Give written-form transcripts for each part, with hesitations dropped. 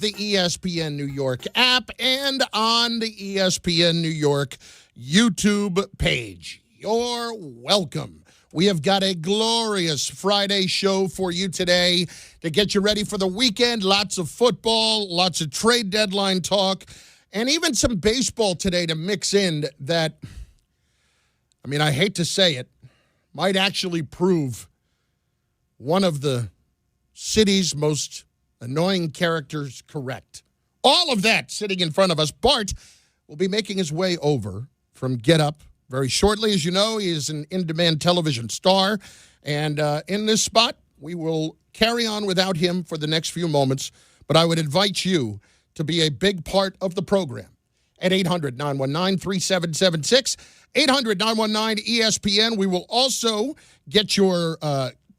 the ESPN New York app and on the ESPN New York YouTube page. You're welcome. We have got a glorious Friday show for you today to get you ready for the weekend. Lots of football, lots of trade deadline talk, and even some baseball today to mix in that, I mean, I hate to say it, might actually prove one of the city's most annoying characters correct. All of that sitting in front of us. Bart will be making his way over from Get Up very shortly. As you know, he is an in-demand television star. And in this spot, we will carry on without him for the next few moments. But I would invite you to be a big part of the program at 800-919-3776, 800-919-ESPN. We will also get your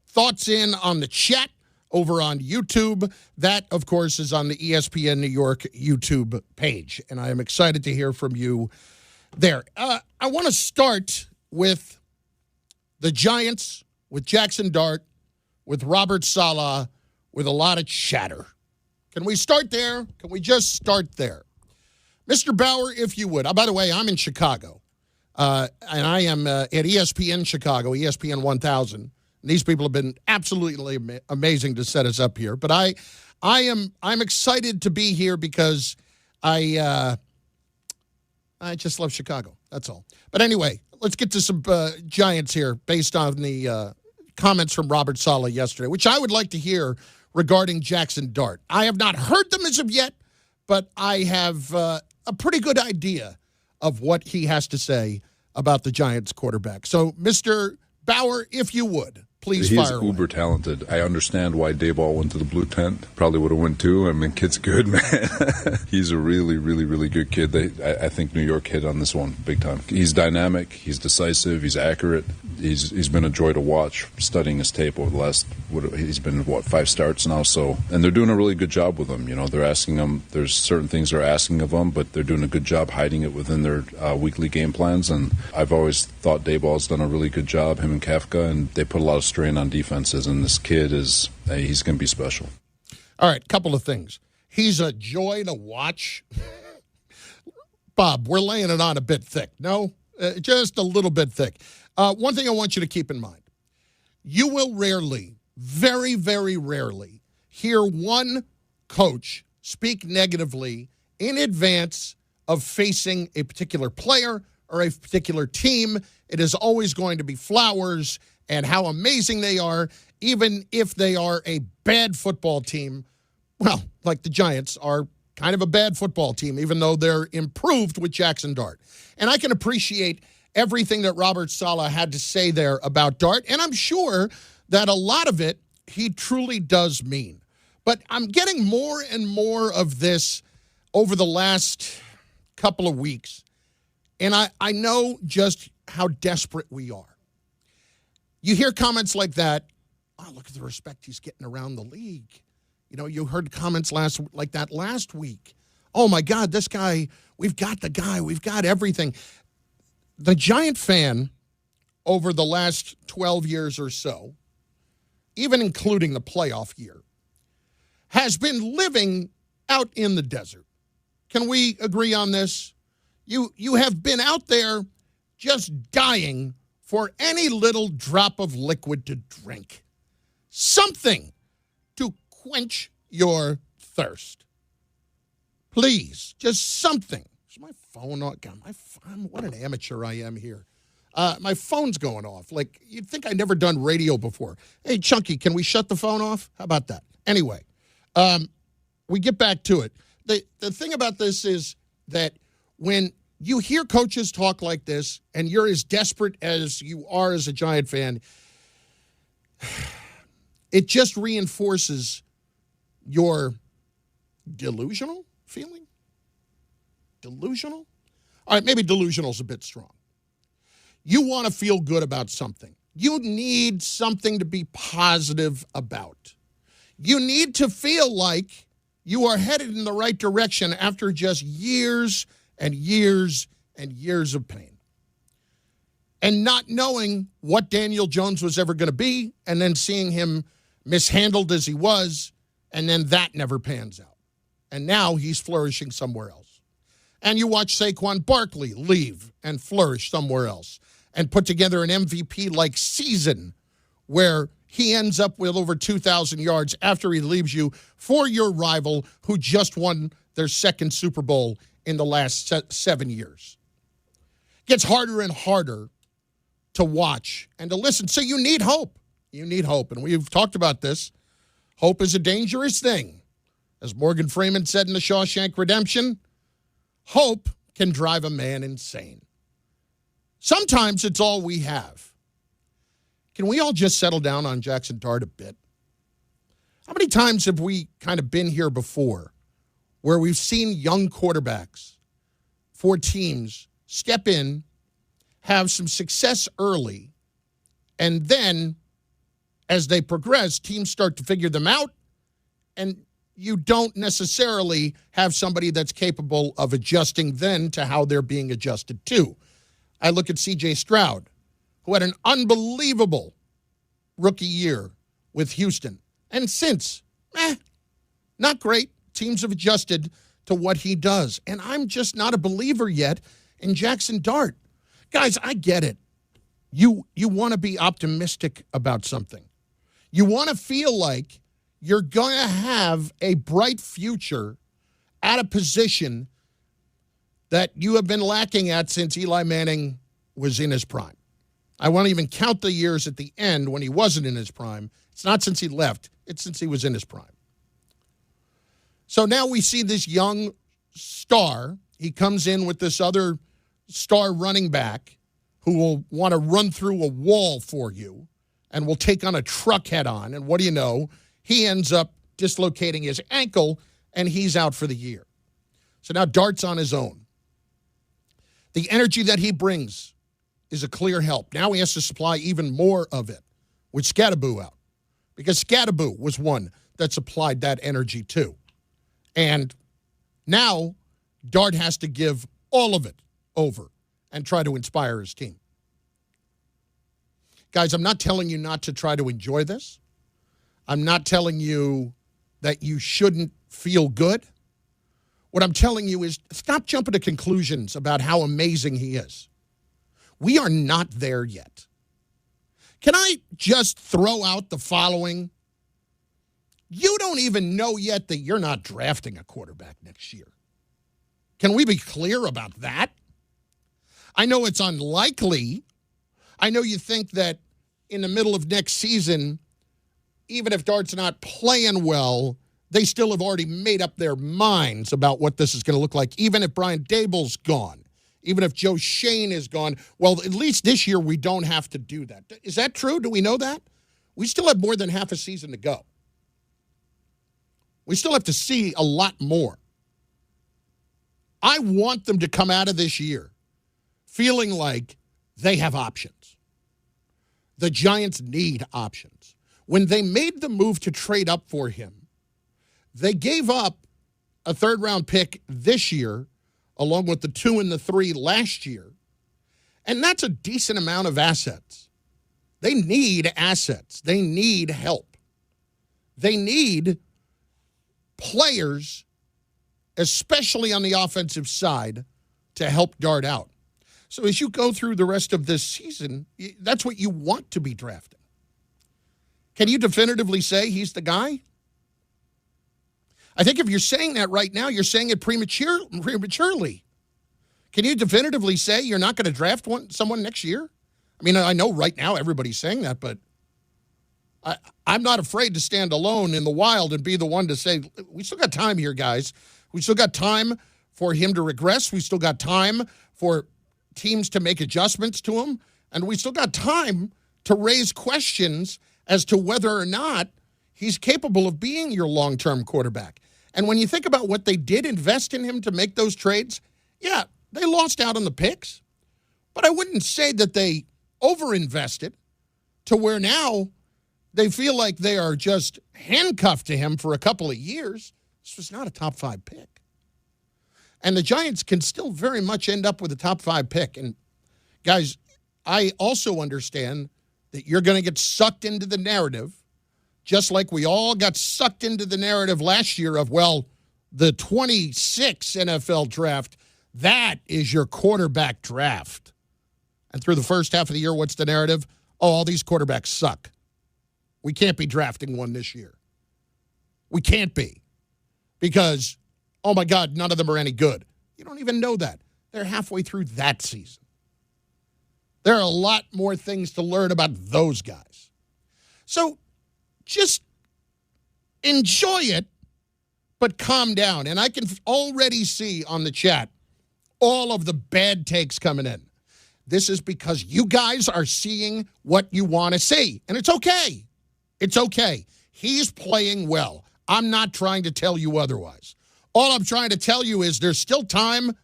thoughts in on the chat over on YouTube. That, of course, is on the ESPN New York YouTube page. And I am excited to hear from you there. I want to start with the Giants, with Jaxson Dart, with Robert Saleh, with a lot of chatter. Can we start there? Can we just start there? Mr. Bauer, if you would. By the way, I'm in Chicago. And I am at ESPN Chicago, ESPN 1000. These people have been absolutely amazing to set us up here. But I'm excited to be here because I just love Chicago. That's all. But anyway, let's get to some Giants here based on the comments from Robert Saleh yesterday, which I would like to hear regarding Jaxson Dart. I have not heard them as of yet, but I have a pretty good idea of what he has to say about the Giants quarterback. So, Mr. Bauer, if you would, please fire away. He's uber talented. I understand why Dayball went to the blue tent. Probably would have went too. I mean, kid's good, man. He's a really, really, really good kid. I think New York hit on this one big time. He's dynamic. He's decisive. He's accurate. He's been a joy to watch studying his tape over the last, he's been, 5 starts now. So, and they're doing a really good job with him. You know, they're asking him, there's certain things they're asking of him, but they're doing a good job hiding it within their weekly game plans. And I've always thought Dayball's done a really good job, him and Kafka, and they put a lot of strain on defenses, and this kid he's going to be special. All right, couple of things. He's a joy to watch. Bob, we're laying it on a bit thick. No? Just a little bit thick. One thing I want you to keep in mind. You will rarely, very, very rarely, hear one coach speak negatively in advance of facing a particular player or a particular team. It is always going to be flowers and how amazing they are, even if they are a bad football team. Well, like the Giants are kind of a bad football team, even though they're improved with Jaxson Dart. And I can appreciate everything that Robert Saleh had to say there about Dart, and I'm sure that a lot of it he truly does mean. But I'm getting more and more of this over the last couple of weeks, and I know just how desperate we are. You hear comments like that, oh, look at the respect he's getting around the league. You know, you heard comments like that last week. Oh, my God, this guy, we've got the guy, we've got everything. The Giant fan over the last 12 years or so, even including the playoff year, has been living out in the desert. Can we agree on this? You have been out there just dying for any little drop of liquid to drink. Something to quench your thirst. Please, just something. Is my phone on? God, what an amateur I am here. My phone's going off. Like, you'd think I'd never done radio before. Hey, Chunky, can we shut the phone off? How about that? Anyway, we get back to it. The thing about this is that when you hear coaches talk like this and you're as desperate as you are as a Giant fan, it just reinforces your delusional feeling. Delusional? All right, maybe delusional is a bit strong. You want to feel good about something. You need something to be positive about. You need to feel like you are headed in the right direction after just years and years and years of pain. And not knowing what Daniel Jones was ever going to be, and then seeing him mishandled as he was, and then that never pans out. and now he's flourishing somewhere else. And you watch Saquon Barkley leave and flourish somewhere else and put together an MVP-like season where he ends up with over 2,000 yards after he leaves you for your rival who just won their second Super Bowl in the last 7 years. Gets harder and harder to watch and to listen. So you need hope. You need hope. And we've talked about this. Hope is a dangerous thing. As Morgan Freeman said in The Shawshank Redemption, hope can drive a man insane. Sometimes it's all we have. Can we all just settle down on Jaxson Dart a bit? How many times have we kind of been here before where we've seen young quarterbacks for teams step in, have some success early, and then as they progress, teams start to figure them out, and you don't necessarily have somebody that's capable of adjusting then to how they're being adjusted to. I look at C.J. Stroud, who had an unbelievable rookie year with Houston. And since, not great. Teams have adjusted to what he does. And I'm just not a believer yet in Jaxson Dart. Guys, I get it. You want to be optimistic about something. You want to feel like you're going to have a bright future at a position that you have been lacking at since Eli Manning was in his prime. I won't even count the years at the end when he wasn't in his prime. It's not since he left. It's since he was in his prime. So now we see this young star. He comes in with this other star running back who will want to run through a wall for you and will take on a truck head on. And what do you know? He ends up dislocating his ankle, and he's out for the year. So now Dart's on his own. The energy that he brings is a clear help. Now he has to supply even more of it with Scatterboo out, because Scatterboo was one that supplied that energy too. And now Dart has to give all of it over and try to inspire his team. Guys, I'm not telling you not to try to enjoy this. I'm not telling you that you shouldn't feel good. What I'm telling you is stop jumping to conclusions about how amazing he is. We are not there yet. Can I just throw out the following? You don't even know yet that you're not drafting a quarterback next year. Can we be clear about that? I know it's unlikely. I know you think that in the middle of next season, even if Dart's not playing well, they still have already made up their minds about what this is going to look like, even if Brian Daboll's gone, even if Joe Shane is gone. Well, at least this year we don't have to do that. Is that true? Do we know that? We still have more than half a season to go. We still have to see a lot more. I want them to come out of this year feeling like they have options. The Giants need options. When they made the move to trade up for him, they gave up a third-round pick this year, along with the 2 and the 3 last year, and that's a decent amount of assets. They need assets. They need help. They need players, especially on the offensive side, to help Dart out. So as you go through the rest of this season, that's what you want to be drafting. Can you definitively say he's the guy? I think if you're saying that right now, you're saying it prematurely. Can you definitively say you're not going to draft someone next year? I mean, I know right now everybody's saying that, but I'm not afraid to stand alone in the wild and be the one to say, we still got time here, guys. We still got time for him to regress. We still got time for teams to make adjustments to him. And we still got time to raise questions as to whether or not he's capable of being your long-term quarterback. And when you think about what they did invest in him to make those trades, yeah, they lost out on the picks. But I wouldn't say that they overinvested to where now they feel like they are just handcuffed to him for a couple of years. This was not a top 5 pick. And the Giants can still very much end up with a top 5 pick. And guys, I also understand that you're going to get sucked into the narrative, just like we all got sucked into the narrative last year of, well, The 26 NFL draft, that is your quarterback draft. And through the first half of the year, what's the narrative? Oh, all these quarterbacks suck. We can't be drafting one this year. We can't be. Because, oh my God, none of them are any good. You don't even know that. They're halfway through that season. There are a lot more things to learn about those guys. So just enjoy it, but calm down. And I can already see on the chat all of the bad takes coming in. This is because you guys are seeing what you want to see. And it's okay. It's okay. He's playing well. I'm not trying to tell you otherwise. All I'm trying to tell you is there's still time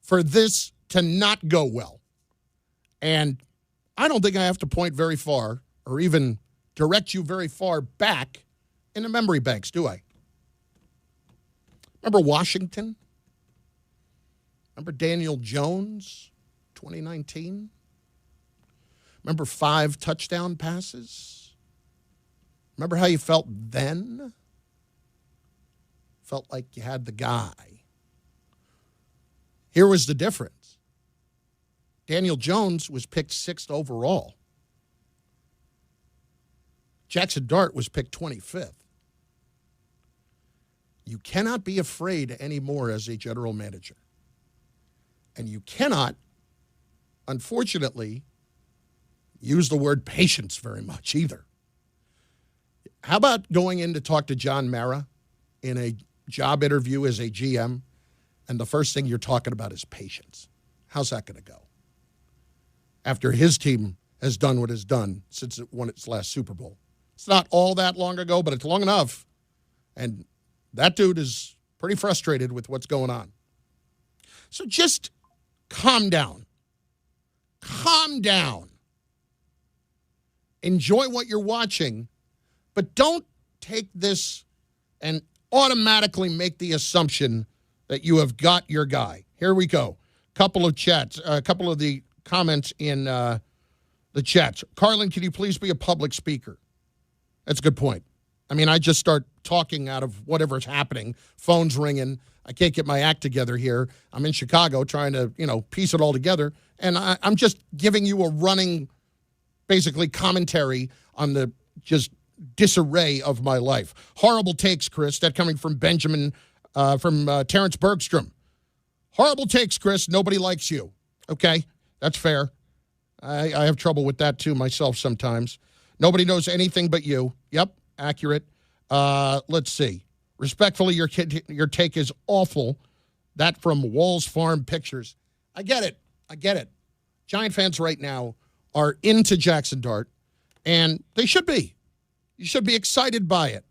for this to not go well. And I don't think I have to point very far or even direct you very far back in the memory banks, do I? Remember Washington? Remember Daniel Jones, 2019? Remember 5 touchdown passes? Remember how you felt then? Felt like you had the guy. Here was the difference. Daniel Jones was picked 6th overall. Jaxson Dart was picked 25th. You cannot be afraid anymore as a general manager. And you cannot, unfortunately, use the word patience very much either. How about going in to talk to John Mara in a job interview as a GM, and the first thing you're talking about is patience? How's that going to go? After his team has done what it's done since it won its last Super Bowl. It's not all that long ago, but it's long enough. And that dude is pretty frustrated with what's going on. So just calm down. Calm down. Enjoy what you're watching, but don't take this and automatically make the assumption that you have got your guy. Here we go. Couple of chats, a couple of the comments in the chats. Carlin, can you please be a public speaker? That's a good point. I mean, I just start talking out of whatever's happening. Phone's ringing. I can't get my act together here. I'm in Chicago trying to, piece it all together. And I'm just giving you a running, basically, commentary on the just disarray of my life. Horrible takes, Chris. That coming from Benjamin, from Terrence Bergstrom. Horrible takes, Chris. Nobody likes you. Okay, that's fair. I have trouble with that, too, myself sometimes. Nobody knows anything but you. Yep, accurate. Let's see. Respectfully, your take is awful. That from Walls Farm Pictures. I get it. Giant fans right now are into Jaxson Dart, and they should be. You should be excited by it.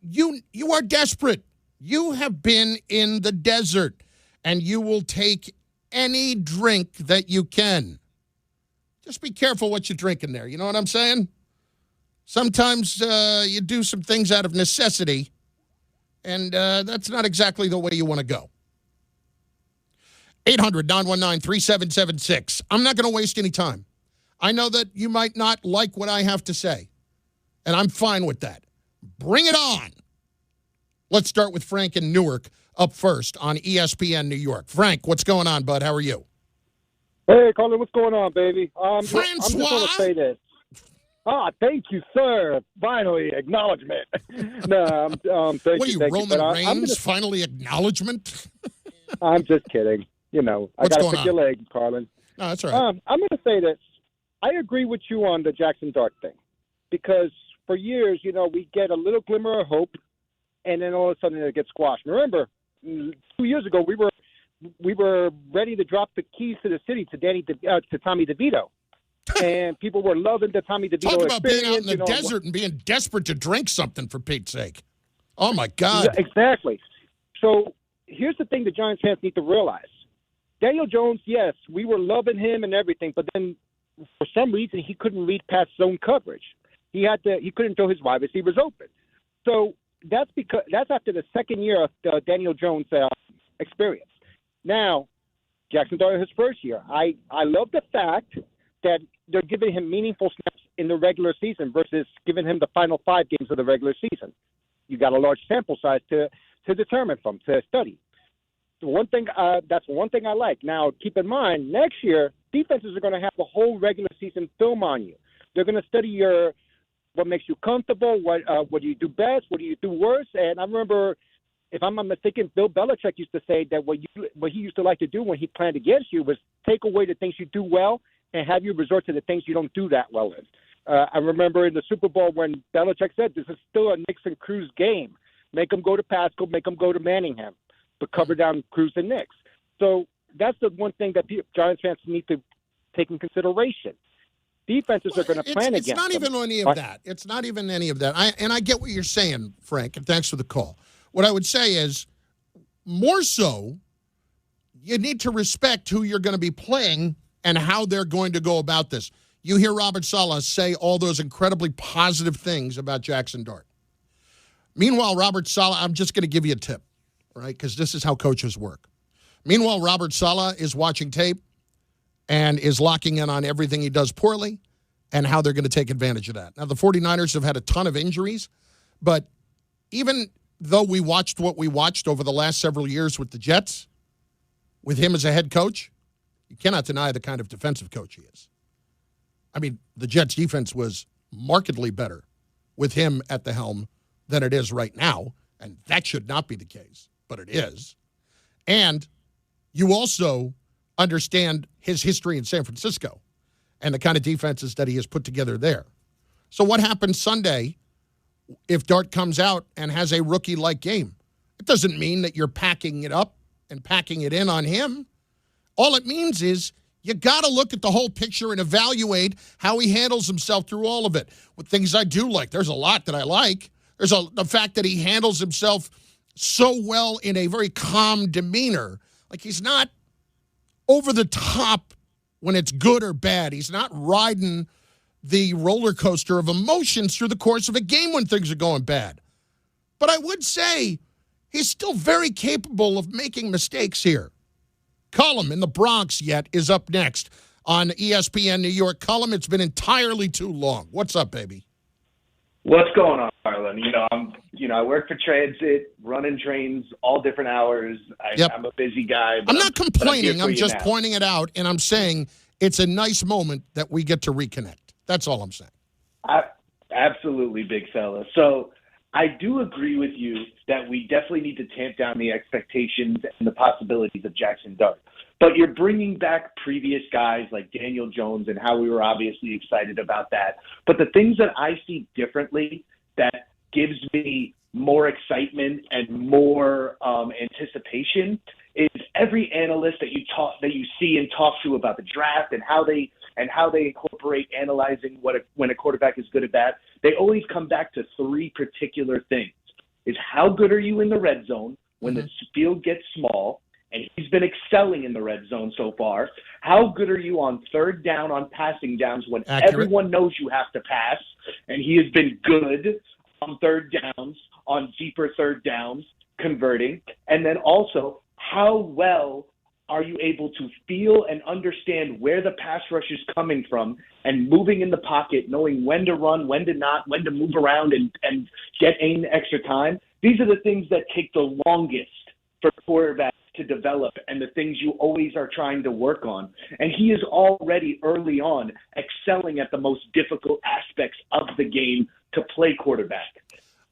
You are desperate. You have been in the desert, and you will take any drink that you can. Just be careful what you drink in there. You know what I'm saying? Sometimes you do some things out of necessity, and that's not exactly the way you want to go. 800-919-3776. I'm not going to waste any time. I know that you might not like what I have to say, and I'm fine with that. Bring it on. Let's start with Frank in Newark up first on ESPN New York. Frank, what's going on, bud? How are you? Hey, Carlin, what's going on, baby? Francois? I'm just going to say this. Thank you, sir. Finally, acknowledgement. Thank what are you, Roman Reigns? I'm Finally, acknowledgement? I'm just kidding. I got to pick your leg, Carlin. No, that's all right. I'm going to say this. I agree with you on the Jaxson Dart thing because for years, we get a little glimmer of hope, and then all of a sudden it gets squashed. Remember, 2 years ago, we were ready to drop the keys to the city to Tommy DeVito. And people were loving the Tommy DeVito Talk about experience. being out in the desert and being desperate to drink something, for Pete's sake. Oh, my God. Exactly. So here's the thing the Giants fans need to realize. Daniel Jones, yes, we were loving him and everything, but then for some reason he couldn't read past zone coverage. He couldn't throw his wide receivers open. So that's after the second year of the Daniel Jones experience. Now, Jaxson Dart his first year. I love the fact that they're giving him meaningful snaps in the regular season versus giving him the final 5 games of the regular season. You got a large sample size to to determine from, to study. So that's one thing I like. Now, keep in mind, next year, defenses are going to have the whole regular season film on you. They're going to study what makes you comfortable, what do you do best, what do you do worse. And I remember, if I'm not mistaken, Bill Belichick used to say that what he used to like to do when he planned against you was take away the things you do well and have you resort to the things you don't do that well in. I remember in the Super Bowl when Belichick said, this is still a Knicks and Cruz game. Make them go to Pascal, make them go to Manningham, but cover down Cruz and Knicks. So that's the one thing that Giants fans need to take in consideration. Defenses are going to plan against them. It's not even any of that. It's not even any of that. I get what you're saying, Frank, and thanks for the call. What I would say is, more so, you need to respect who you're going to be playing and how they're going to go about this. You hear Robert Saleh say all those incredibly positive things about Jaxson Dart. Meanwhile, Robert Saleh, I'm just going to give you a tip, right, because this is how coaches work. Meanwhile, Robert Saleh is watching tape and is locking in on everything he does poorly and how they're going to take advantage of that. Now, the 49ers have had a ton of injuries, but even though we watched what we watched over the last several years with the Jets, with him as a head coach, you cannot deny the kind of defensive coach he is. I mean, the Jets' defense was markedly better with him at the helm than it is right now, and that should not be the case, but it is. And you also understand his history in San Francisco and the kind of defenses that he has put together there. So what happens Sunday if Dart comes out and has a rookie-like game? It doesn't mean that you're packing it up and packing it in on him. All it means is you got to look at the whole picture and evaluate how he handles himself through all of it. With things I do like, there's a lot that I like. There's the fact that he handles himself so well in a very calm demeanor. Like, he's not over the top when it's good or bad. He's not riding the roller coaster of emotions through the course of a game when things are going bad. But I would say he's still very capable of making mistakes here. Cullum in the Bronx is up next on ESPN New York. Cullum, it's been entirely too long. What's up, baby? What's going on, Carlin? I work for transit, running trains all different hours. I'm a busy guy. I'm not complaining. I'm just pointing it out, and I'm saying it's a nice moment that we get to reconnect. That's all I'm saying. Absolutely, big fella. So I do agree with you that we definitely need to tamp down the expectations and the possibilities of Jaxson Dart. But you're bringing back previous guys like Daniel Jones and how we were obviously excited about that. But the things that I see differently that gives me more excitement and more anticipation is every analyst that you see and talk to about the draft and how they incorporate analyzing when a quarterback is good or bad. They always come back to three particular things: is how good are you in the red zone when the field gets small, and he's been excelling in the red zone so far. How good are you on third down on passing downs when everyone knows you have to pass, and he has been good on third downs, on deeper third downs, converting. And then also, how well are you able to feel and understand where the pass rush is coming from and moving in the pocket, knowing when to run, when to not, when to move around and get in extra time? These are the things that take the longest for quarterbacks to develop and the things you always are trying to work on. And he is already early on excelling at the most difficult aspects of the game to play quarterback.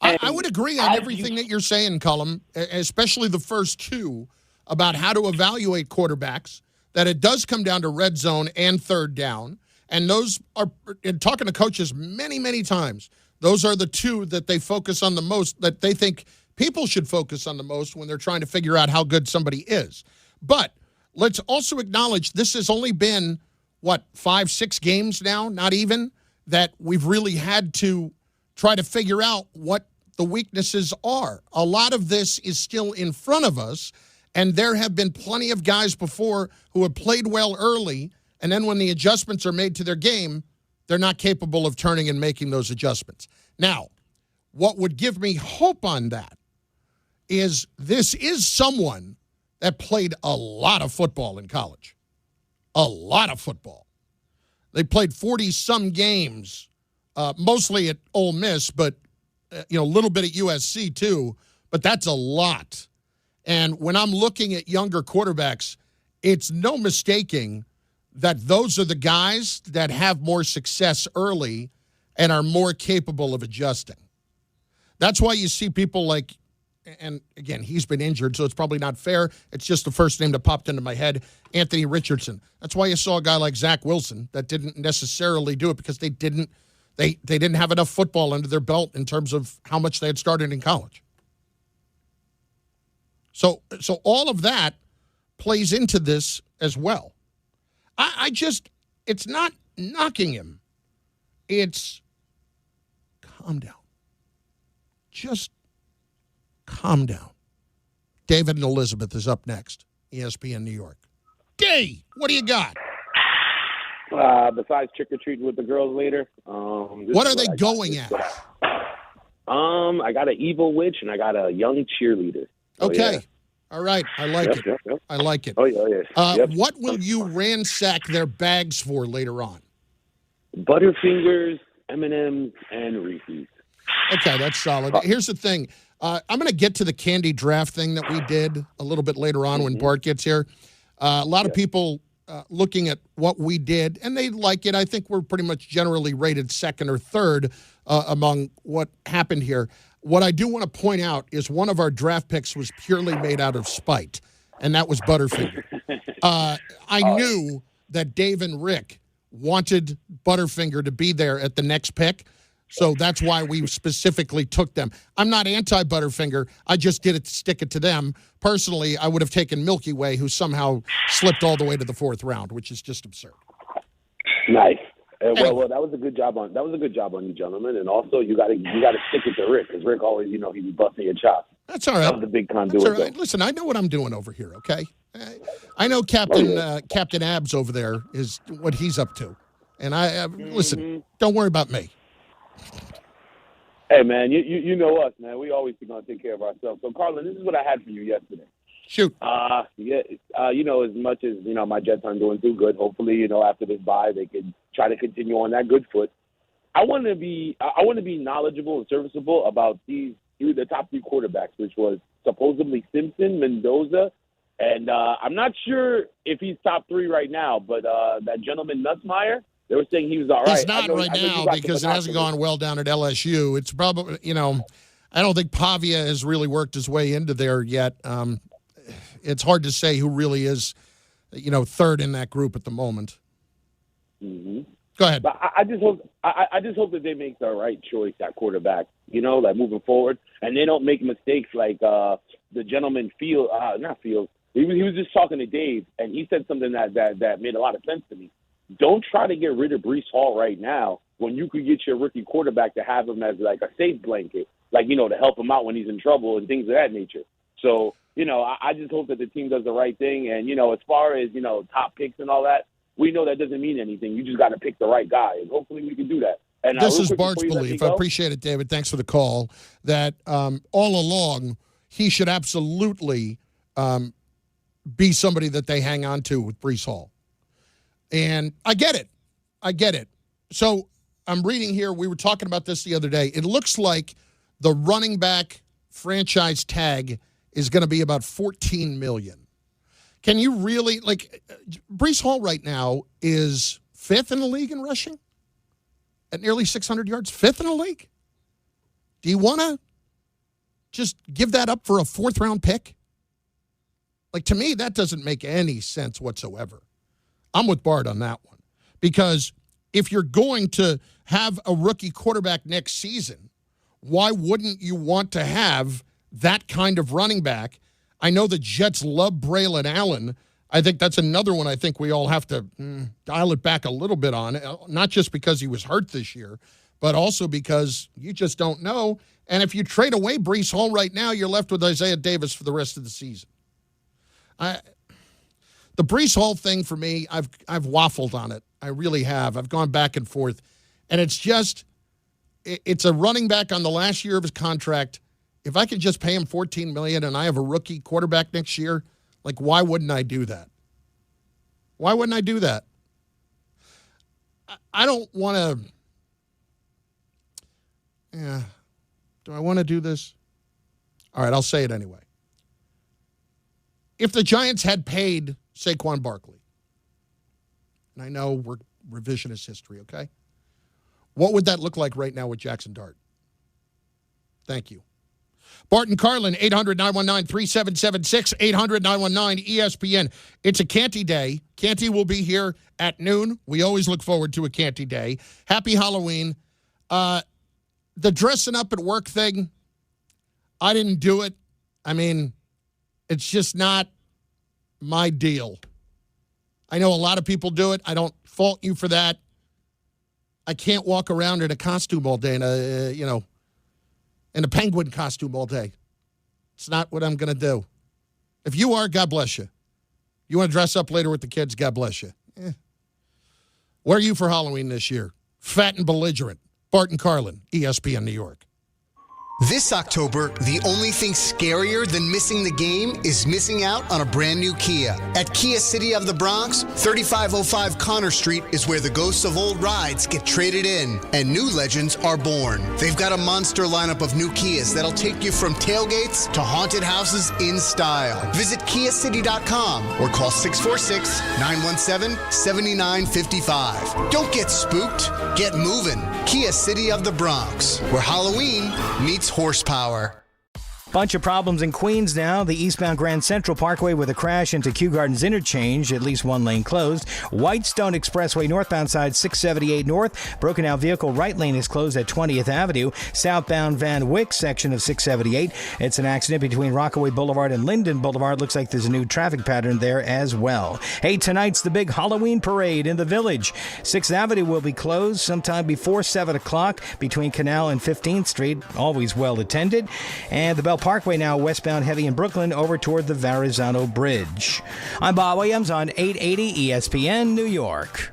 I would agree on everything that you're saying, Cullum, especially the first two about how to evaluate quarterbacks, that it does come down to red zone and third down. And those are, in talking to coaches many, many times, those are the two that they focus on the most, that they think people should focus on the most when they're trying to figure out how good somebody is. But let's also acknowledge this has only been, 5-6 games now, not even, that we've really had to try to figure out what the weaknesses are. A lot of this is still in front of us, and there have been plenty of guys before who have played well early, and then when the adjustments are made to their game, they're not capable of turning and making those adjustments. Now, what would give me hope on that is this is someone that played a lot of football in college. A lot of football. They played 40-some games, mostly at Ole Miss, but a little bit at USC too. but that's a lot. And when I'm looking at younger quarterbacks, it's no mistaking that those are the guys that have more success early and are more capable of adjusting. That's why you see people like, and again, he's been injured, so it's probably not fair. It's just the first name that popped into my head, Anthony Richardson. That's why you saw a guy like Zach Wilson that didn't necessarily do it because they didn't have enough football under their belt in terms of how much they had started in college. So all of that plays into this as well. It's not knocking him. It's calm down. Just calm down. David and Elizabeth is up next. ESPN New York. Gay, what do you got? Besides trick-or-treating with the girls later. What are they going at? I got an evil witch and I got a young cheerleader. Okay. Yeah. All right. I like it. Yep. I like it. Oh, yeah. Yep. What will you ransack their bags for later on? Butterfingers, M&M's, and Reese's. Okay, that's solid. Here's the thing. I'm going to get to the candy draft thing that we did a little bit later on when Bart gets here. A lot of people looking at what we did, and they like it. I think we're pretty much generally rated second or third among what happened here. What I do want to point out is one of our draft picks was purely made out of spite, and that was Butterfinger. I knew that Dave and Rick wanted Butterfinger to be there at the next pick, so that's why we specifically took them. I'm not anti-Butterfinger. I just did it to stick it to them. Personally, I would have taken Milky Way, who somehow slipped all the way to the fourth round, which is just absurd. Nice. Anyway. Well, that was a good job on you, gentlemen. And also, you got to stick it to Rick because Rick always, he be busting your chops. That's all right. That was the big conduit. That's all right. Listen, I know what I'm doing over here. Okay, I know Captain Abs over there is what he's up to, and I listen. Don't worry about me. Hey, man, you know us, man. We always going to take care of ourselves. So, Carlin, this is what I had for you yesterday. Shoot. As much as, my Jets aren't doing too good, hopefully, after this bye, they could try to continue on that good foot. I want to be knowledgeable and serviceable about the top three quarterbacks, which was supposedly Simpson, Mendoza, and I'm not sure if he's top three right now, but that gentleman Nussmeier, they were saying he was all right. He's not right now because it hasn't gone well down at LSU. It's probably, I don't think Pavia has really worked his way into there yet. It's hard to say who really is, third in that group at the moment. Mm-hmm. Go ahead. But I just hope that they make the right choice at quarterback, like moving forward, and they don't make mistakes like the gentleman Fields. He was just talking to Dave, and he said something that made a lot of sense to me. Don't try to get rid of Breece Hall right now when you could get your rookie quarterback to have him as like a safe blanket, to help him out when he's in trouble and things of that nature. So, I just hope that the team does the right thing. And, as far as, top picks and all that, we know that doesn't mean anything. You just got to pick the right guy, and hopefully we can do that. And this is Bart's belief. I appreciate it, David. Thanks for the call. That all along, he should absolutely be somebody that they hang on to with Breece Hall. And I get it. So I'm reading here. We were talking about this the other day. It looks like the running back franchise tag is going to be about $14 million. Can you really, Breece Hall right now is fifth in the league in rushing at nearly 600 yards, fifth in the league? Do you want to just give that up for a fourth-round pick? To me, that doesn't make any sense whatsoever. I'm with Bart on that one. Because if you're going to have a rookie quarterback next season, why wouldn't you want to have that kind of running back? I know the Jets love Braylon Allen. I think that's another one I think we all have to dial it back a little bit on, not just because he was hurt this year, but also because you just don't know. And if you trade away Breece Hall right now, you're left with Isaiah Davis for the rest of the season. The Breece Hall thing for me, I've waffled on it. I really have. I've gone back and forth. And it's a running back on the last year of his contract. If I could just pay him $14 million and I have a rookie quarterback next year, why wouldn't I do that? Why wouldn't I do that? I don't want to. Yeah. Do I want to do this? All right, I'll say it anyway. If the Giants had paid Saquon Barkley, and I know we're revisionist history, okay? What would that look like right now with Jaxson Dart? Thank you. Bart and Carlin, 800-919-3776, 800-919-ESPN. It's a Canty day. Canty will be here at noon. We always look forward to a Canty day. Happy Halloween. The dressing up at work thing, I didn't do it. I mean, it's just not my deal. I know a lot of people do it. I don't fault you for that. I can't walk around in a costume all day, in a penguin costume all day. It's not what I'm going to do. If you are, God bless you. You want to dress up later with the kids, God bless you. Where are you for Halloween this year? Fat and belligerent. Bart and Carlin, ESPN New York. This October, the only thing scarier than missing the game is missing out on a brand new Kia. At Kia City of the Bronx, 3505 Connor Street is where the ghosts of old rides get traded in and new legends are born. They've got a monster lineup of new Kias that'll take you from tailgates to haunted houses in style. Visit KiaCity.com or call 646-917-7955. Don't get spooked, get moving. Kia City of the Bronx, where Halloween meets horsepower. Bunch of problems in Queens now. The eastbound Grand Central Parkway with a crash into Kew Gardens Interchange, at least one lane closed. Whitestone Expressway northbound side 678 north. Broken out vehicle right lane is closed at 20th Avenue. Southbound Van Wyck section of 678. It's an accident between Rockaway Boulevard and Linden Boulevard. Looks like there's a new traffic pattern there as well. Hey, tonight's the big Halloween parade in the Village. 6th Avenue will be closed sometime before 7 o'clock between Canal and 15th Street. Always well attended. And the Bell Parkway now westbound heavy in Brooklyn over toward the Verrazano Bridge. I'm Bob Williams on 880 ESPN New York.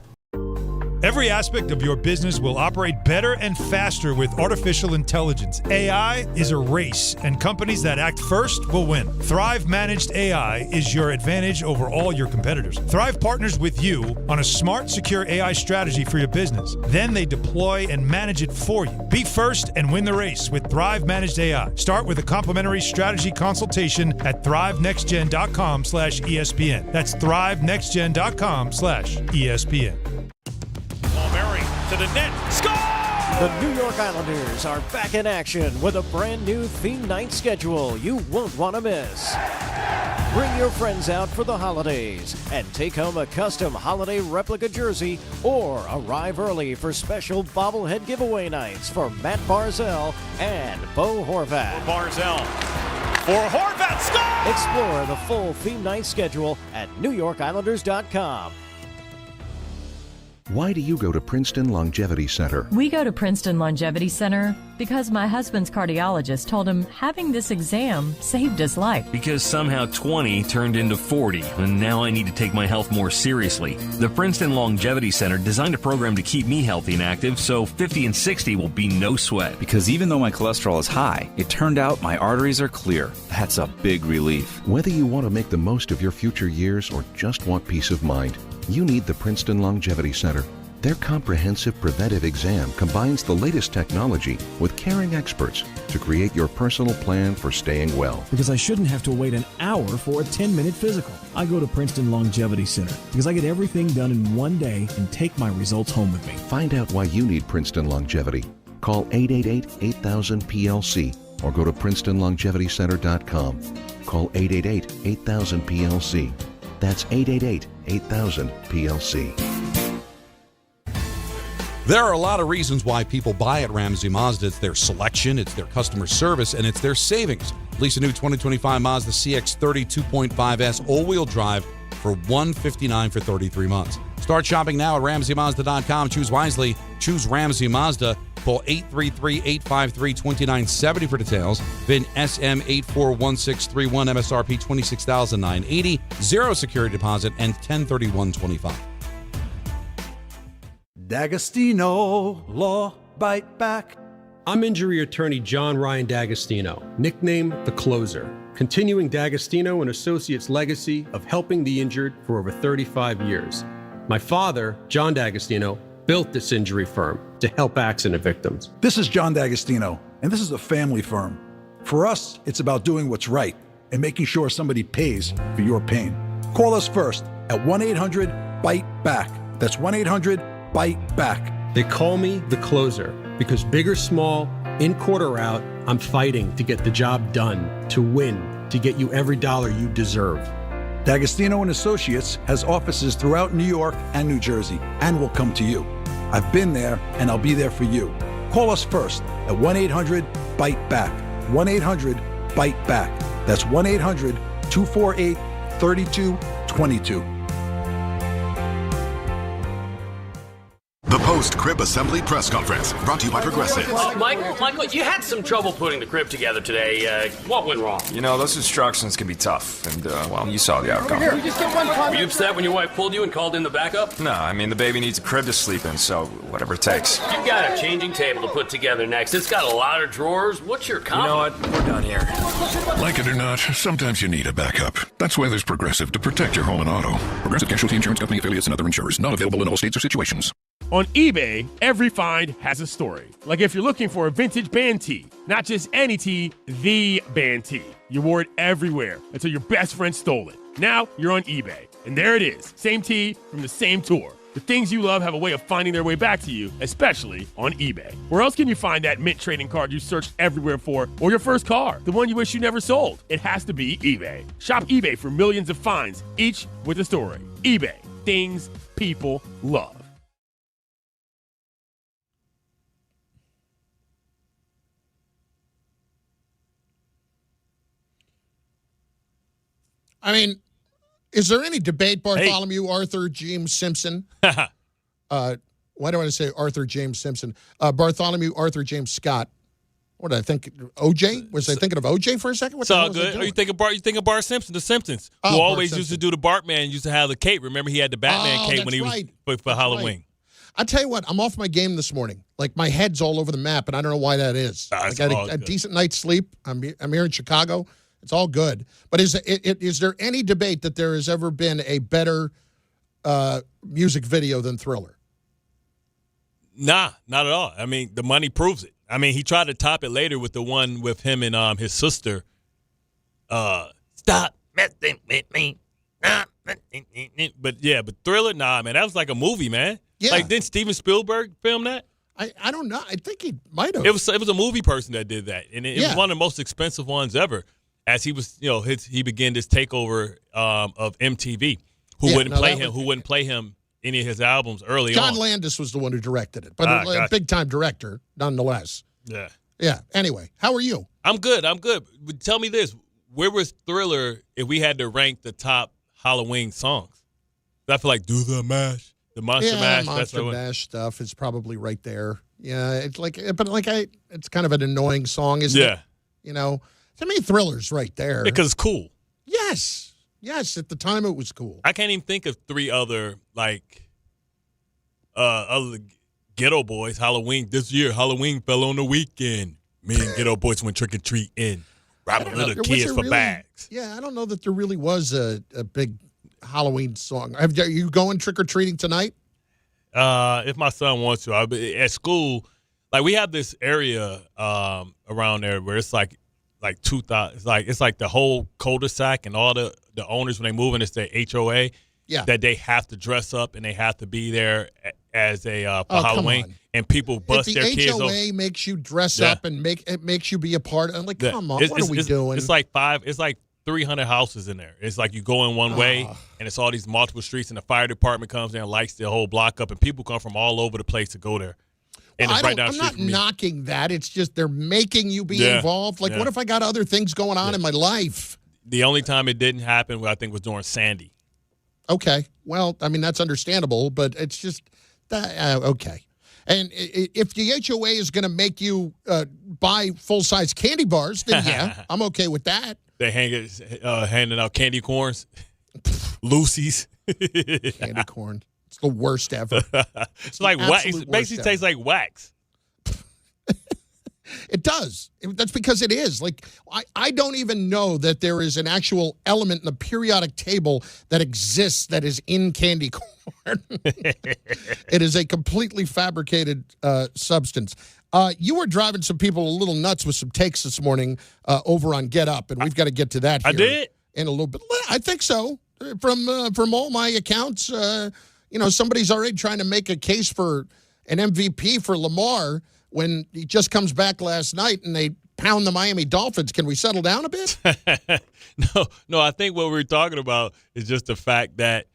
Every aspect of your business will operate better and faster with artificial intelligence. AI is a race, and companies that act first will win. Thrive Managed AI is your advantage over all your competitors. Thrive partners with you on a smart, secure AI strategy for your business. Then they deploy and manage it for you. Be first and win the race with Thrive Managed AI. Start with a complimentary strategy consultation at thrivenextgen.com/ESPN. That's thrivenextgen.com/ESPN. To the net. Score! The New York Islanders are back in action with a brand new theme night schedule you won't want to miss. Bring your friends out for the holidays and take home a custom holiday replica jersey or arrive early for special bobblehead giveaway nights for Matt Barzell and Bo Horvat. Barzell for Horvat. Score! Explore the full theme night schedule at NewYorkIslanders.com. Why do you go to Princeton Longevity Center? We go to Princeton Longevity Center because my husband's cardiologist told him having this exam saved his life. Because somehow 20 turned into 40, and now I need to take my health more seriously. The Princeton Longevity Center designed a program to keep me healthy and active, so 50 and 60 will be no sweat. Because even though my cholesterol is high, it turned out my arteries are clear. That's a big relief. Whether you want to make the most of your future years or just want peace of mind, you need the Princeton Longevity Center. Their comprehensive preventive exam combines the latest technology with caring experts to create your personal plan for staying well. Because I shouldn't have to wait an hour for a 10-minute physical. I go to Princeton Longevity Center because I get everything done in one day and take my results home with me. Find out why you need Princeton Longevity. Call 888-8000-PLC or go to PrincetonLongevityCenter.com. Call 888-8000-PLC. That's 888-8000-PLC. There are a lot of reasons why people buy at Ramsey Mazda. It's their selection, it's their customer service, and it's their savings. Lease a new 2025 Mazda CX-30 2.5S all-wheel drive for $159 for 33 months. Start shopping now at RamseyMazda.com. Choose wisely. Choose Ramsey Mazda. Call 833-853-2970 for details. VIN SM841631, MSRP $26,980, 0 security deposit, and 1031.25. D'Agostino, Law, Bite Back. I'm injury attorney John Ryan D'Agostino, nicknamed The Closer, continuing D'Agostino and Associates' legacy of helping the injured for over 35 years. My father, John D'Agostino, built this injury firm to help accident victims. This is John D'Agostino, and this is a family firm. For us, it's about doing what's right and making sure somebody pays for your pain. Call us first at 1-800-BITE-BACK. That's 1-800-BITE-BACK. They call me the closer because big or small, in court or out, I'm fighting to get the job done, to win, to get you every dollar you deserve. D'Agostino & Associates has offices throughout New York and New Jersey and will come to you. I've been there and I'll be there for you. Call us first at 1-800-BITE-BACK. 1-800-BITE-BACK. That's 1-800-248-3222. The post-crib assembly press conference brought to you by Progressive. Michael, you had some trouble putting the crib together today. What went wrong? You know, those instructions can be tough, and, well, you saw the outcome. Were you upset when your wife pulled you and called in the backup? No, I mean, the baby needs a crib to sleep in, so whatever it takes. You've got a changing table to put together next. It's got a lot of drawers. What's your comment? You know what? We're done here. Like it or not, sometimes you need a backup. That's why there's Progressive to protect your home and auto. Progressive Casualty Insurance Company affiliates and other insurers. Not available in all states or situations. On eBay, every find has a story. Like if you're looking for a vintage band tee, not just any tee, the band tee. You wore it everywhere until your best friend stole it. Now you're on eBay, and there it is. Same tee from the same tour. The things you love have a way of finding their way back to you, especially on eBay. Where else can you find that mint trading card you searched everywhere for, or your first car, the one you wish you never sold? It has to be eBay. Shop eBay for millions of finds, each with a story. eBay, things people love. I mean, is there any debate, Bartholomew, Arthur, James Simpson? Why do I want to say Arthur James Simpson? Bartholomew, Arthur James Scott. What did I think? OJ? Was I thinking of OJ for a second? What it's all good. Or you think of Bart Simpson, the Simpsons, who always used to do the Bartman, used to have the cape. Remember, he had the Batman cape when he was for Halloween. Right. I tell you what, I'm off my game this morning. Like, my head's all over the map, and I don't know why that is. I got a decent night's sleep. I'm here in Chicago. It's all good. But is there any debate that there has ever been a better music video than Thriller? Nah, not at all. I mean, the money proves it. I mean, he tried to top it later with the one with him and his sister. Stop messing with me. But Thriller, nah, man, that was like a movie, man. Yeah. Like, didn't Steven Spielberg film that? I don't know. I think he might have. It was a movie person that did that, and it was one of the most expensive ones ever. As he was, he began this takeover of MTV, who wouldn't play him any of his albums early on. John Landis was the one who directed it, but a big-time director, nonetheless. Yeah. Yeah. Anyway, how are you? I'm good. But tell me this: where was Thriller if we had to rank the top Halloween songs? I feel like Do the Mash, the Monster Mash. Monster Mash stuff is probably right there. Yeah, it's it's kind of an annoying song, isn't it? Yeah. To me, Thriller's right there. Because it's cool. Yes. At the time, it was cool. I can't even think of three other other Ghetto Boys. Halloween this year. Halloween fell on the weekend. Me and Ghetto Boys went trick or treating, robbing little kids for bags. Yeah, I don't know that there really was a big Halloween song. Are you going trick or treating tonight? If my son wants to, at school. Like, we have this area around there where it's like 2,000. It's like the whole cul-de-sac, and all the owners, when they move in, it's their HOA. Yeah. That they have to dress up and they have to be there as for Halloween, and people bust their kids. If the HOA makes you dress up and it makes you be a part, I'm like, come on, what are we doing? It's like 300 houses in there. It's like you go in one way, and it's all these multiple streets, and the fire department comes in and lights the whole block up, and people come from all over the place to go there. And I'm not knocking that. It's just they're making you be involved. Like, what if I got other things going on in my life? The only time it didn't happen, I think, was during Sandy. Okay. Well, I mean, that's understandable, but it's just okay. And if the HOA is going to make you buy full-size candy bars, then yeah, I'm okay with that. They handing out candy corns, Lucy's. Candy corn. It's the worst ever. It's like wax. It basically tastes like wax. It does. That's because it is. Like, I don't even know that there is an actual element in the periodic table that exists that is in candy corn. It is a completely fabricated substance. You were driving some people a little nuts with some takes this morning over on Get Up, and we've got to get to that here I did? in a little bit. I think so. From all my accounts, somebody's already trying to make a case for an MVP for Lamar when he just comes back last night and they pound the Miami Dolphins. Can we settle down a bit? No, I think what we're talking about is just the fact that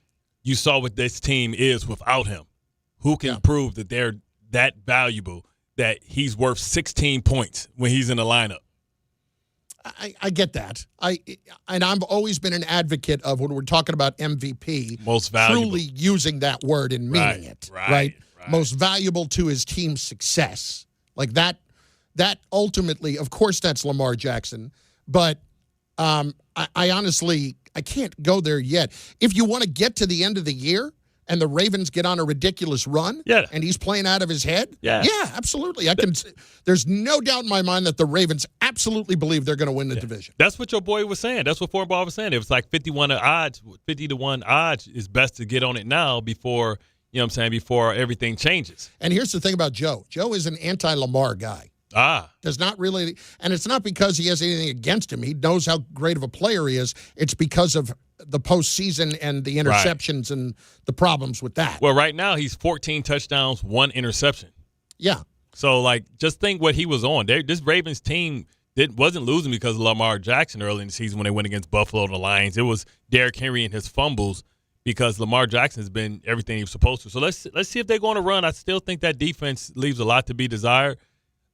you saw what this team is without him. Who can prove that they're that valuable, that he's worth 16 points when he's in the lineup? I get that. And I've always been an advocate of when we're talking about MVP, most valuable, truly using that word and meaning it. Right? Most valuable to his team's success. Like that ultimately, of course, that's Lamar Jackson. But I honestly, I can't go there yet. If you want to get to the end of the year and the Ravens get on a ridiculous run, and he's playing out of his head, yeah, absolutely. There's no doubt in my mind that the Ravens absolutely believe they're going to win the division. That's what your boy was saying. That's what Fornball was saying. It was like 50 to 1 odds is best to get on it now before, before everything changes. And here's the thing about Joe. Joe is an anti-Lamar guy. Does not really, and it's not because he has anything against him. He knows how great of a player he is. It's because of the postseason and the interceptions and the problems with that. Well, right now he's 14 touchdowns, 1 interception. Yeah. So, just think what he was on. This Ravens team wasn't losing because of Lamar Jackson early in the season when they went against Buffalo and the Lions. It was Derrick Henry and his fumbles because Lamar Jackson has been everything he was supposed to. So let's see if they're going to run. I still think that defense leaves a lot to be desired.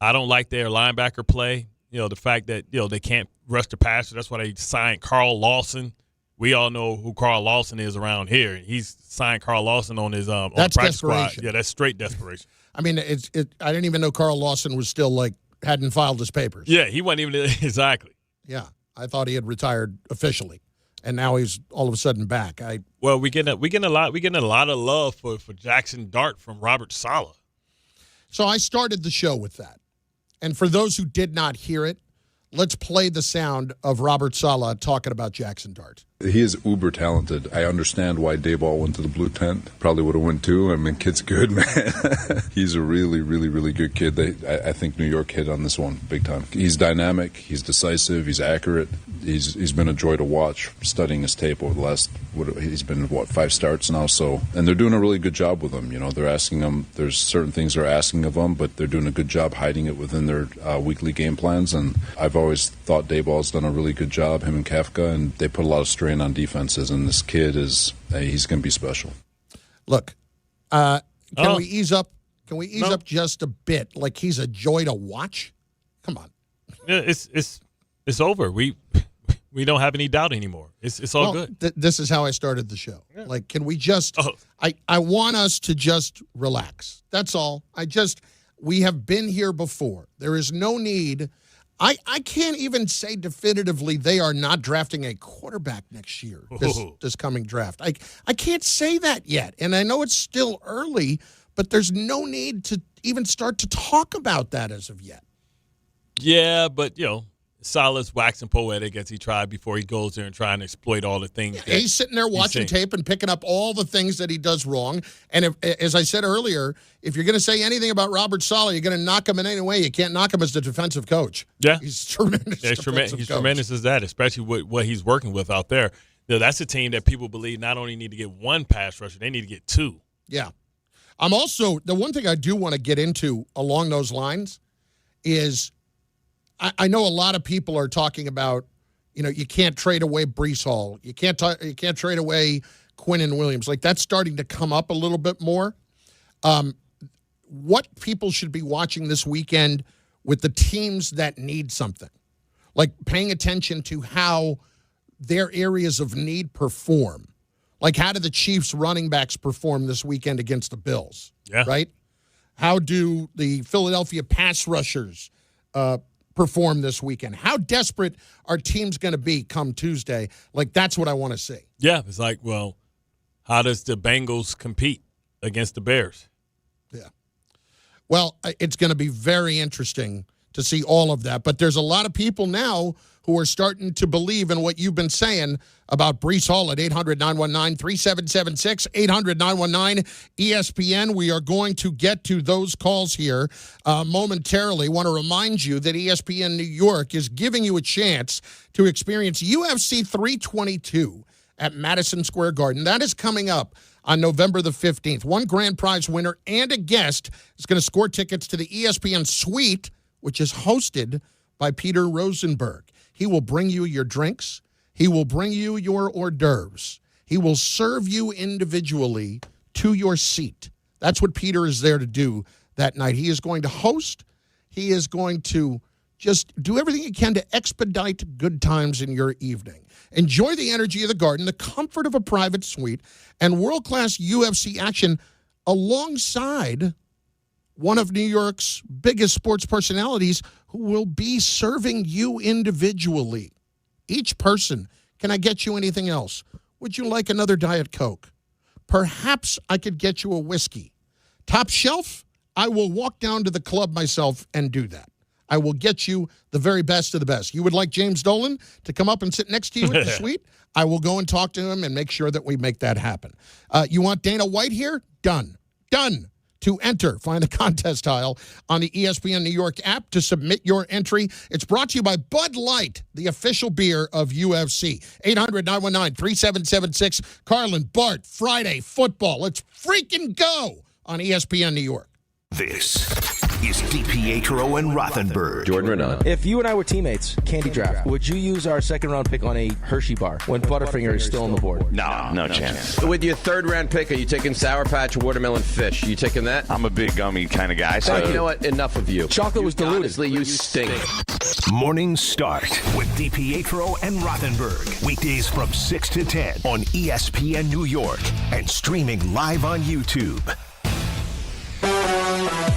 I don't like their linebacker play. The fact that, they can't rush the passer. That's why they signed Carl Lawson. We all know who Carl Lawson is around here. He's signed Carl Lawson on his on the practice squad. Yeah, that's straight desperation. I mean, I didn't even know Carl Lawson was still hadn't filed his papers. Yeah, he wasn't even exactly. Yeah, I thought he had retired officially, and now he's all of a sudden back. We getting a lot of love for Jaxson Dart from Robert Saleh. So I started the show with that. And for those who did not hear it, let's play the sound of Robert Saleh talking about Jaxson Dart. He is uber talented. I understand why Dayball went to the blue tent. Probably would have went too. I mean, kid's good, man. He's a really, really, really good kid. I think New York hit on this one big time. He's dynamic. He's decisive. He's accurate. He's been a joy to watch studying his tape over the last, he's been, 5 starts now. So, and they're doing a really good job with him. They're asking him, there's certain things they're asking of him, but they're doing a good job hiding it within their weekly game plans. And I've always thought Dayball's done a really good job, him and Kafka, and they put a lot of strain on defenses, and this kid he's going to be special. Look, can we ease up? Can we ease up just a bit? Like he's a joy to watch? Come on. Yeah, it's over. We don't have any doubt anymore. It's all good. This is how I started the show. Yeah. Can we just I want us to just relax. That's all. We have been here before. There is no need. I can't even say definitively they are not drafting a quarterback next year, this coming draft. I can't say that yet. And I know it's still early, but there's no need to even start to talk about that as of yet. Yeah, but, Saleh's waxing poetic as he tried before he goes there and trying to exploit all the things. Yeah, he's sitting there watching tape and picking up all the things that he does wrong. And as I said earlier, if you're going to say anything about Robert Saleh, you're going to knock him in any way. You can't knock him as the defensive coach. Yeah. He's tremendous. Yeah, he's tremendous as that, especially with what he's working with out there. That's a team that people believe not only need to get 1 pass rusher, they need to get 2. Yeah. I'm also, the one thing I do want to get into along those lines is I know a lot of people are talking about, you can't trade away Breece Hall. You can't trade away Quinnen Williams. That's starting to come up a little bit more. What people should be watching this weekend with the teams that need something, paying attention to how their areas of need perform. How do the Chiefs running backs perform this weekend against the Bills? Yeah. Right? How do the Philadelphia pass rushers perform this weekend? How desperate are teams going to be come Tuesday? That's what I want to see. Yeah, it's how does the Bengals compete against the Bears? Yeah. Well, it's going to be very interesting to see all of that. But there's a lot of people now who are starting to believe in what you've been saying about Breece Hall at 800-919-3776, 800-919-ESPN. We are going to get to those calls here momentarily. Want to remind you that ESPN New York is giving you a chance to experience UFC 322 at Madison Square Garden. That is coming up on November the 15th. One grand prize winner and a guest is going to score tickets to the ESPN Suite, which is hosted by Peter Rosenberg. He will bring you your drinks. He will bring you your hors d'oeuvres. He will serve you individually to your seat. That's what Peter is there to do that night. He is going to host. He is going to just do everything he can to expedite good times in your evening. Enjoy the energy of the Garden, the comfort of a private suite, and world-class UFC action alongside one of New York's biggest sports personalities who will be serving you individually. Each person, can I get you anything else? Would you like another Diet Coke? Perhaps I could get you a whiskey. Top shelf, I will walk down to the club myself and do that. I will get you the very best of the best. You would like James Dolan to come up and sit next to you at the suite? I will go and talk to him and make sure that we make that happen. You want Dana White here? Done. Done. To enter, find the contest tile on the ESPN New York app to submit your entry. It's brought to you by Bud Light, the official beer of UFC. 800-919-3776. Carlin, Bart, Friday, football. Let's freaking go on ESPN New York. This is DiPietro and Rothenberg. Jordan Renaud. If you and I were teammates, Candy Draft, would you use our second-round pick on a Hershey bar when Butterfinger is still on the board? No chance. With your third-round pick, are you taking Sour Patch or Watermelon Fish? You taking that? I'm a big gummy kind of guy. So you know what? Enough of you. Chocolate was diluted. Honestly, you stink. Morning Start with DiPietro and Rothenberg. Weekdays from 6 to 10 on ESPN New York and streaming live on YouTube.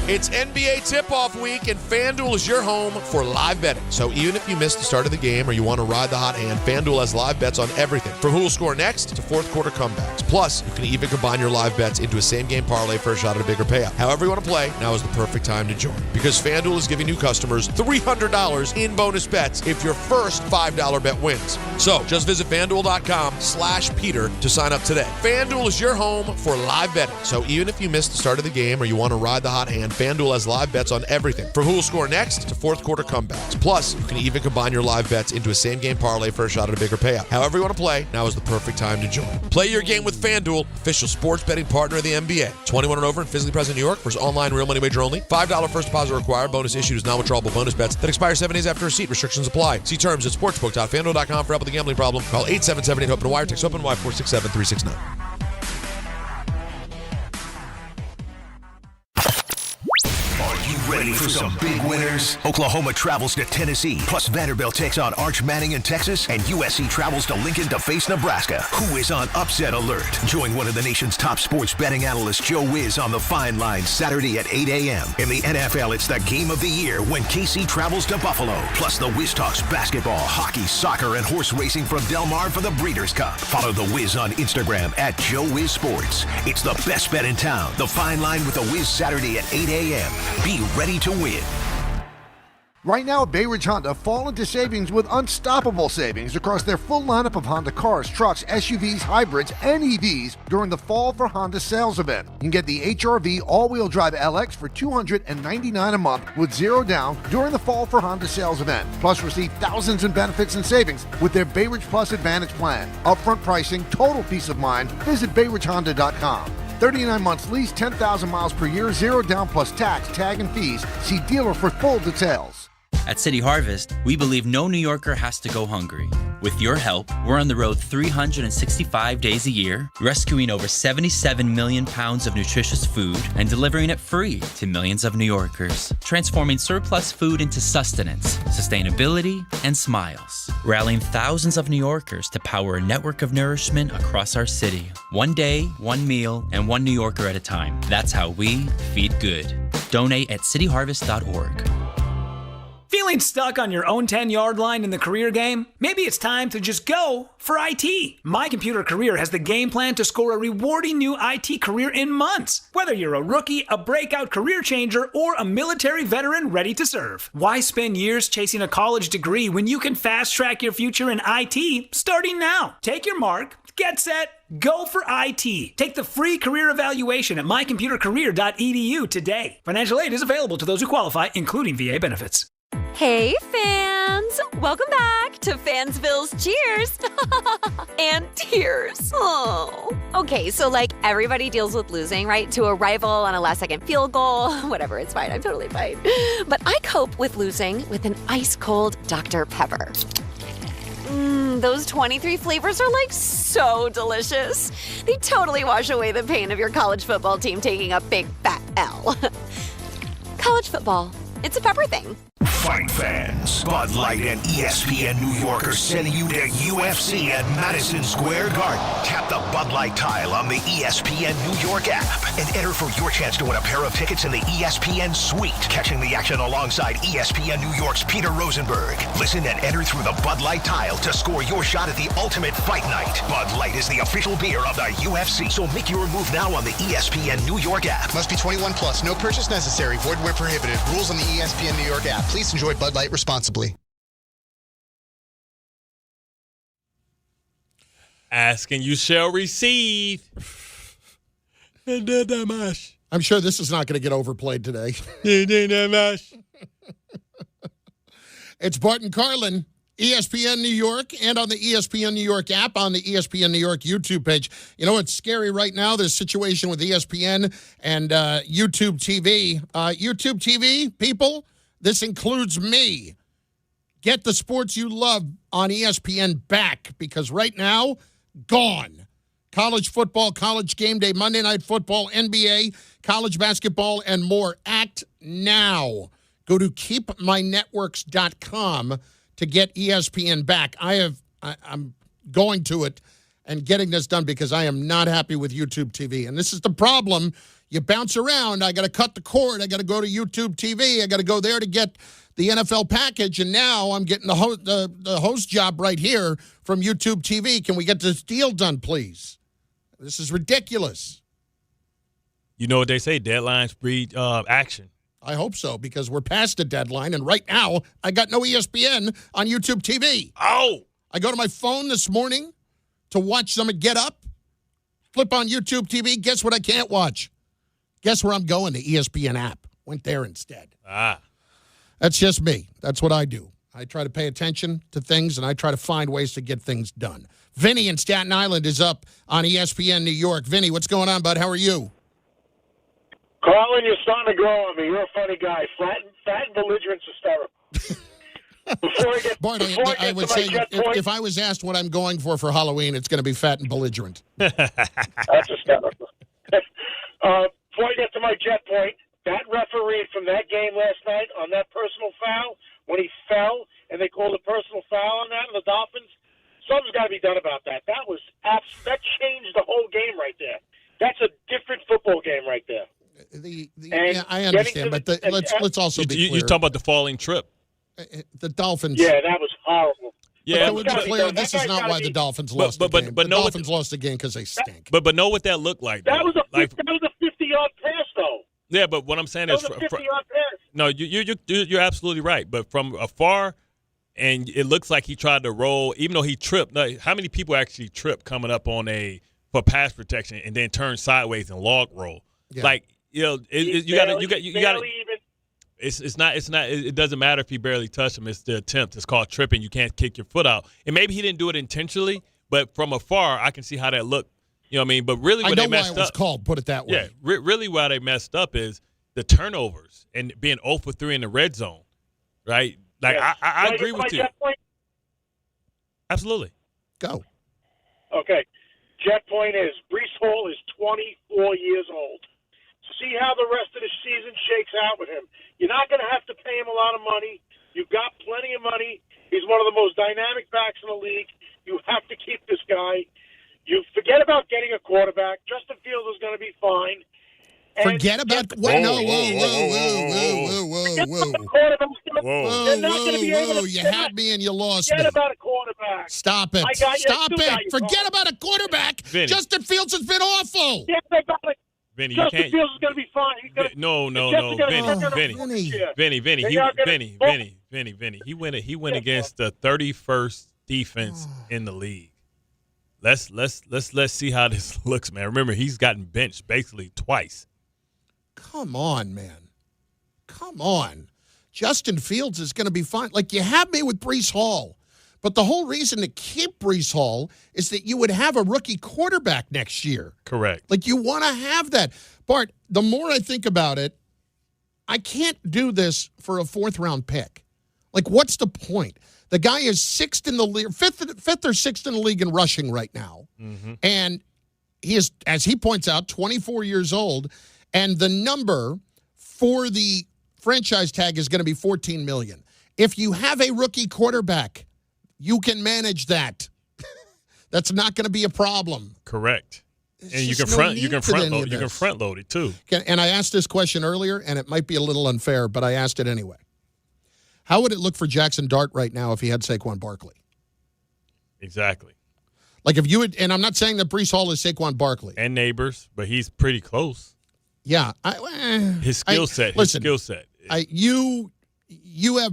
It's NBA tip-off week, and FanDuel is your home for live betting. So even if you missed the start of the game or you want to ride the hot hand, FanDuel has live bets on everything, from who will score next to fourth-quarter comebacks. Plus, you can even combine your live bets into a same-game parlay for a shot at a bigger payout. However you want to play, now is the perfect time to join. Because FanDuel is giving new customers $300 in bonus bets if your first $5 bet wins. So just visit FanDuel.com/Peter to sign up today. FanDuel is your home for live betting. So even if you missed the start of the game or you want to ride the hot hand, FanDuel has live bets on everything, from who will score next to fourth-quarter comebacks. Plus, you can even combine your live bets into a same-game parlay for a shot at a bigger payout. However you want to play, now is the perfect time to join. Play your game with FanDuel, official sports betting partner of the NBA. 21 and over and physically present in New York. Versus online real money wager only. $5 first deposit required. Bonus issued is non-withdrawable bonus bets that expire 7 days after receipt. Restrictions apply. See terms at sportsbook.fanduel.com for help with the gambling problem. Call 877-8-HOPE-NY. Text OPEN-Y 467-369. Ready for some big winners? Oklahoma travels to Tennessee, plus Vanderbilt takes on Arch Manning in Texas, and USC travels to Lincoln to face Nebraska. Who is on upset alert? Join one of the nation's top sports betting analysts, Joe Wiz, on the Fine Line Saturday at 8 a.m. In the NFL, it's the game of the year when KC travels to Buffalo. Plus, the Wiz talks basketball, hockey, soccer, and horse racing from Del Mar for the Breeders' Cup. Follow the Wiz on Instagram at Joe Wiz Sports. It's the best bet in town. The Fine Line with the Wiz Saturday at 8 a.m. Be ready to win. Right now, Bay Ridge Honda fall into savings with unstoppable savings across their full lineup of Honda cars, trucks, SUVs, hybrids, and EVs during the Fall for Honda sales event. You can get the HR-V all-wheel drive LX for $299 a month with zero down during the Fall for Honda sales event. Plus, receive thousands in benefits and savings with their Bay Ridge Plus Advantage plan. Upfront pricing, total peace of mind. Visit BayRidgeHonda.com. 39 months lease, 10,000 miles per year, zero down plus tax, tag, and fees. See dealer for full details. At City Harvest, we believe no New Yorker has to go hungry. With your help, we're on the road 365 days a year, rescuing over 77 million pounds of nutritious food and delivering it free to millions of New Yorkers, transforming surplus food into sustenance, sustainability, and smiles, rallying thousands of New Yorkers to power a network of nourishment across our city. One day, one meal, and one New Yorker at a time. That's how we feed good. Donate at cityharvest.org. Feeling stuck on your own 10-yard line in the career game? Maybe it's time to just go for IT. My Computer Career has the game plan to score a rewarding new IT career in months. Whether you're a rookie, a breakout career changer, or a military veteran ready to serve. Why spend years chasing a college degree when you can fast-track your future in IT starting now? Take your mark, get set, go for IT. Take the free career evaluation at mycomputercareer.edu today. Financial aid is available to those who qualify, including VA benefits. Hey, fans! Welcome back to Fansville's Cheers and Tears. Oh. Okay, so everybody deals with losing, right? To a rival on a last-second field goal. Whatever, it's fine. I'm totally fine. But I cope with losing with an ice-cold Dr. Pepper. Those 23 flavors are so delicious. They totally wash away the pain of your college football team taking a big fat L. College football, it's a pepper thing. Fight fans, Bud Light and ESPN New York are sending you to UFC at Madison Square Garden. Tap the Bud Light tile on the ESPN New York app and enter for your chance to win a pair of tickets in the ESPN Suite. Catching the action alongside ESPN New York's Peter Rosenberg. Listen and enter through the Bud Light tile to score your shot at the ultimate fight night. Bud Light is the official beer of the UFC, so make your move now on the ESPN New York app. Must be 21 plus. No purchase necessary. Void where prohibited. Rules on the ESPN New York app. Please enjoy Bud Light responsibly. Ask and you shall receive. I'm sure this is not going to get overplayed today. It's Bart Carlin, ESPN New York, and on the ESPN New York app, on the ESPN New York YouTube page. You know what's scary right now? This situation with ESPN and YouTube TV. YouTube TV, people, this includes me. Get the sports you love on ESPN back, because right now, gone. College football, college game day, Monday Night Football, NBA, college basketball, and more. Act now. Go to keepmynetworks.com to get ESPN back. I'm going to it and getting this done because I am not happy with YouTube TV. And this is the problem. You bounce around. I got to cut the cord. I got to go to YouTube TV. I got to go there to get the NFL package. And now I'm getting the host job right here from YouTube TV. Can we get this deal done, please? This is ridiculous. You know what they say, deadlines breed action. I hope so, because we're past the deadline, and right now I got no ESPN on YouTube TV. Oh! I go to my phone this morning to watch them and get up, flip on YouTube TV. Guess what I can't watch? Guess where I'm going? The ESPN app. Went there instead. That's just me. That's what I do. I try to pay attention to things, and I try to find ways to get things done. Vinny in Staten Island is up on ESPN New York. Vinny, what's going on, bud? How are you? Carlin, you're starting to grow on me. You're a funny guy. Fat and belligerent's hysterical. Bart, I would say if I was asked what I'm going for Halloween, it's going to be fat and belligerent. That's hysterical. Before I get to my jet point, that referee from that game last night on that personal foul, when he fell and they called a personal foul on that, and the Dolphins, something's got to be done about that. That changed the whole game right there. That's a different football game right there. Yeah, I understand, but let's also be clear. You talking about the falling trip? The Dolphins. Yeah, that was horrible. Yeah, but to be clear, this is not why the Dolphins lost the game. The Dolphins lost the game because they stink. But know what that looked like. That was a 50-yard pass, though. Yeah, but what I'm saying is, that was a 50-yard pass. No, you're absolutely right. But from afar, and it looks like he tried to roll, even though he tripped. Now, how many people actually trip coming up on for pass protection and then turn sideways and log roll? Yeah. You got to. It's not. It doesn't matter if he barely touched him. It's the attempt. It's called tripping. You can't kick your foot out. And maybe he didn't do it intentionally, but from afar, I can see how that looked. You know what I mean? But really, where they messed up. I know why it was called. Put it that way. Yeah. Really, why they messed up is the turnovers and being 0 for 3 in the red zone. Right? I agree with you. Absolutely. Go. Okay. Jet point is Breece Hall is 24 years old. See how the rest of the season shakes out with him. You're not going to have to pay him a lot of money. You've got plenty of money. He's one of the most dynamic backs in the league. You have to keep this guy. You forget about getting a quarterback. Justin Fields is going to be fine. Forget about what? No, whoa. You had me and you lost me. Forget about a quarterback. Stop it. Stop it. Forget about a quarterback. Vinny. Justin Fields has been awful. Yeah, they got like Vinny, Justin you can't. Fields is going to be fine. He's gonna, No. Vinny. He went against the 31st defense in the league. Let's see how this looks, man. Remember, he's gotten benched basically twice. Come on, man. Come on. Justin Fields is going to be fine. Like, you have me with Breece Hall. But the whole reason to keep Breece Hall is that you would have a rookie quarterback next year. Correct. Like, you want to have that. Bart, the more I think about it, I can't do this for a fourth-round pick. Like, what's the point? The guy is sixth in the league, fifth or sixth in the league in rushing right now. Mm-hmm. And he is, as he points out, 24 years old. And the number for the franchise tag is going to be $14 million. If you have a rookie quarterback, you can manage that. That's not going to be a problem. Correct. There's And you just can no front need you can for front any load of you can this. front load it too. And I asked this question earlier, and it might be a little unfair, but I asked it anyway. How would it look for Jaxson Dart right now if he had Saquon Barkley? Exactly. Like if you would, and I'm not saying that Breece Hall is Saquon Barkley. And neighbors, but he's pretty close. Yeah. His skill set. You have,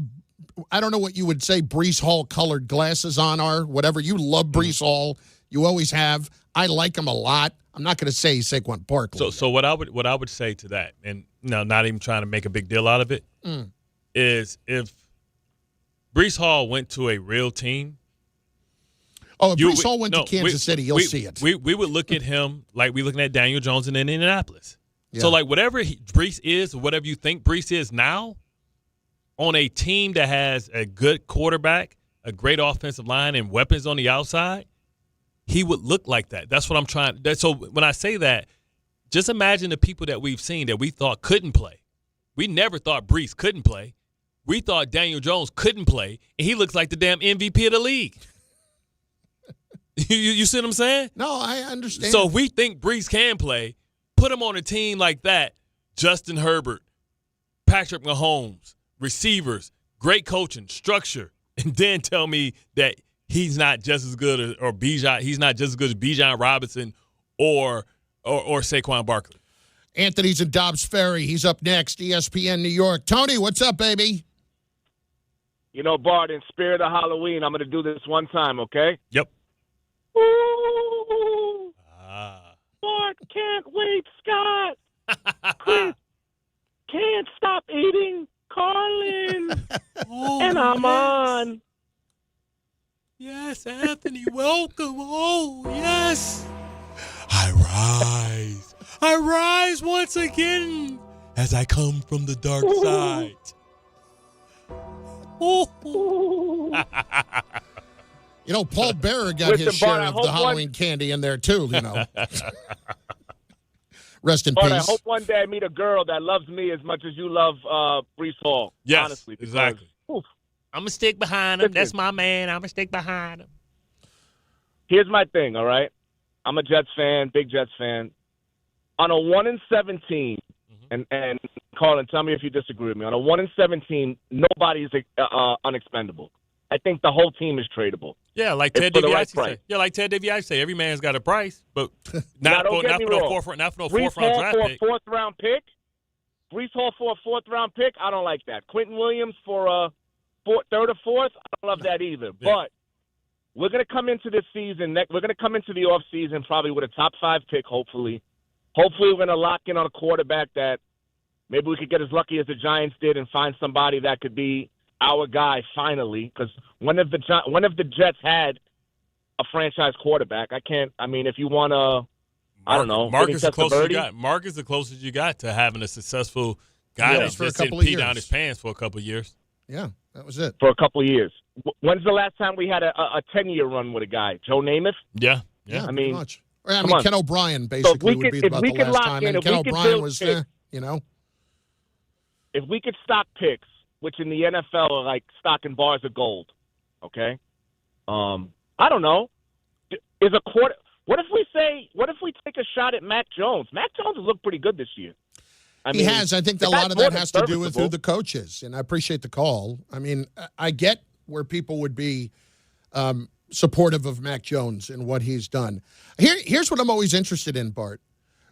I don't know what you would say Breece Hall colored glasses on are, whatever. You love Breece Hall. You always have. I like him a lot. I'm not going to say Saquon Barkley. So what I would say to that, and not even trying to make a big deal out of it, is if Breece Hall went to a real team. Oh, if Breece Hall went to Kansas City, you'll see it. We would look at him like we looking at Daniel Jones in Indianapolis. Yeah. So, like, whatever Breece is, or whatever you think Breece is now, on a team that has a good quarterback, a great offensive line, and weapons on the outside, he would look like that. That's what I'm trying. So when I say that, just imagine the people that we've seen that we thought couldn't play. We never thought Breece couldn't play. We thought Daniel Jones couldn't play, and he looks like the damn MVP of the league. You see what I'm saying? No, I understand. So if we think Breece can play, put him on a team like that, Justin Herbert, Patrick Mahomes, receivers, great coaching, structure, and then tell me that he's not just as good or Bijan. He's not just as good as Bijan Robinson or Saquon Barkley. Anthony's in Dobbs Ferry. He's up next. ESPN New York. Tony, what's up, baby? You know, Bart, in spirit of Halloween, I'm going to do this one time, okay? Yep. Ooh. Bart, can't wait, Scott. Chris, can't stop eating Carlin. And I'm on. Yes, Anthony, welcome. Oh, yes. I rise once again as I come from the dark side. You know, Paul Bearer got his share of the Halloween candy in there, too, you know. Rest in peace. I hope one day I meet a girl that loves me as much as you love Breece Hall. Yes, honestly, because, exactly. Oof. I'm going to stick behind him. That's my man. I'm going to stick behind him. Here's my thing, all right? I'm a Jets fan, big Jets fan. On a 1-17, and Carlin, tell me if you disagree with me. On a 1-17, nobody's unexpendable. I think the whole team is tradable. Yeah, like Ted DiBiase said. Yeah, like Ted DiBiase said, every man's got a price, but not for no fourth round draft pick. For a fourth-round pick? Breece Hall for a fourth-round pick? I don't like that. Quentin Williams for a third or fourth? I don't love that either. Yeah. But we're going to come into this season. We're going to come into the offseason probably with a top-5 pick, hopefully. Hopefully we're going to lock in on a quarterback that maybe we could get as lucky as the Giants did and find somebody that could be our guy finally, because when have the Jets had a franchise quarterback? If you want to, I don't know. Mark is the closest you got. Mark is the closest you got to having a successful guy that just didn't pee down his pants for a couple of years. Yeah, that was it. For a couple of years. When's the last time we had a 10-year run with a guy? Joe Namath? Yeah. Pretty much. Ken O'Brien basically would be about the last time. And Ken O'Brien was, If we could stock picks, which in the NFL are like stocking bars of gold, okay? I don't know. What if we take a shot at Mac Jones? Mac Jones has looked pretty good this year. He has. I think a lot of that has to do with who the coach is, and I appreciate the call. I mean, I get where people would be supportive of Mac Jones and what he's done. Here's what I'm always interested in, Bart.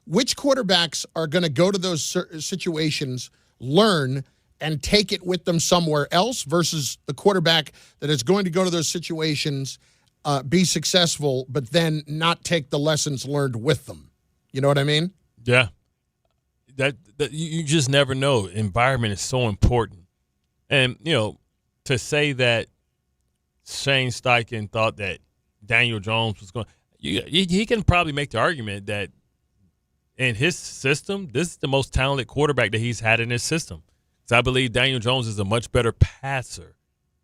Which quarterbacks are going to go to those situations, learn, and take it with them somewhere else versus the quarterback that is going to go to those situations, be successful, but then not take the lessons learned with them. You know what I mean? Yeah. That you just never know. Environment is so important. And, to say that Shane Steichen thought that Daniel Jones was going – he can probably make the argument that in his system, this is the most talented quarterback that he's had in his system. So I believe Daniel Jones is a much better passer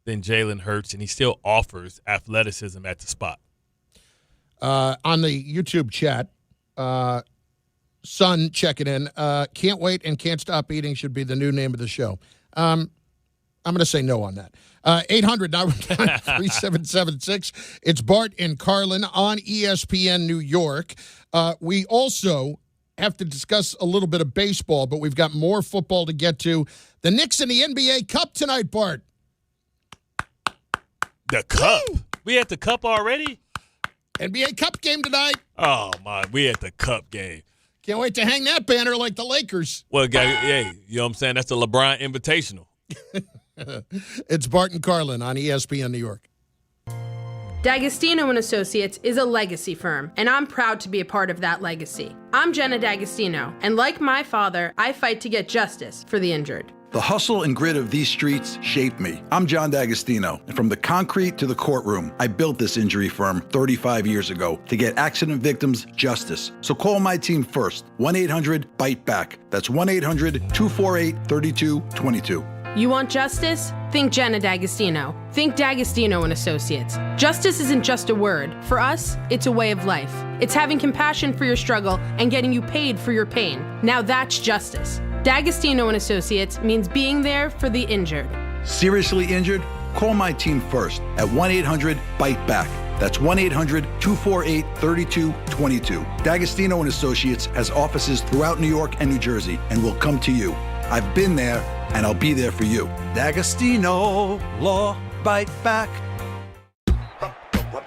than Jalen Hurts, and he still offers athleticism at the spot. On the YouTube chat, Son checking in. Can't wait and can't stop eating should be the new name of the show. I'm going to say no on that. 800-919-3776. It's Bart and Carlin on ESPN New York. We also have to discuss a little bit of baseball, but we've got more football to get to. The Knicks in the NBA Cup tonight, Bart. The Cup? Woo! We at the Cup already? NBA Cup game tonight. Oh, my. We at the Cup game. Can't wait to hang that banner like the Lakers. Well, hey, you know what I'm saying? That's the LeBron Invitational. It's Bart and Carlin on ESPN New York. D'Agostino & Associates is a legacy firm, and I'm proud to be a part of that legacy. I'm Jenna D'Agostino, and like my father, I fight to get justice for the injured. The hustle and grit of these streets shaped me. I'm John D'Agostino, and from the concrete to the courtroom, I built this injury firm 35 years ago to get accident victims justice. So call my team first, 1-800-BITE-BACK. That's 1-800-248-3222. You want justice? Think Jenna D'Agostino. Think D'Agostino & Associates. Justice isn't just a word. For us, it's a way of life. It's having compassion for your struggle and getting you paid for your pain. Now that's justice. D'Agostino & Associates means being there for the injured. Seriously injured? Call my team first at 1-800-BITE-BACK. That's 1-800-248-3222. D'Agostino & Associates has offices throughout New York and New Jersey and will come to you. I've been there, and I'll be there for you. D'Agostino Law Bite Back.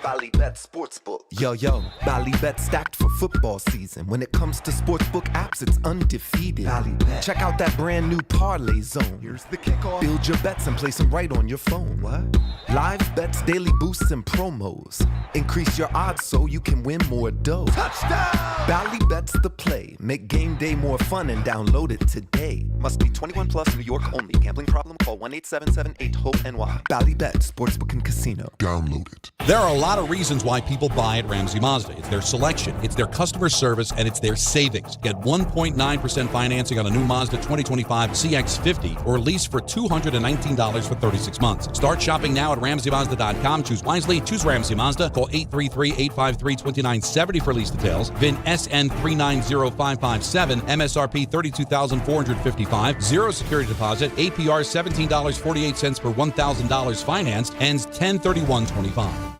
Ballybet Sportsbook. Yo, Ballybet stacked for football season. When it comes to sportsbook apps, it's undefeated. Ballybet. Check out that brand new parlay zone. Here's the kickoff. Build your bets and place them right on your phone. What? Live bets, daily boosts, and promos. Increase your odds so you can win more dough. Touchdown! Ballybet's the play. Make game day more fun and download it today. Must be 21 plus, New York only. Gambling problem? Call 1-877-8-HOPE-NY. Ballybet Sportsbook and Casino. Download it. There are a lot of reasons why people buy at Ramsey Mazda. It's their selection, it's their customer service, and it's their savings. Get 1.9% financing on a new Mazda 2025 CX-50 or lease for $219 for 36 months. Start shopping now at RamseyMazda.com. Choose wisely. Choose Ramsey Mazda. Call 833-853-2970 for lease details. VIN SN 390557. MSRP $32,455. Zero security deposit. APR $17.48 per $1,000 financed. Ends 10/31/25.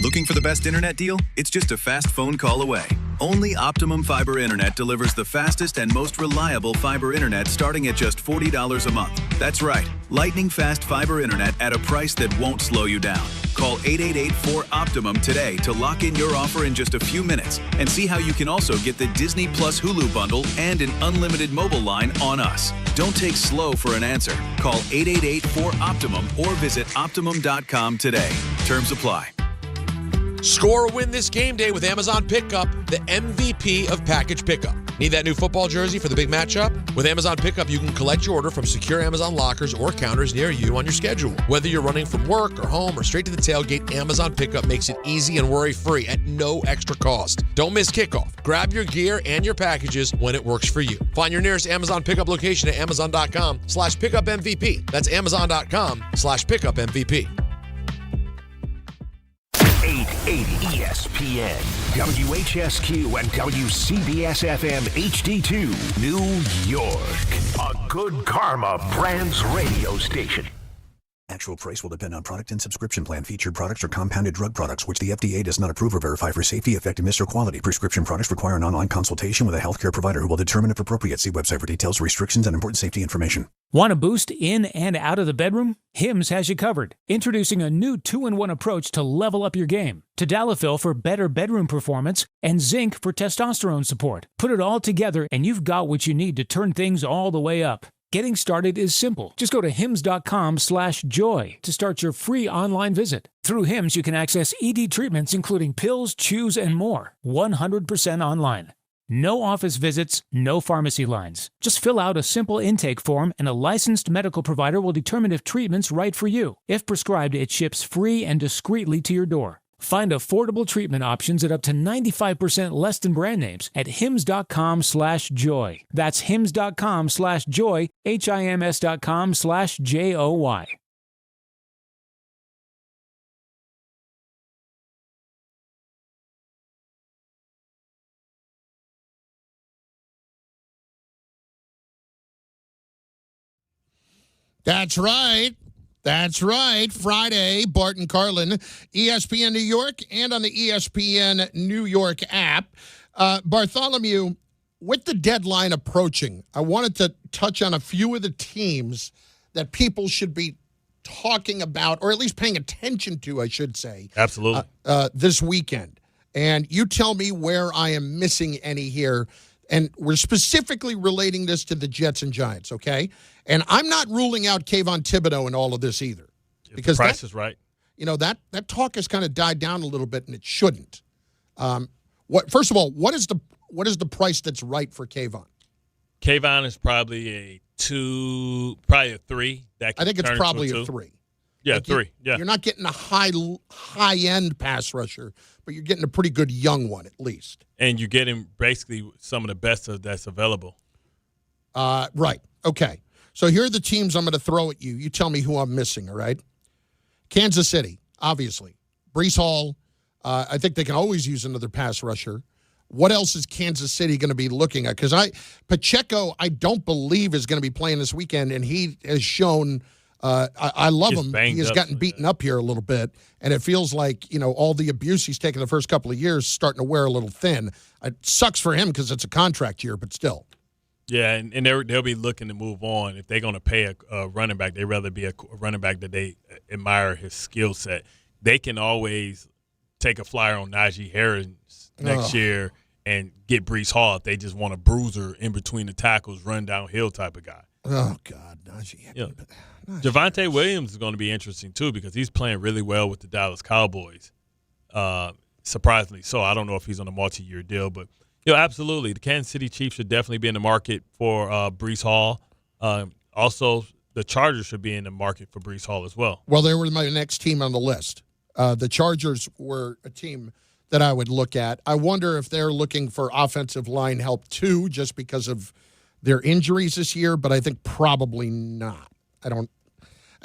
Looking for the best internet deal? It's just a fast phone call away. Only Optimum Fiber Internet delivers the fastest and most reliable fiber internet starting at just $40 a month. That's right, lightning fast fiber internet at a price that won't slow you down. Call 888-4OPTIMUM today to lock in your offer in just a few minutes and see how you can also get the Disney Plus Hulu bundle and an unlimited mobile line on us. Don't take slow for an answer. Call 888-4OPTIMUM or visit Optimum.com today. Terms apply. Score or win this game day with Amazon Pickup, the MVP of package pickup. Need that new football jersey for the big matchup? With Amazon Pickup, you can collect your order from secure Amazon lockers or counters near you on your schedule. Whether you're running from work or home or straight to the tailgate, Amazon Pickup makes it easy and worry-free at no extra cost. Don't miss kickoff. Grab your gear and your packages when it works for you. Find your nearest Amazon Pickup location at Amazon.com/PickupMVP. That's Amazon.com/PickupMVP. 880 ESPN, WHSQ, and WCBS-FM HD2, New York. A Good Karma Brands radio station. Actual price will depend on product and subscription plan. Featured products are compounded drug products, which the FDA does not approve or verify for safety, effectiveness, or quality. Prescription products require an online consultation with a healthcare provider who will determine if appropriate. See website for details, restrictions, and important safety information. Want a boost in and out of the bedroom? Hims has you covered. Introducing a new 2-in-1 approach to level up your game. Tadalafil for better bedroom performance and zinc for testosterone support. Put it all together and you've got what you need to turn things all the way up. Getting started is simple. Just go to hims.com/joy to start your free online visit. Through Hims, you can access ED treatments including pills, chews, and more. 100% online. No office visits, no pharmacy lines. Just fill out a simple intake form and a licensed medical provider will determine if treatment's right for you. If prescribed, it ships free and discreetly to your door. Find affordable treatment options at up to 95% less than brand names at hims.com/joy. That's hims.com/joy, HIMS.com/JOY. That's right. That's right. Friday, Bart Carlin, ESPN New York, and on the ESPN New York app. Bartholomew, with the deadline approaching, I wanted to touch on a few of the teams that people should be talking about, or at least paying attention to, I should say. Absolutely. This weekend. And you tell me where I am missing any here. And we're specifically relating this to the Jets and Giants, okay? And I'm not ruling out Kayvon Thibodeau in all of this either. Because the price is right. You know, that talk has kind of died down a little bit, and it shouldn't. First of all, what is the price that's right for Kayvon? Kayvon is probably probably a 3. I think it's probably a 3. Yeah, like 3. Yeah. You're not getting a high-end pass rusher, but you're getting a pretty good young one at least. And you're getting basically some of the best that's available. Right. Okay. So here are the teams I'm going to throw at you. You tell me who I'm missing, all right? Kansas City, obviously. Breece Hall, I think they can always use another pass rusher. What else is Kansas City going to be looking at? Because Pacheco, I don't believe is going to be playing this weekend, and he has shown I love him. He has gotten beaten up here a little bit, and it feels like, you know, all the abuse he's taken the first couple of years is starting to wear a little thin. It sucks for him because it's a contract year, but still. Yeah, and they'll be looking to move on. If they're going to pay a running back, they'd rather be a running back that they admire his skill set. They can always take a flyer on Najee Harris next year and get Breece Hall if they just want a bruiser in between the tackles, run downhill type of guy. Oh, God, Najee. Yeah. Javonte Williams is going to be interesting, too, because he's playing really well with the Dallas Cowboys. Surprisingly so. I don't know if he's on a multi-year deal, but absolutely. The Kansas City Chiefs should definitely be in the market for Breece Hall. Also, the Chargers should be in the market for Breece Hall as well. Well, they were my next team on the list. The Chargers were a team that I would look at. I wonder if they're looking for offensive line help, too, just because of their injuries this year, but I think probably not.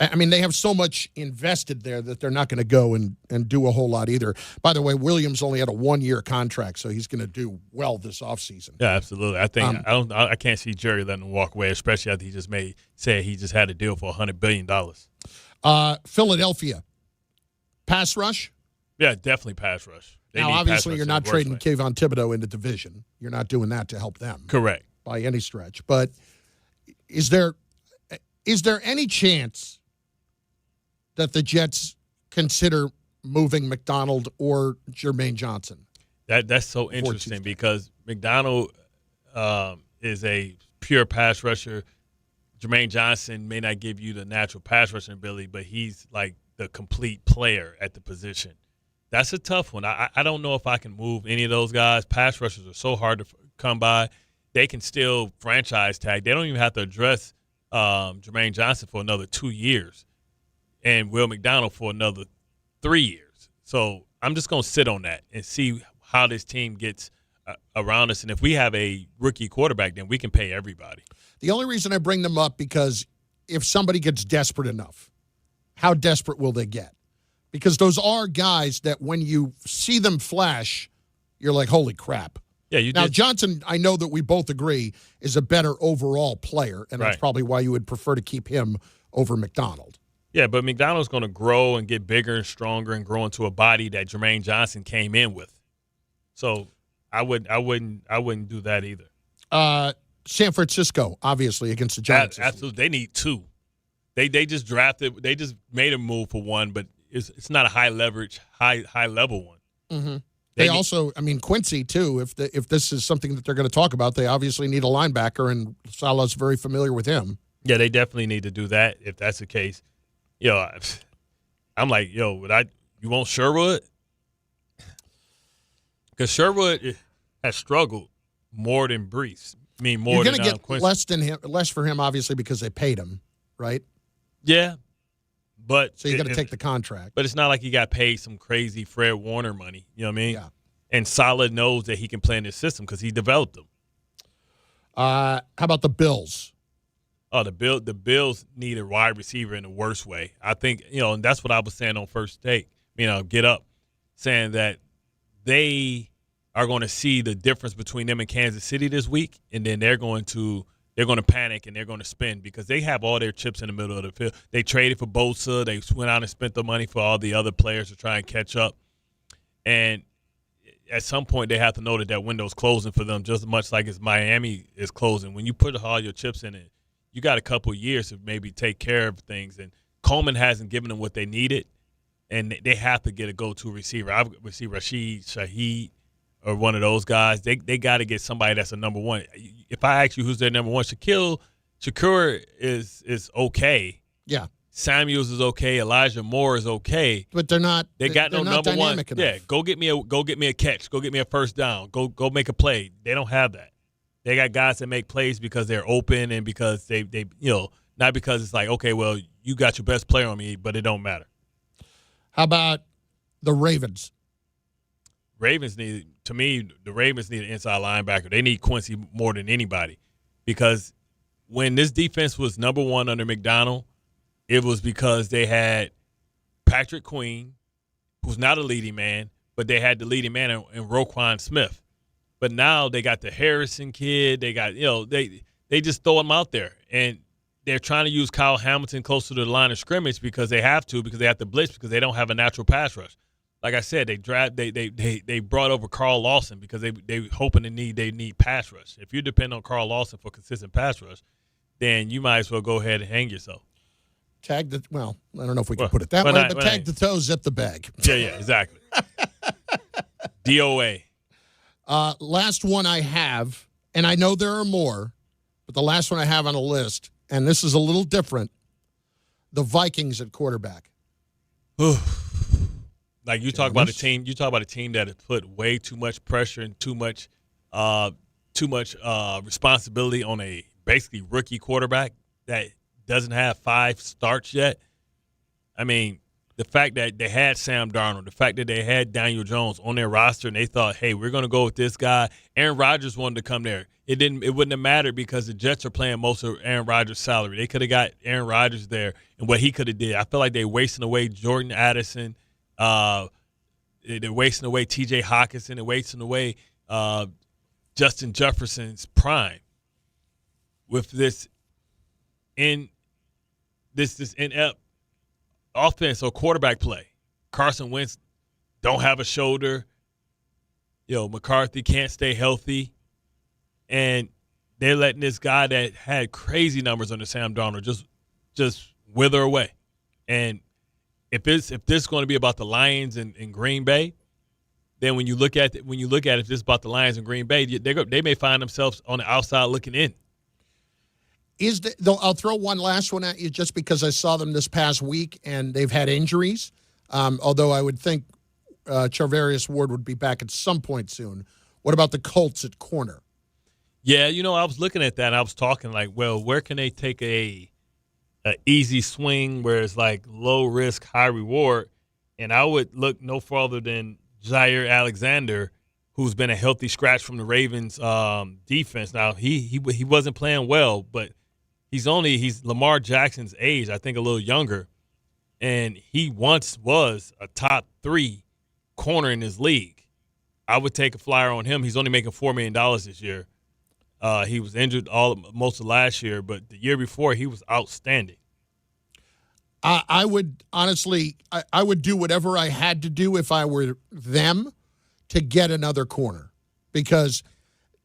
I mean, they have so much invested there that they're not going to go and do a whole lot either. By the way, Williams only had a 1-year contract, so he's going to do well this offseason. Yeah, absolutely. I think I can't see Jerry letting him walk away, especially after he just said he just had a deal for $100 billion. Philadelphia, pass rush? Yeah, definitely pass rush. Now, obviously, you're not trading Kayvon Thibodeau in the division. You're not doing that to help them. Correct. By any stretch. But is there any chance that the Jets consider moving McDonald or Jermaine Johnson? That's so interesting because McDonald is a pure pass rusher. Jermaine Johnson may not give you the natural pass rushing ability, but he's like the complete player at the position. That's a tough one. I don't know if I can move any of those guys. Pass rushers are so hard to come by. They can still franchise tag. They don't even have to address Jermaine Johnson for another 2 years and Will McDonald for another 3 years. So I'm just going to sit on that and see how this team gets around us. And if we have a rookie quarterback, then we can pay everybody. The only reason I bring them up because if somebody gets desperate enough, how desperate will they get? Because those are guys that when you see them flash, you're like, holy crap. Yeah, now, Johnson, I know that we both agree, is a better overall player, and that's probably why you would prefer to keep him over McDonald. Yeah, but McDaniel's going to grow and get bigger and stronger and grow into a body that Jermaine Johnson came in with. So I wouldn't do that either. San Francisco, obviously, against the Giants. Absolutely, they need two. They just drafted. They just made a move for one, but it's not a high leverage, high level one. Mm-hmm. They also, I mean, Quincy too. If this is something that they're going to talk about, they obviously need a linebacker, and Salah's very familiar with him. Yeah, they definitely need to do that if that's the case. I'm like, you want Sherwood? Because Sherwood has struggled more than Brees. I mean, more than You're going to Quincy. less for him, obviously, because they paid him, right? Yeah, but so you got to take the contract. But it's not like he got paid some crazy Fred Warner money. You know what I mean? Yeah. And Salah knows that he can play in this system because he developed them. How about the Bills? Oh, the Bills need a wide receiver in the worst way. I think, and that's what I was saying on First Take, Get Up, saying that they are going to see the difference between them and Kansas City this week, and then they're going to panic and they're going to spend because they have all their chips in the middle of the field. They traded for Bosa. They went out and spent the money for all the other players to try and catch up. And at some point, they have to know that window's closing for them just as much like as Miami is closing. When you put all your chips in it, you got a couple of years to maybe take care of things. And Coleman hasn't given them what they needed, and they have to get a go-to receiver. I would see Rashid Shaheed or one of those guys. They got to get somebody that's a number one. If I ask you who's their number one, Shakur is okay. Yeah. Samuels is okay. Elijah Moore is okay. But they're not. They got no number one. Enough. Yeah, go get me a catch. Go get me a first down. Go make a play. They don't have that. They got guys that make plays because they're open and because they not because it's like, okay, well, you got your best player on me, but it don't matter. How about the Ravens? The Ravens need an inside linebacker. They need Quincy more than anybody because when this defense was number one under McDaniel, it was because they had Patrick Queen, who's not a leading man, but they had the leading man in Roquan Smith. But now they got the Harrison kid. They got, they just throw him out there. And they're trying to use Kyle Hamilton closer to the line of scrimmage because they have to blitz because they don't have a natural pass rush. Like I said, they brought over Carl Lawson because they hoping they need pass rush. If you depend on Carl Lawson for consistent pass rush, then you might as well go ahead and hang yourself. I don't know if we can put it that way, but tag the toe, zip the bag. Yeah, exactly. DOA. Last one I have, and I know there are more, but the last one I have on the list, and this is a little different, the Vikings at quarterback. Like you talk about a team that has put way too much pressure and too much responsibility on a basically rookie quarterback that doesn't have 5 starts yet. I mean, the fact that they had Sam Darnold, the fact that they had Daniel Jones on their roster and they thought, hey, we're going to go with this guy. Aaron Rodgers wanted to come there. It wouldn't have mattered because the Jets are playing most of Aaron Rodgers' salary. They could have got Aaron Rodgers there and what he could have did. I feel like they're wasting away Jordan Addison. They're wasting away T.J. Hawkinson. They're wasting away Justin Jefferson's prime with this inept offense or quarterback play. Carson Wentz don't have a shoulder. McCarthy can't stay healthy. And they're letting this guy that had crazy numbers under Sam Darnold just wither away. And if this is going to be about the Lions in Green Bay, then when you look at it, if this is about the Lions in Green Bay, they may find themselves on the outside looking in. I'll throw one last one at you just because I saw them this past week and they've had injuries. Although I would think Charvarius Ward would be back at some point soon. What about the Colts at corner? Yeah, I was looking at that and I was talking like, well, where can they take a easy swing where it's like low risk, high reward? And I would look no farther than Jair Alexander, who's been a healthy scratch from the Ravens defense. Now he wasn't playing well, but he's Lamar Jackson's age, I think a little younger, and he once was a top 3 corner in his league. I would take a flyer on him. He's only making $4 million this year. He was injured most of last year, but the year before he was outstanding. I would honestly, I would do whatever I had to do if I were them to get another corner, because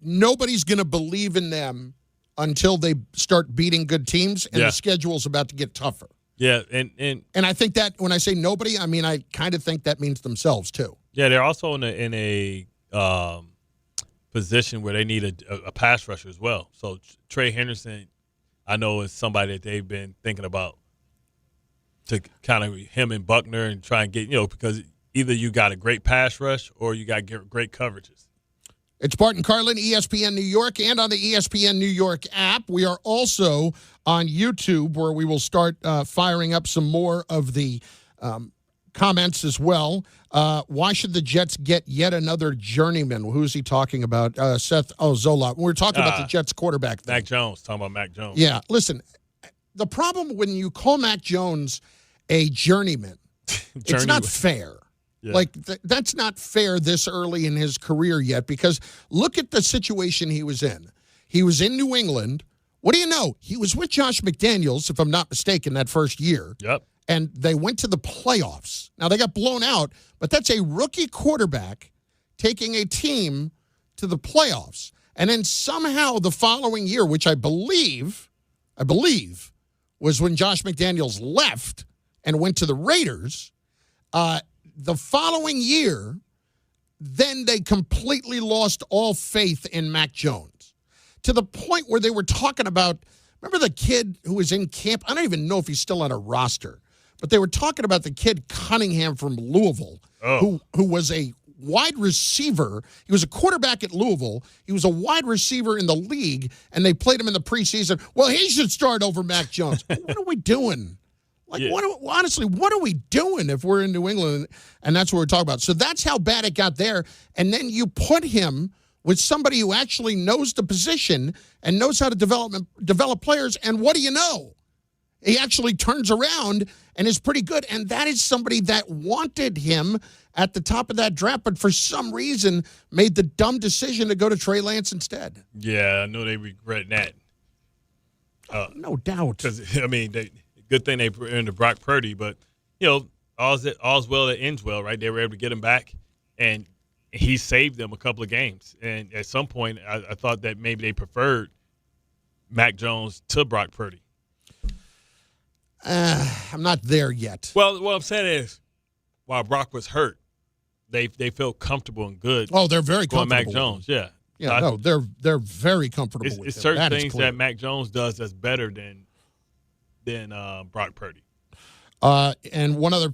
nobody's going to believe in them until they start beating good teams, and the schedule's about to get tougher. Yeah, and I think that when I say nobody, I mean I kind of think that means themselves too. Yeah, they're also in a position where they need a pass rusher as well. So Trey Henderson, I know, is somebody that they've been thinking about to kind of him and Buckner and try and get, because either you got a great pass rush or you got great coverages. It's Bart Carlin, ESPN New York, and on the ESPN New York app. We are also on YouTube, where we will start firing up some more of the comments as well. Why should the Jets get yet another journeyman? Who's he talking about? Seth Zola. We're talking about the Jets quarterback thing. Mac Jones, talking about Mac Jones. Yeah, listen, the problem when you call Mac Jones a journeyman, it's not fair. Yeah. Like, that's not fair this early in his career yet, because look at the situation he was in. He was in New England. What do you know? He was with Josh McDaniels, if I'm not mistaken, that first year. Yep. And they went to the playoffs. Now, they got blown out, but that's a rookie quarterback taking a team to the playoffs. And then somehow the following year, which I believe was when Josh McDaniels left and went to the Raiders, the following year, then they completely lost all faith in Mac Jones, to the point where they were talking about, remember the kid who was in camp? I don't even know if he's still on a roster, but they were talking about the kid Cunningham from Louisville, who was a wide receiver. He was a quarterback at Louisville. He was a wide receiver in the league, and they played him in the preseason. Well, he should start over Mac Jones. What are we doing? Like, honestly, what are we doing if we're in New England? And that's what we're talking about. So that's how bad it got there. And then you put him with somebody who actually knows the position and knows how to develop players. And what do you know? He actually turns around and is pretty good. And that is somebody that wanted him at the top of that draft, but for some reason made the dumb decision to go to Trey Lance instead. Yeah, I know they regret that. No doubt. Because, I mean, good thing they put into Brock Purdy, but, all's well that ends well, right? They were able to get him back, and he saved them a couple of games. And at some point, I thought that maybe they preferred Mac Jones to Brock Purdy. I'm not there yet. Well, what I'm saying is, while Brock was hurt, they felt comfortable and good. Oh, they're very comfortable. Mac Jones, yeah. Yeah, no, they're very comfortable with him. It's certain things that Mac Jones does that's better than Brock Purdy. And one other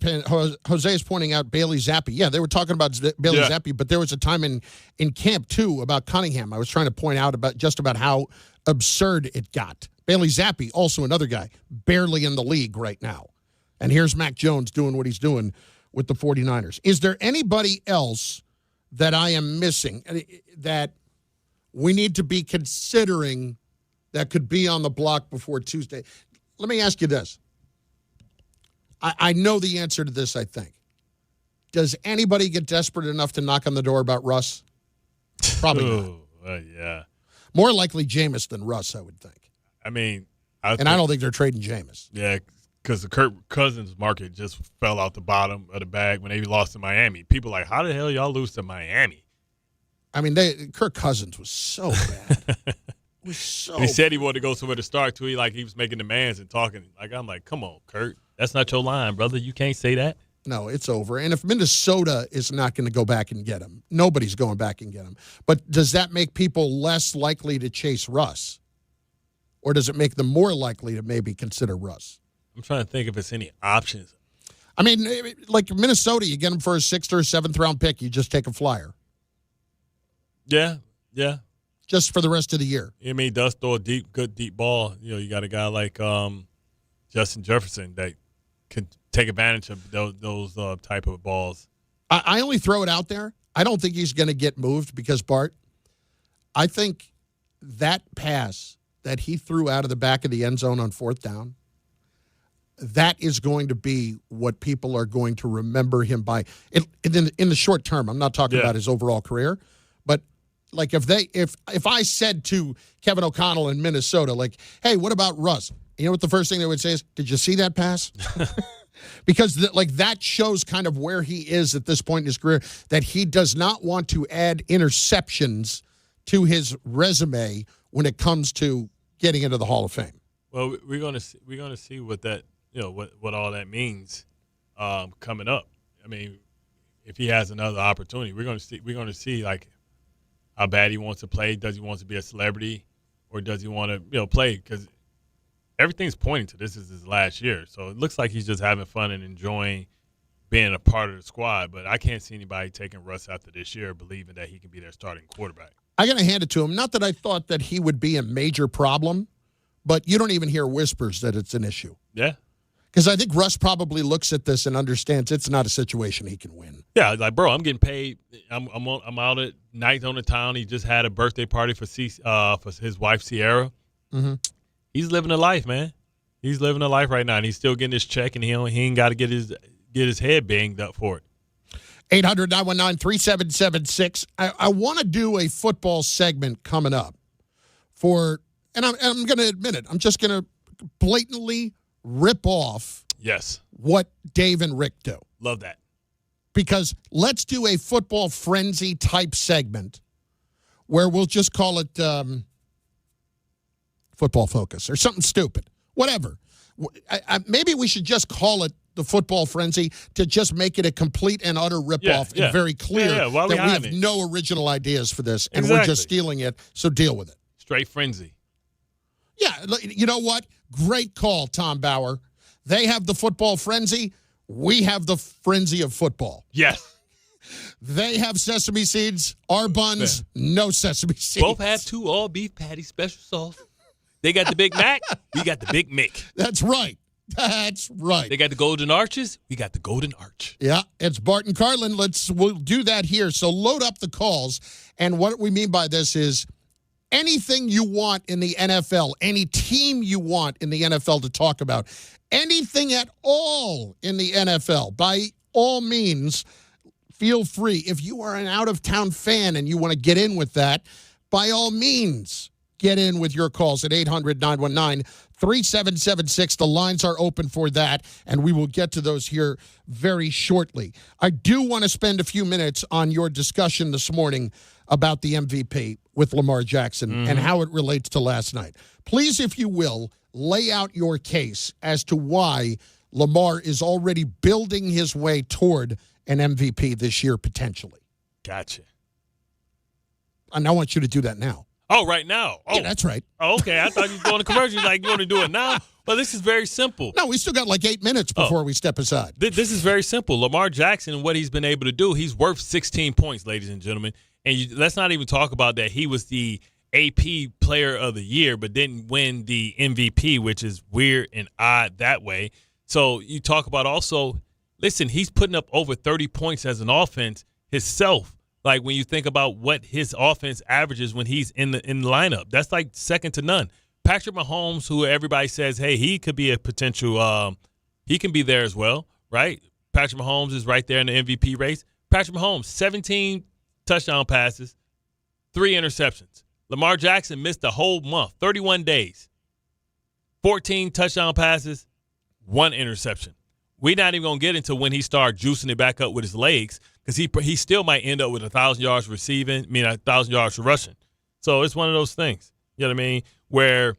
Jose is pointing out Bailey Zappi. Yeah, they were talking about Bailey Zappi, but there was a time in camp too about Cunningham. I was trying to point out about how absurd it got. Bailey Zappi, also another guy, barely in the league right now. And here's Mac Jones doing what he's doing with the 49ers. Is there anybody else that I am missing that we need to be considering that could be on the block before Tuesday? Let me ask you this. I know the answer to this, I think. Does anybody get desperate enough to knock on the door about Russ? Probably not. Yeah. More likely Jameis than Russ, I would think. I mean, I don't think they're trading Jameis. Yeah, because the Kirk Cousins market just fell out the bottom of the bag when they lost to Miami. People are like, how the hell y'all lose to Miami? I mean, Kirk Cousins was so bad. He said he wanted to go somewhere to start too. He was making demands and talking. I'm like, come on, Kurt. That's not your line, brother. You can't say that. No, it's over. And if Minnesota is not going to go back and get him, nobody's going back and get him. But does that make people less likely to chase Russ? Or does it make them more likely to maybe consider Russ? I'm trying to think if it's any options. I mean, like Minnesota, you get him for a 6th or 7th round pick. You just take a flyer. Yeah. Just for the rest of the year. I mean, he does throw a good deep ball. You got a guy like Justin Jefferson that can take advantage of those type of balls. I only throw it out there. I don't think he's going to get moved because, Bart, I think that pass that he threw out of the back of the end zone on 4th down, that is going to be what people are going to remember him by in the short term. I'm not talking about his overall career, but like if I said to Kevin O'Connell in Minnesota, like, hey, what about Russ? You know what the first thing they would say is, did you see that pass? Because that shows kind of where he is at this point in his career, that he does not want to add interceptions to his resume when it comes to getting into the Hall of Fame. Well, we're gonna see what that what all that means coming up. I mean, if he has another opportunity, we're gonna see like how bad he wants to play. Does he want to be a celebrity, or does he want to play? Because everything's pointing to this is his last year, so it looks like he's just having fun and enjoying being a part of the squad. But I can't see anybody taking Russ after this year, believing that he can be their starting quarterback. I got to hand it to him. Not that I thought that he would be a major problem, but you don't even hear whispers that it's an issue. Yeah. Because I think Russ probably looks at this and understands it's not a situation he can win. Yeah, like, bro, I'm getting paid. I'm out at night on the town. He just had a birthday party for his wife, Sierra. Mm-hmm. He's living a life, man. He's living a life right now, and he's still getting his check, and he ain't got to get his head banged up for it. 800-919-3776. I want to do a football segment coming up and I'm going to admit it. I'm just going to blatantly rip off what Dave and Rick do. Love that. Because let's do a football frenzy type segment where we'll just call it Football Focus or something stupid. Whatever. Maybe we should just call it the Football Frenzy to just make it a complete and utter ripoff and very clear that we have no original ideas for this and we're just stealing it, so deal with it. Straight frenzy. Yeah, you know what? Great call, Tom Bauer. They have the Football Frenzy. We have the frenzy of football. Yes. They have sesame seeds. Our buns, no sesame seeds. Both have 2 all-beef patty special sauce. They got the Big Mac. We got the Big Mick. That's right. That's right. They got the Golden Arches. We got the Golden Arch. Yeah, it's Bart and Carlin. We'll do that here. So load up the calls. And what we mean by this is anything you want in the NFL, any team you want in the NFL to talk about, anything at all in the NFL, by all means, feel free. If you are an out-of-town fan and you want to get in with that, by all means, get in with your calls at 800-919-3776. The lines are open for that, and we will get to those here very shortly. I do want to spend a few minutes on your discussion this morning about the MVP with Lamar Jackson and how it relates to last night. Please, if you will, lay out your case as to why Lamar is already building his way toward an MVP this year, potentially. Gotcha. And I want you to do that now. Oh, right now. Oh, yeah, that's right. Oh, okay. I thought you were going to commercials like you want to do it now. Well, this is very simple. No, we still got like 8 minutes before we step aside. This is very simple. Lamar Jackson and what he's been able to do, he's worth 16 points, ladies and gentlemen. And let's not even talk about that. He was the AP Player of the Year, but didn't win the MVP, which is weird and odd that way. So you talk about also, listen, he's putting up over 30 points as an offense himself. Like when you think about what his offense averages when he's in the lineup, that's like second to none. Patrick Mahomes, who everybody says, hey, he could be a potential, he can be there as well, right? Patrick Mahomes is right there in the MVP race. Patrick Mahomes, 17 touchdown passes, 3 interceptions. Lamar Jackson missed the whole month, 31 days, 14 touchdown passes, 1 interception. We're not even going to get into when he started juicing it back up with his legs, because he still might end up with 1,000 yards receiving, 1,000 yards rushing. So it's one of those things, you know what I mean, where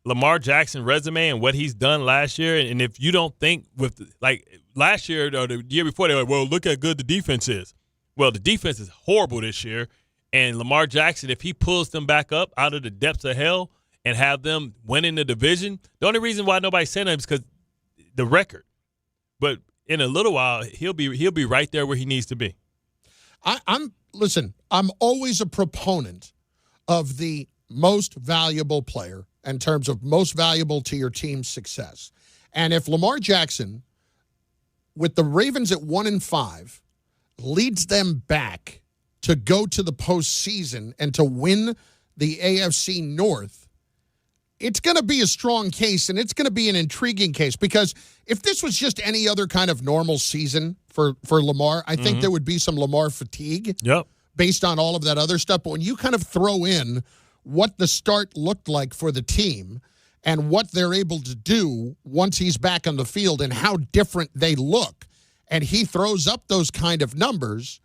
Lamar Jackson resume and what he's done last year, and if you don't think with like last year or the year before, they were like, well, look how good the defense is. Well, the defense is horrible this year, and Lamar Jackson, if he pulls them back up out of the depths of hell and have them winning the division, the only reason why nobody's saying that is because the record. But in a little while, he'll be right there where he needs to be. I'm always a proponent of the most valuable player in terms of most valuable to your team's success. And if Lamar Jackson, with the Ravens at 1-5, leads them back to go to the postseason and to win the AFC North, it's going to be a strong case, and it's going to be an intriguing case, because if this was just any other kind of normal season for Lamar, I think there would be some Lamar fatigue based on all of that other stuff. But when you kind of throw in what the start looked like for the team and what they're able to do once he's back on the field and how different they look, and he throws up those kind of numbers,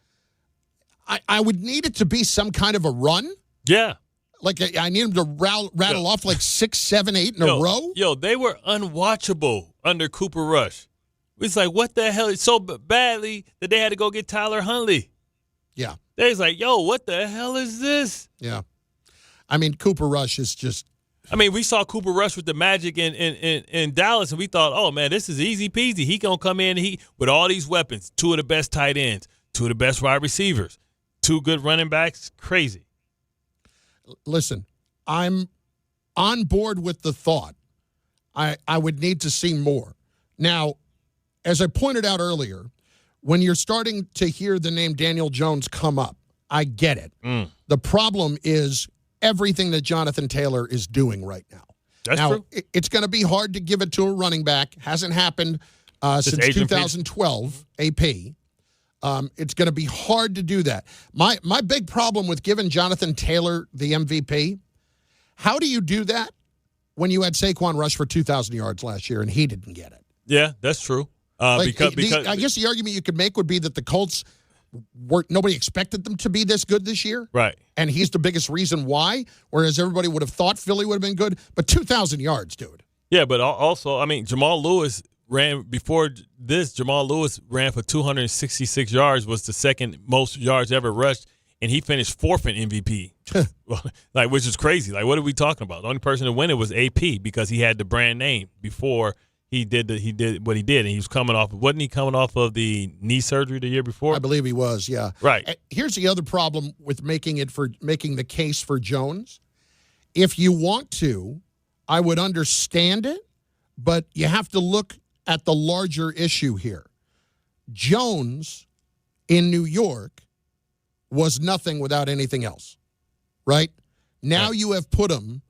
I would need it to be some kind of a run. Yeah. Like I need him to rattle off like 6, 7, 8 in a row. Yo, they were unwatchable under Cooper Rush. It's like, what the hell? It's so badly that they had to go get Tyler Huntley. Yeah. They was like, yo, what the hell is this? Yeah. I mean, Cooper Rush is just. I mean, we saw Cooper Rush with the Magic in Dallas, and we thought, oh, man, this is easy peasy. He going to come in with all these weapons, 2 of the best tight ends, 2 of the best wide receivers, 2 good running backs. Crazy. Listen, I'm on board with the thought. I would need to see more. Now, as I pointed out earlier, when you're starting to hear the name Daniel Jones come up, I get it. The problem is everything that Jonathan Taylor is doing right now. That's now, true. It's going to be hard to give it to a running back. Hasn't happened since 2012, AP. It's going to be hard to do that. My big problem with giving Jonathan Taylor the MVP, how do you do that when you had Saquon rush for 2,000 yards last year and he didn't get it? Yeah, that's true. Because I guess the argument you could make would be that the Colts nobody expected them to be this good this year. Right. And he's the biggest reason why, whereas everybody would have thought Philly would have been good. But 2,000 yards, dude. Yeah, but also, I mean, Jamal Lewis ran before this. Jamal Lewis ran for 266 yards, was the second most yards ever rushed, and he finished 4th in MVP. Which is crazy. Like, what are we talking about? The only person to win it was AP because he had the brand name before he did what he did, and he was wasn't he coming off of the knee surgery the year before? I believe he was, yeah. Right. Here's the other problem with making the case for Jones. If you want to, I would understand it, but you have to look at the larger issue here. Jones in New York was nothing without anything else, right? Now you have put him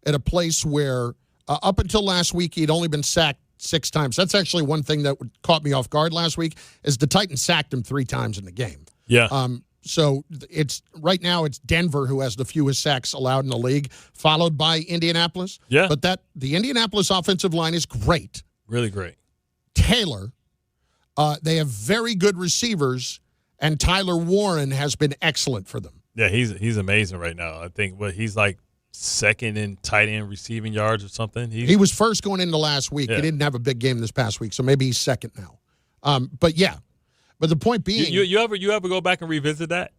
at a place where up until last week he'd only been sacked 6 times. That's actually one thing that caught me off guard last week is the Titans sacked him 3 times in the game. Yeah. So right now it's Denver who has the fewest sacks allowed in the league, followed by Indianapolis. Yeah. But the Indianapolis offensive line is great. Really great. Taylor, they have very good receivers, and Tyler Warren has been excellent for them. Yeah, he's amazing right now. I think he's like second in tight end receiving yards or something. He was first going into last week. Yeah. He didn't have a big game this past week, so maybe he's second now. But the point being, you ever go back and revisit that?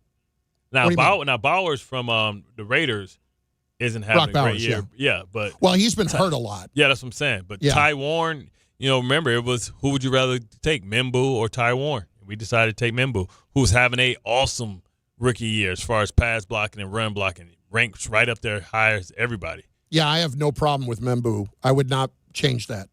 Now Bowers from the Raiders isn't having a great year. Yeah, but he's been hurt a lot. Yeah, that's what I'm saying. But Ty Warren, remember it was who would you rather take, Mimbu or Ty Warren? We decided to take Mimbu, who's having a awesome rookie year as far as pass blocking and run blocking. Ranks right up there high as everybody. Yeah, I have no problem with Mimbu. I would not change that.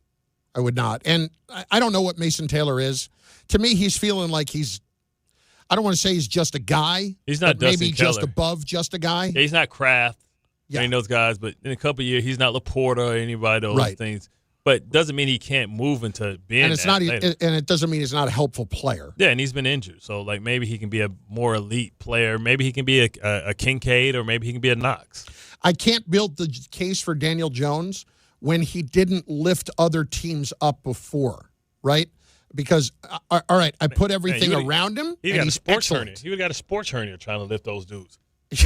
I would not. And I don't know what Mason Taylor is. To me, he's feeling like I don't want to say he's just a guy. He's not but maybe Dustin just Keller. above just a guy. Yeah, he's not Kraft. Yeah. Those guys. But in a couple of years, he's not Laporta or anybody of those things. But doesn't mean he can't move into being and it doesn't mean he's not a helpful player. Yeah, and he's been injured. So, maybe he can be a more elite player. Maybe he can be a Kincaid, or maybe he can be a Knox. I can't build the case for Daniel Jones when he didn't lift other teams up before, right? Because, all right, I put everything around him, and he's excellent. He would have got a sports hernia trying to lift those dudes.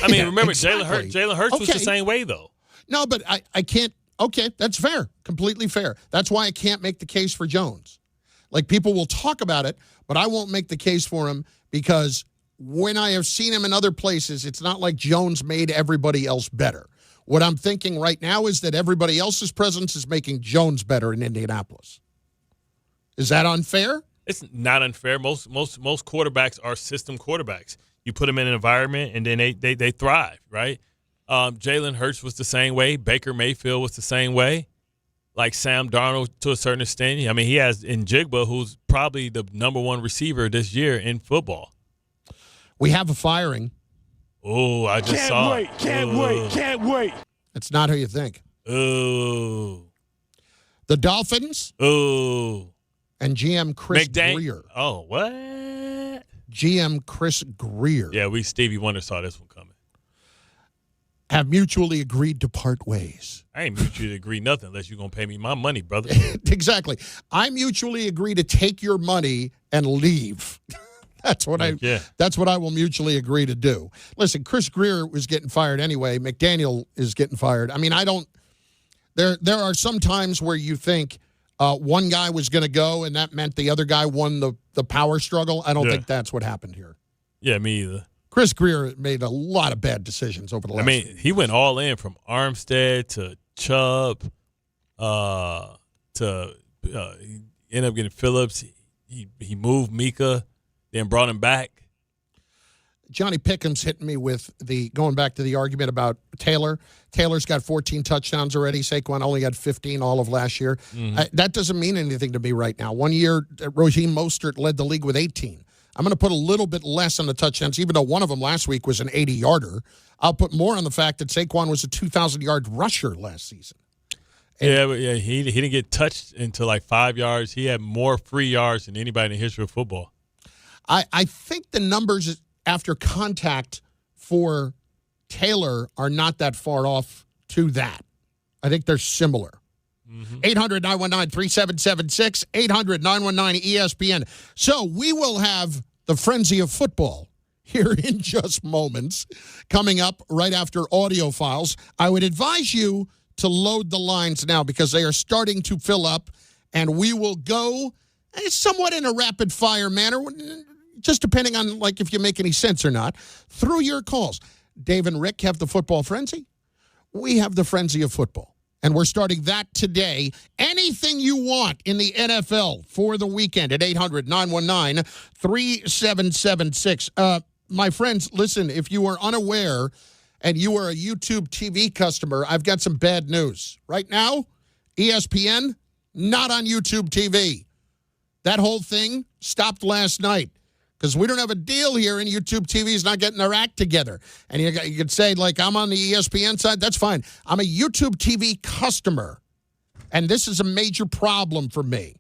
I mean, remember, exactly. Jalen Hurts was the same way, though. No, but I can't. Okay, that's fair. Completely fair. That's why I can't make the case for Jones. Like, people will talk about it, but I won't make the case for him because when I have seen him in other places, it's not like Jones made everybody else better. What I'm thinking right now is that everybody else's presence is making Jones better in Indianapolis. Is that unfair? It's not unfair. Most quarterbacks are system quarterbacks. You put them in an environment, and then they thrive, right? Jalen Hurts was the same way. Baker Mayfield was the same way. Like Sam Darnold to a certain extent. I mean, he has Njigba, who's probably the number 1 receiver this year in football. We have a firing. Oh, I just saw it. Can't wait. It's not who you think. Oh. The Dolphins. Oh. And GM Chris Greer. Oh, what? GM Chris Greer. Yeah, Stevie Wonder saw this one coming. have mutually agreed to part ways. I ain't mutually agree nothing unless you're going to pay me my money, brother. Exactly. I mutually agree to take your money and leave. That's what That's what I will mutually agree to do. Listen, Chris Greer was getting fired anyway. McDaniel is getting fired. I mean, I don't. There are some times where you think one guy was going to go, and that meant the other guy won the power struggle. I don't think that's what happened here. Yeah, me either. Chris Greer made a lot of bad decisions over the last. I mean, he went all in from Armstead to Chubb to he ended up getting Phillips. He moved Mika. Then brought him back. Johnny Pickham's hitting me with going back to the argument about Taylor. Taylor's got 14 touchdowns already. Saquon only had 15 all of last year. Mm-hmm. That doesn't mean anything to me right now. 1 year, Raheem Mostert led the league with 18. I'm going to put a little bit less on the touchdowns, even though one of them last week was an 80-yarder. I'll put more on the fact that Saquon was a 2,000-yard rusher last season. And he didn't get touched until like 5 yards. He had more free yards than anybody in the history of football. I think the numbers after contact for Taylor are not that far off to that. I think they're similar. 800-919-3776, 800-919-ESPN. So we will have the frenzy of football here in just moments coming up right after audio files. I would advise you to load the lines now because they are starting to fill up, and we will go somewhat in a rapid-fire manner, just depending on like if you make any sense or not, through your calls. Dave and Rick have the football frenzy. We have the frenzy of football. And we're starting that today. Anything you want in the NFL for the weekend at 800-919-3776. My friends, listen, if you are unaware and you are a YouTube TV customer, I've got some bad news. Right now, ESPN, not on YouTube TV. That whole thing stopped last night. Because we don't have a deal here, and YouTube TV is not getting their act together. And you could say, like, I'm on the ESPN side. That's fine. I'm a YouTube TV customer, and this is a major problem for me.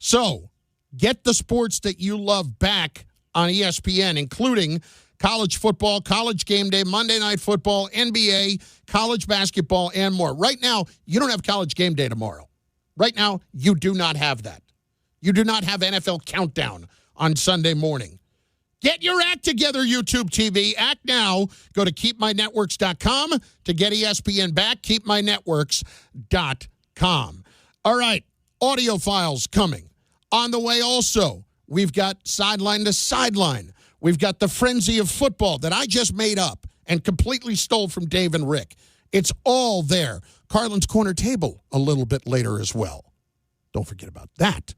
So get the sports that you love back on ESPN, including college football, college game day, Monday Night Football, NBA, college basketball, and more. Right now, you don't have college game day tomorrow. Right now, you do not have that. You do not have NFL Countdown on Sunday morning. Get your act together, YouTube TV. Act now. Go to keepmynetworks.com to get ESPN back. Keepmynetworks.com. All right, audio files coming. On the way also, we've got Sideline to Sideline. We've got the frenzy of football that I just made up and completely stole from Dave and Rick. It's all there. Carlin's Corner Table a little bit later as well. Don't forget about that.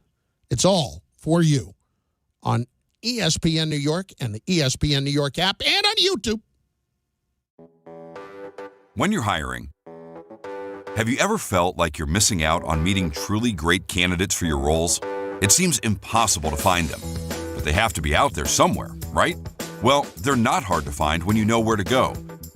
It's all for you on ESPN New York and the ESPN New York app and on YouTube. When you're hiring, have you ever felt like you're missing out on meeting truly great candidates for your roles? It seems impossible to find them, but they have to be out there somewhere, right? Well, they're not hard to find when you know where to go,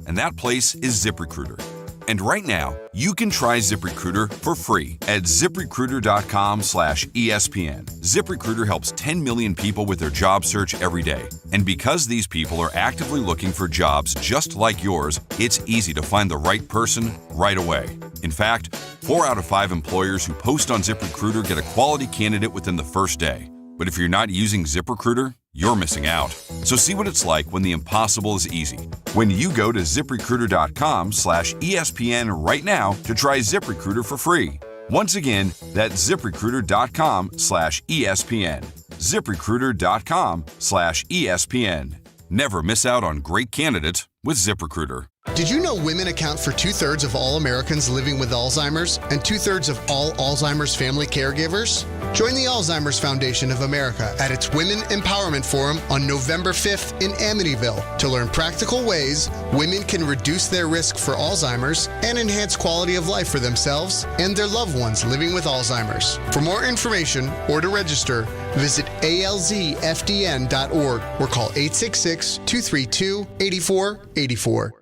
and that place is ZipRecruiter. And right now, you can try ZipRecruiter for free at ZipRecruiter.com/ESPN. ZipRecruiter helps 10 million people with their job search every day. And because these people are actively looking for jobs just like yours, it's easy to find the right person right away. In fact, 4 out of 5 employers who post on ZipRecruiter get a quality candidate within the first day. But if you're not using ZipRecruiter, you're missing out. So see what it's like when the impossible is easy. When you go to ZipRecruiter.com/ESPN right now to try ZipRecruiter for free. Once again, that's ZipRecruiter.com/ESPN. ZipRecruiter.com/ESPN. Never miss out on great candidates with ZipRecruiter. Did you know women account for 2/3 of all Americans living with Alzheimer's and 2/3 of all Alzheimer's family caregivers? Join the Alzheimer's Foundation of America at its Women Empowerment Forum on November 5th in Amityville to learn practical ways women can reduce their risk for Alzheimer's and enhance quality of life for themselves and their loved ones living with Alzheimer's. For more information or to register, visit alzfdn.org or call 866-232-8484.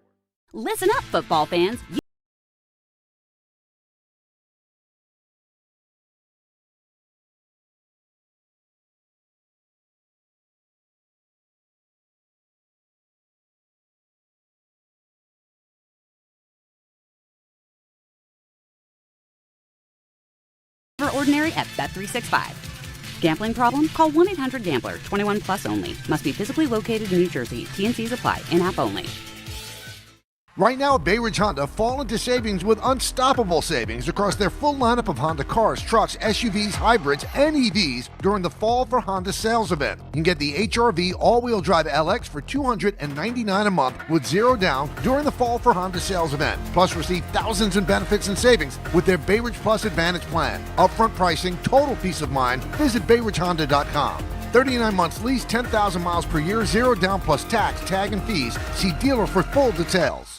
Listen up, football fans. for ordinary at Bet365. Gambling problem? Call 1-800-GAMBLER. 21 plus only. Must be physically located in New Jersey. T&Cs apply. In-app only. Right now at Bay Ridge Honda, fall into savings with unstoppable savings across their full lineup of Honda cars, trucks, SUVs, hybrids, and EVs during the Fall for Honda sales event. You can get the HR-V all-wheel drive LX for $299 a month with zero down during the Fall for Honda sales event. Plus, receive thousands in benefits and savings with their Bay Ridge Plus Advantage plan. Upfront pricing, total peace of mind. Visit BayRidgeHonda.com. 39 months lease, 10,000 miles per year, zero down plus tax, tag, and fees. See dealer for full details.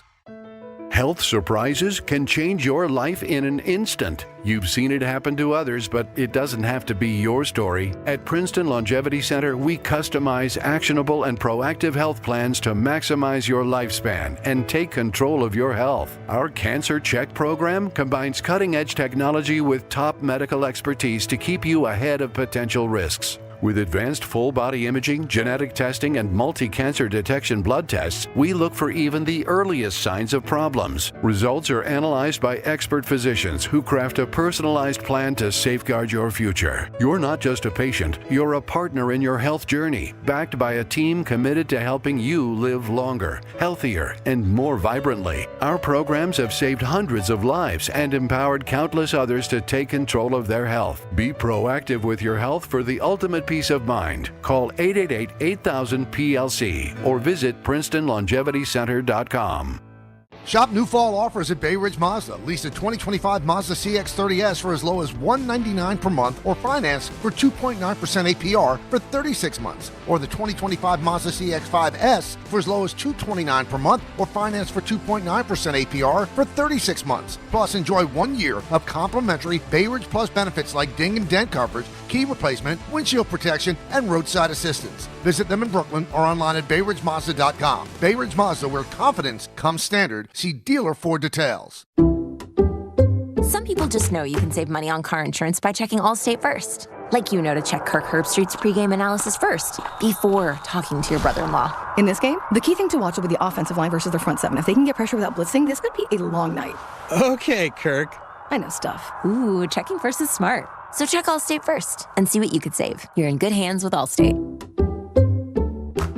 Health surprises can change your life in an instant. You've seen it happen to others, but it doesn't have to be your story. At Princeton Longevity Center, we customize actionable and proactive health plans to maximize your lifespan and take control of your health. Our Cancer Check program combines cutting-edge technology with top medical expertise to keep you ahead of potential risks. With advanced full-body imaging, genetic testing, and multi-cancer detection blood tests, we look for even the earliest signs of problems. Results are analyzed by expert physicians who craft a personalized plan to safeguard your future. You're not just a patient, you're a partner in your health journey, backed by a team committed to helping you live longer, healthier, and more vibrantly. Our programs have saved hundreds of lives and empowered countless others to take control of their health. Be proactive with your health for the ultimate peace of mind. Call 888-8000-PLC or visit PrincetonLongevityCenter.com. Shop new fall offers at Bay Ridge Mazda. Lease a 2025 Mazda CX-30S for as low as $199 per month or finance for 2.9% APR for 36 months. Or the 2025 Mazda CX-5S for as low as $229 per month or finance for 2.9% APR for 36 months. Plus, enjoy 1 year of complimentary Bay Ridge Plus benefits like ding and dent coverage, key replacement, windshield protection, and roadside assistance. Visit them in Brooklyn or online at BayRidgeMazda.com. Bay Ridge Mazda, where confidence comes standard. See dealer for details. Some people just know you can save money on car insurance by checking Allstate first. Like you know to check Kirk Herbstreit's pregame analysis first, before talking to your brother-in-law. In this game, the key thing to watch will be the offensive line versus their front seven. If they can get pressure without blitzing, this could be a long night. Okay, Kirk. I know stuff. Ooh, checking first is smart. So check Allstate first and see what you could save. You're in good hands with Allstate.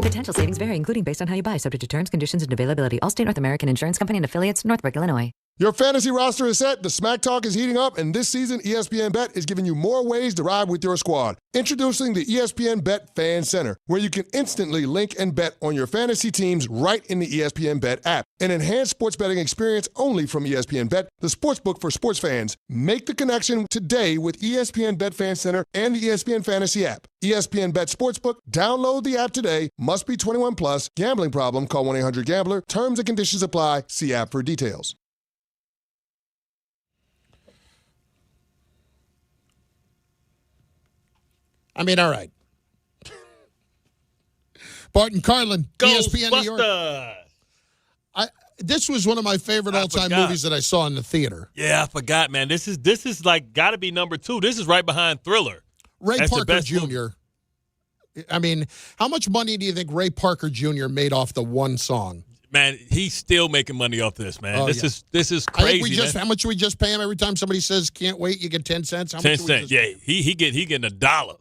Potential savings vary, including based on how you buy, subject to terms, conditions, and availability. Allstate North American Insurance Company and affiliates, Northbrook, Illinois. Your fantasy roster is set, the smack talk is heating up, and this season ESPN Bet is giving you more ways to ride with your squad. Introducing the ESPN Bet Fan Center, where you can instantly link and bet on your fantasy teams right in the ESPN Bet app. An enhanced sports betting experience only from ESPN Bet, the sportsbook for sports fans. Make the connection today with ESPN Bet Fan Center and the ESPN Fantasy app. ESPN Bet Sportsbook, download the app today. Must be 21 plus. Gambling problem, call 1-800-GAMBLER. Terms and conditions apply. See app for details. I mean, all right. Bart Carlin, ESPN New York. This was one of my favorite all-time movies that I saw in the theater. Yeah, I forgot, man. This is like got to be number 2. This is right behind Thriller. Ray Parker Jr. I mean, how much money do you think Ray Parker Jr. made off the one song? Man, he's still making money off this, man. Oh, this is I crazy. think how much we just pay him every time somebody says "can't wait"? You get 10 cents. How 10 much cents. Yeah, he getting $1.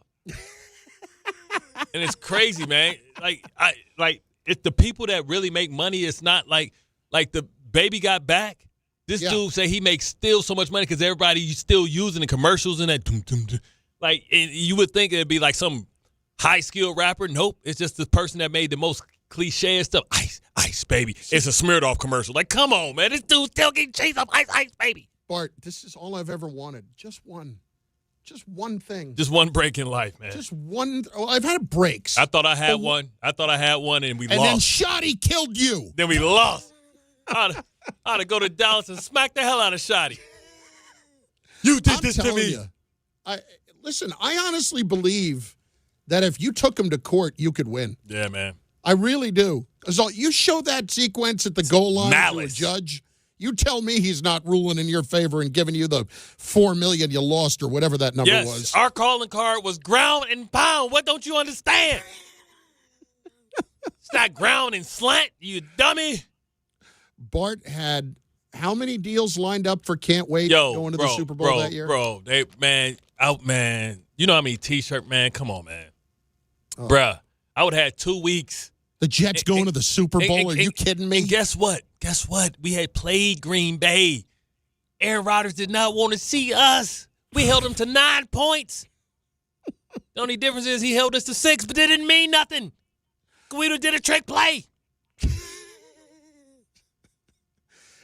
And it's crazy, man. It's the people that really make money. It's not like the Baby Got Back. This dude say he makes still so much money because everybody's still using the commercials and that. And you would think it'd be like some high skill rapper. Nope, it's just the person that made the most cliche stuff. Ice, baby. It's a smeared off commercial. Like, come on, man. This dude's still getting chased up. Ice, baby. Bart, this is all I've ever wanted. Just one thing. Just one break in life, man. Just one. Oh, I've had breaks. I thought I had one. And we lost. And then Shotty killed you. Then we lost. I ought to go to Dallas and smack the hell out of Shotty. You did this to me. Listen, I honestly believe that if you took him to court, you could win. Yeah, man. I really do. So you show that sequence at the goal line to a judge. You tell me he's not ruling in your favor and giving you the $4 million you lost or whatever that number was. Our calling card was ground and pound. What don't you understand? It's not ground and slant, you dummy. Bart had how many deals lined up for Can't Wait going to the Super Bowl that year? Man. You know how many T-shirt, man? Come on, man. Bruh, I would have had 2 weeks. The Jets going to the Super Bowl? Are you kidding me? And guess what? We had played Green Bay. Aaron Rodgers did not want to see us. We held him to 9 points. The only difference is he held us to 6, but that didn't mean nothing. Guido did a trick play.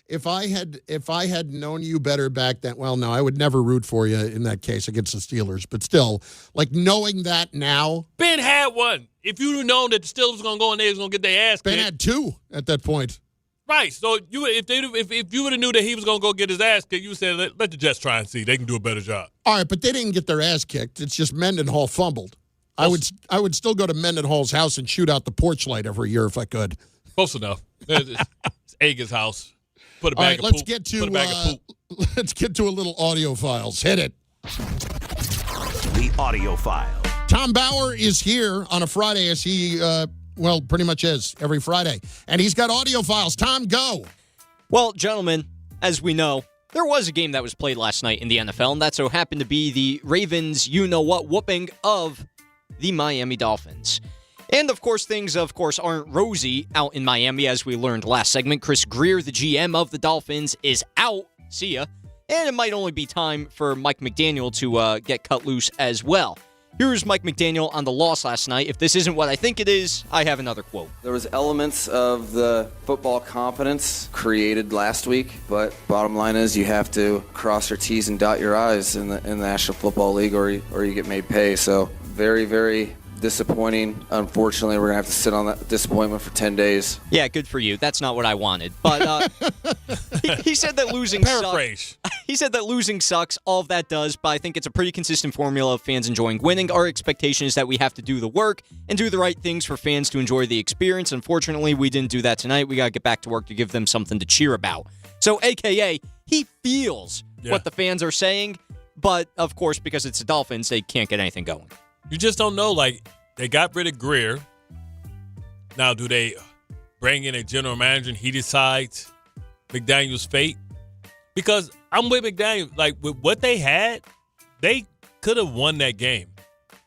If I had known you better back then, well, no, I would never root for you in that case against the Steelers. But still, like knowing that now. Ben had one. If you'd have known that the Steelers was going to go in there, he was going to get their ass kicked. Ben had 2 at that point. Right. So if you would have knew that he was going to go get his ass kicked, you said, let the Jets try and see. They can do a better job. All right, but they didn't get their ass kicked. It's just Mendenhall fumbled. I would still go to Mendenhall's house and shoot out the porch light every year if I could. Close enough. It's Aga's house. Put a bag of let's poop. get to Put a bag of poop. Let's get to a little audio files. Hit it. The audio file. Tom Bauer is here on a Friday, as he pretty much is every Friday, and he's got audio files. Tom, go. Well, gentlemen, as we know, there was a game that was played last night in the NFL, and that so happened to be the Ravens you-know-what whooping of the Miami Dolphins. And, of course, things, aren't rosy out in Miami, as we learned last segment. Chris Greer, the GM of the Dolphins, is out. See ya. And it might only be time for Mike McDaniel to get cut loose as well. Here's Mike McDaniel on the loss last night. If this isn't what I think it is, I have another quote. There was elements of the football competence created last week, but bottom line is you have to cross your T's and dot your I's in the National Football League or you get made pay. So very, very disappointing. Unfortunately, we're going to have to sit on that disappointment for 10 days. Yeah, good for you. That's not what I wanted. But he said that losing Paraphrase. He said that losing sucks. All of that does, but I think it's a pretty consistent formula of fans enjoying winning. Our expectation is that we have to do the work and do the right things for fans to enjoy the experience. Unfortunately, we didn't do that tonight. We got to get back to work to give them something to cheer about. So, AKA, he feels what the fans are saying, but, of course, because it's the Dolphins, they can't get anything going. You just don't know. Like, they got rid of Greer. Now, do they bring in a general manager and he decides McDaniel's fate? Because I'm with McDaniel. Like, with what they had, they could have won that game.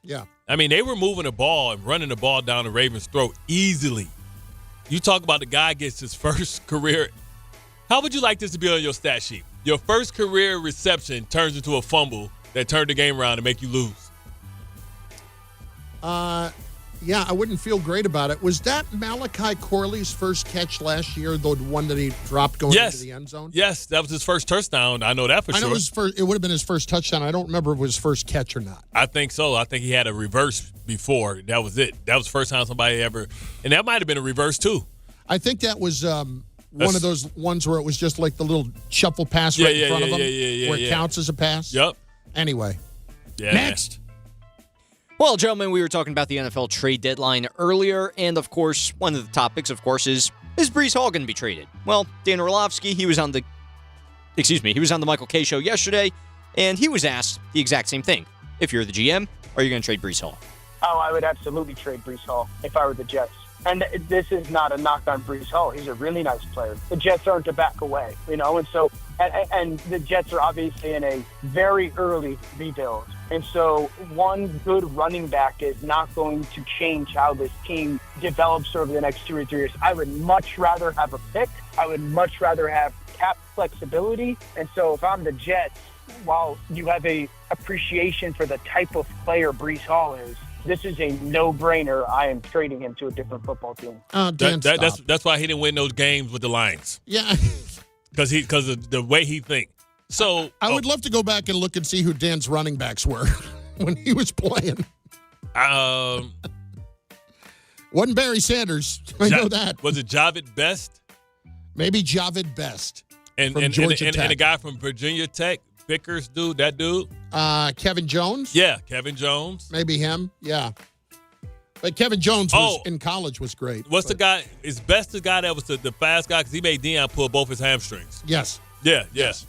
Yeah. I mean, they were moving the ball and running the ball down the Ravens' throat easily. You talk about the guy gets his first career. How would you like this to be on your stat sheet? Your first career reception turns into a fumble that turned the game around and make you lose. Yeah, I wouldn't feel great about it. Was that Malachi Corley's first catch last year, the one that he dropped going into the end zone? Yes, that was his first touchdown. I know that for sure. I know it would have been his first touchdown. I don't remember if it was his first catch or not. I think so. I think he had a reverse before. That was it. That was the first time somebody ever – and that might have been a reverse too. I think that was one of those ones where it was just like the little shuffle pass in front of him where it counts as a pass. Yep. Anyway. Yeah. Next. Well, gentlemen, we were talking about the NFL trade deadline earlier, and, of course, one of the topics, of course, is Breece Hall going to be traded? Well, Dan Orlovsky, he was on the Michael Kay show yesterday, and he was asked the exact same thing. If you're the GM, are you going to trade Breece Hall? Oh, I would absolutely trade Breece Hall if I were the Jets. And this is not a knock on Breece Hall. He's a really nice player. The Jets aren't to back away, and so and the Jets are obviously in a very early rebuild. And so one good running back is not going to change how this team develops over the next 2 or 3 years. I would much rather have a pick. I would much rather have cap flexibility. And so if I'm the Jets, while you have a appreciation for the type of player Breece Hall is, this is a no-brainer. I am trading him to a different football team. That's why he didn't win those games with the Lions. Yeah. Because of the way he thinks. So I would love to go back and look and see who Dan's running backs were when he was playing. Wasn't Barry Sanders. I know that. Was it Javid Best? Maybe Javid Best and Georgia Tech. And the guy from Virginia Tech, Vickers dude, that dude? Kevin Jones? Yeah, Kevin Jones. Maybe him, yeah. But Kevin Jones in college was great. What's the guy? Is Best the guy that was the fast guy? Because he made Deion pull both his hamstrings. Yes. Yeah, yes.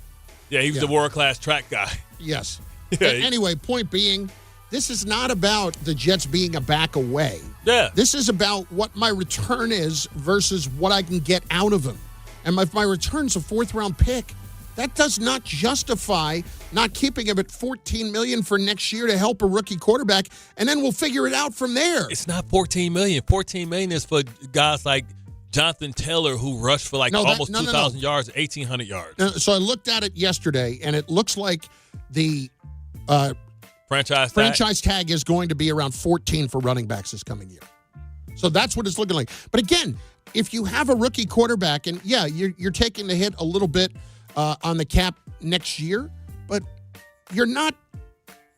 Yeah, he was the world-class track guy. Yes. Anyway, point being, this is not about the Jets being a back away. Yeah. This is about what my return is versus what I can get out of him. And if my return's a fourth-round pick, that does not justify not keeping him at $14 million for next year to help a rookie quarterback, and then we'll figure it out from there. It's not $14 million. $14 million is for guys like Jonathan Taylor, who rushed for almost 2,000 yards, 1,800 yards. So I looked at it yesterday, and it looks like the franchise tag is going to be around 14 for running backs this coming year. So that's what it's looking like. But again, if you have a rookie quarterback, and yeah, you're taking the hit a little bit on the cap next year, but you're not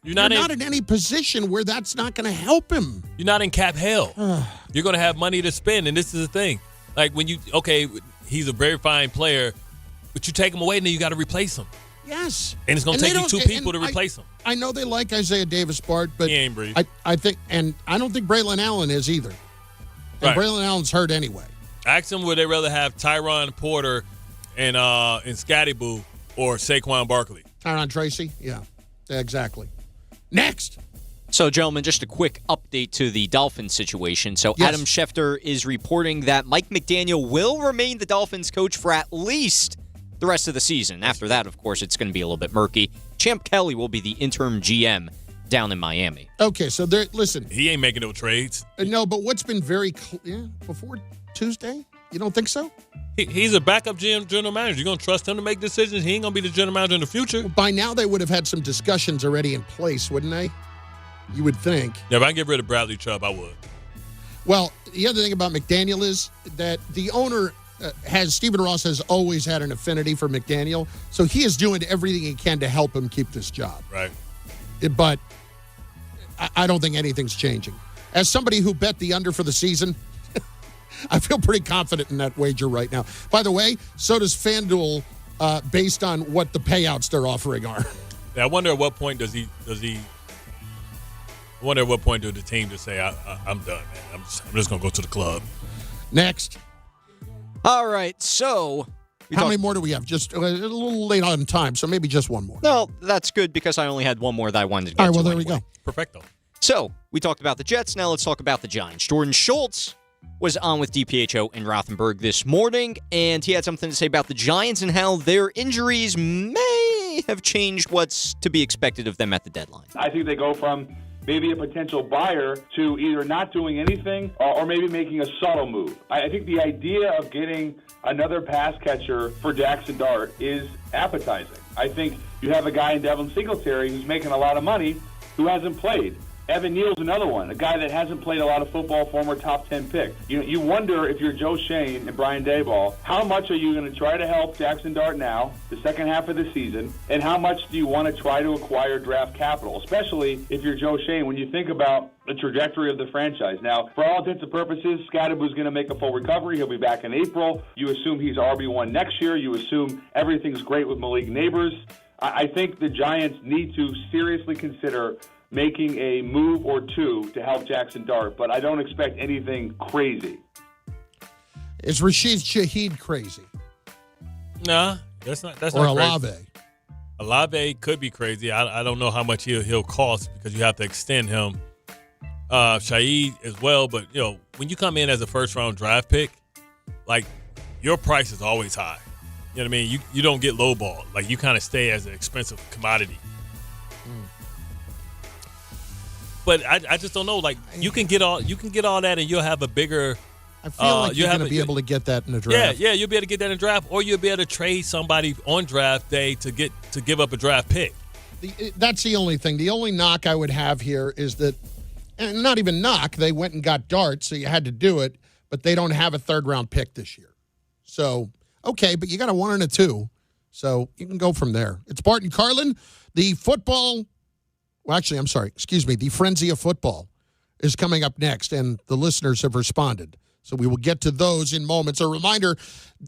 in any position where that's not going to help him. You're not in cap hell. You're going to have money to spend, and this is the thing. Like he's a very fine player, but you take him away, and then you got to replace him. Yes. And it's going to take you two people to replace him. I know they like Isaiah Davis, Bart, but he ain't breathe. I think, and I don't think Braylon Allen is either. And Right. Braylon Allen's hurt anyway. Ask them would they rather have Tyron Porter and Scotty Boo or Saquon Barkley. Tyron Tracy? Yeah, exactly. Next. So, gentlemen, just a quick update to the Dolphins situation. So, Yes. Adam Schefter is reporting that Mike McDaniel will remain the Dolphins coach for at least the rest of the season. After that, of course, it's going to be a little bit murky. Champ Kelly will be the interim GM down in Miami. Okay, so listen. He ain't making no trades. No, but what's been very clear before Tuesday? You don't think so? He's a backup general manager. You're going to trust him to make decisions? He ain't going to be the general manager in the future. Well, by now, they would have had some discussions already in place, wouldn't they? You would think. Yeah, if I get rid of Bradley Chubb, I would. Well, the other thing about McDaniel is that the owner Stephen Ross has always had an affinity for McDaniel, so he is doing everything he can to help him keep this job. Right. But I don't think anything's changing. As somebody who bet the under for the season, I feel pretty confident in that wager right now. By the way, so does FanDuel, based on what the payouts they're offering are. Yeah, I wonder at what point does he? I wonder at what point does the team just say, "I'm done, man. I'm just gonna go to the club." Next. All right, so how many more do we have? Just a little late on time, so maybe just one more. No, that's good because I only had one more that I wanted to get All right, well, to there anyway. we go. Perfecto. So, we talked about the Jets. Now let's talk about the Giants. Jordan Schultz was on with DPHO in Rothenberg this morning, and he had something to say about the Giants and how their injuries may have changed what's to be expected of them at the deadline. I think they go from maybe a potential buyer to either not doing anything or maybe making a subtle move. I think the idea of getting another pass catcher for Jaxson Dart is appetizing. I think you have a guy in Devin Singletary who's making a lot of money who hasn't played. Evan Neal's another one, a guy that hasn't played a lot of football, former top 10 pick. You wonder if you're Joe Shane and Brian Daboll, how much are you going to try to help Jaxson Dart now, the second half of the season, and how much do you want to try to acquire draft capital, especially if you're Joe Shane, when you think about the trajectory of the franchise. Now, for all intents and purposes, Scadaboo's going to make a full recovery. He'll be back in April. You assume he's RB1 next year. You assume everything's great with Malik Neighbors. I think the Giants need to seriously consider making a move or two to help Jaxson Dart, but I don't expect anything crazy. Is Rashid Shaheed crazy? Nah, that's not or not Olave. crazy. Olave could be crazy. I don't know how much he'll cost because you have to extend him. Shaheed as well, but when you come in as a first-round draft pick, like your price is always high. You know what I mean? You don't get lowballed. Like you kind of stay as an expensive commodity. But I just don't know. Like you can get all that, and you'll have a bigger. I feel like you're going to be able to get that in the draft. Yeah, you'll be able to get that in the draft, or you'll be able to trade somebody on draft day to give up a draft pick. That's the only thing. The only knock I would have here is that, and not even knock, they went and got Dart, so you had to do it, but they don't have a third-round pick this year. So, okay, but you got a 1 and a 2, so you can go from there. It's Bart Carlin, the football. Well, actually, I'm sorry. Excuse me. The Frenzy of Football is coming up next, and the listeners have responded. So we will get to those in moments. A reminder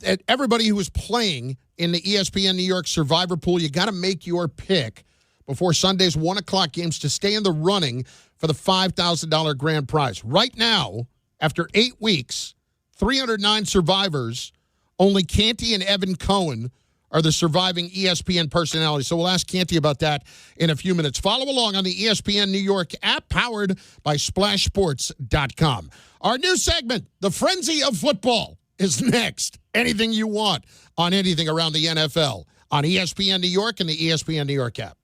that everybody who is playing in the ESPN New York Survivor Pool, you got to make your pick before Sunday's 1 o'clock games to stay in the running for the $5,000 grand prize. Right now, after 8 weeks, 309 survivors, only Canty and Evan Cohen are the surviving ESPN personalities. So we'll ask Canty about that in a few minutes. Follow along on the ESPN New York app, powered by SplashSports.com. Our new segment, The Frenzy of Football. is next. Anything you want on anything around the NFL on ESPN New York and the ESPN New York app.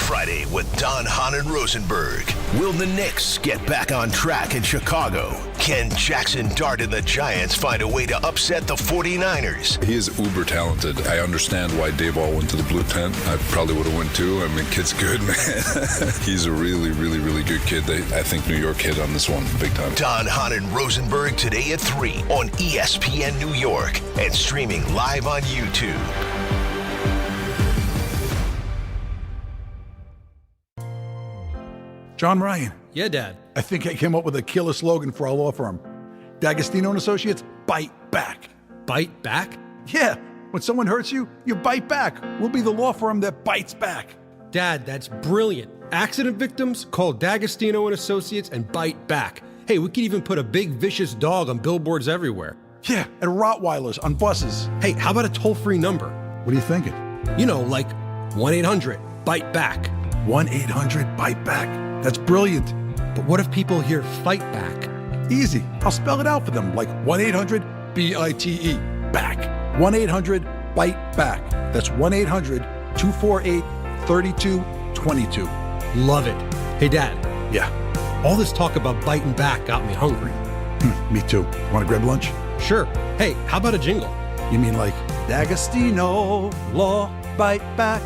Friday with Don, Hahn, and Rosenberg. Will the Knicks get back on track in Chicago? Can Jaxson Dart and the Giants find a way to upset the 49ers? He is uber talented. I understand why Dayball went to the blue tent. I probably would have went too. I mean, kid's good, man. He's a really, really, really good kid. I think New York hit on this one big time. Don, Hahn, and Rosenberg today at 3 on ESPN New York and streaming live on YouTube. John Ryan. Yeah, Dad. I think I came up with a killer slogan for our law firm. D'Agostino and Associates, bite back. Bite back? Yeah. When someone hurts you, you bite back. We'll be the law firm that bites back. Dad, that's brilliant. Accident victims, call D'Agostino and Associates and bite back. Hey, we could even put a big vicious dog on billboards everywhere. Yeah, and Rottweilers on buses. Hey, how about a toll-free number? What are you thinking? You know, like 1-800-BITE-BACK. 1-800-BITE-BACK. That's brilliant. But what if people hear fight back? Easy. I'll spell it out for them, like 1-800-BITE, back. 1-800-BITE-BACK. That's 1-800-248-3222. Love it. Hey, Dad. Yeah? All this talk about biting back got me hungry. Me too. Want to grab lunch? Sure. Hey, how about a jingle? You mean like, D'Agostino, law, bite back.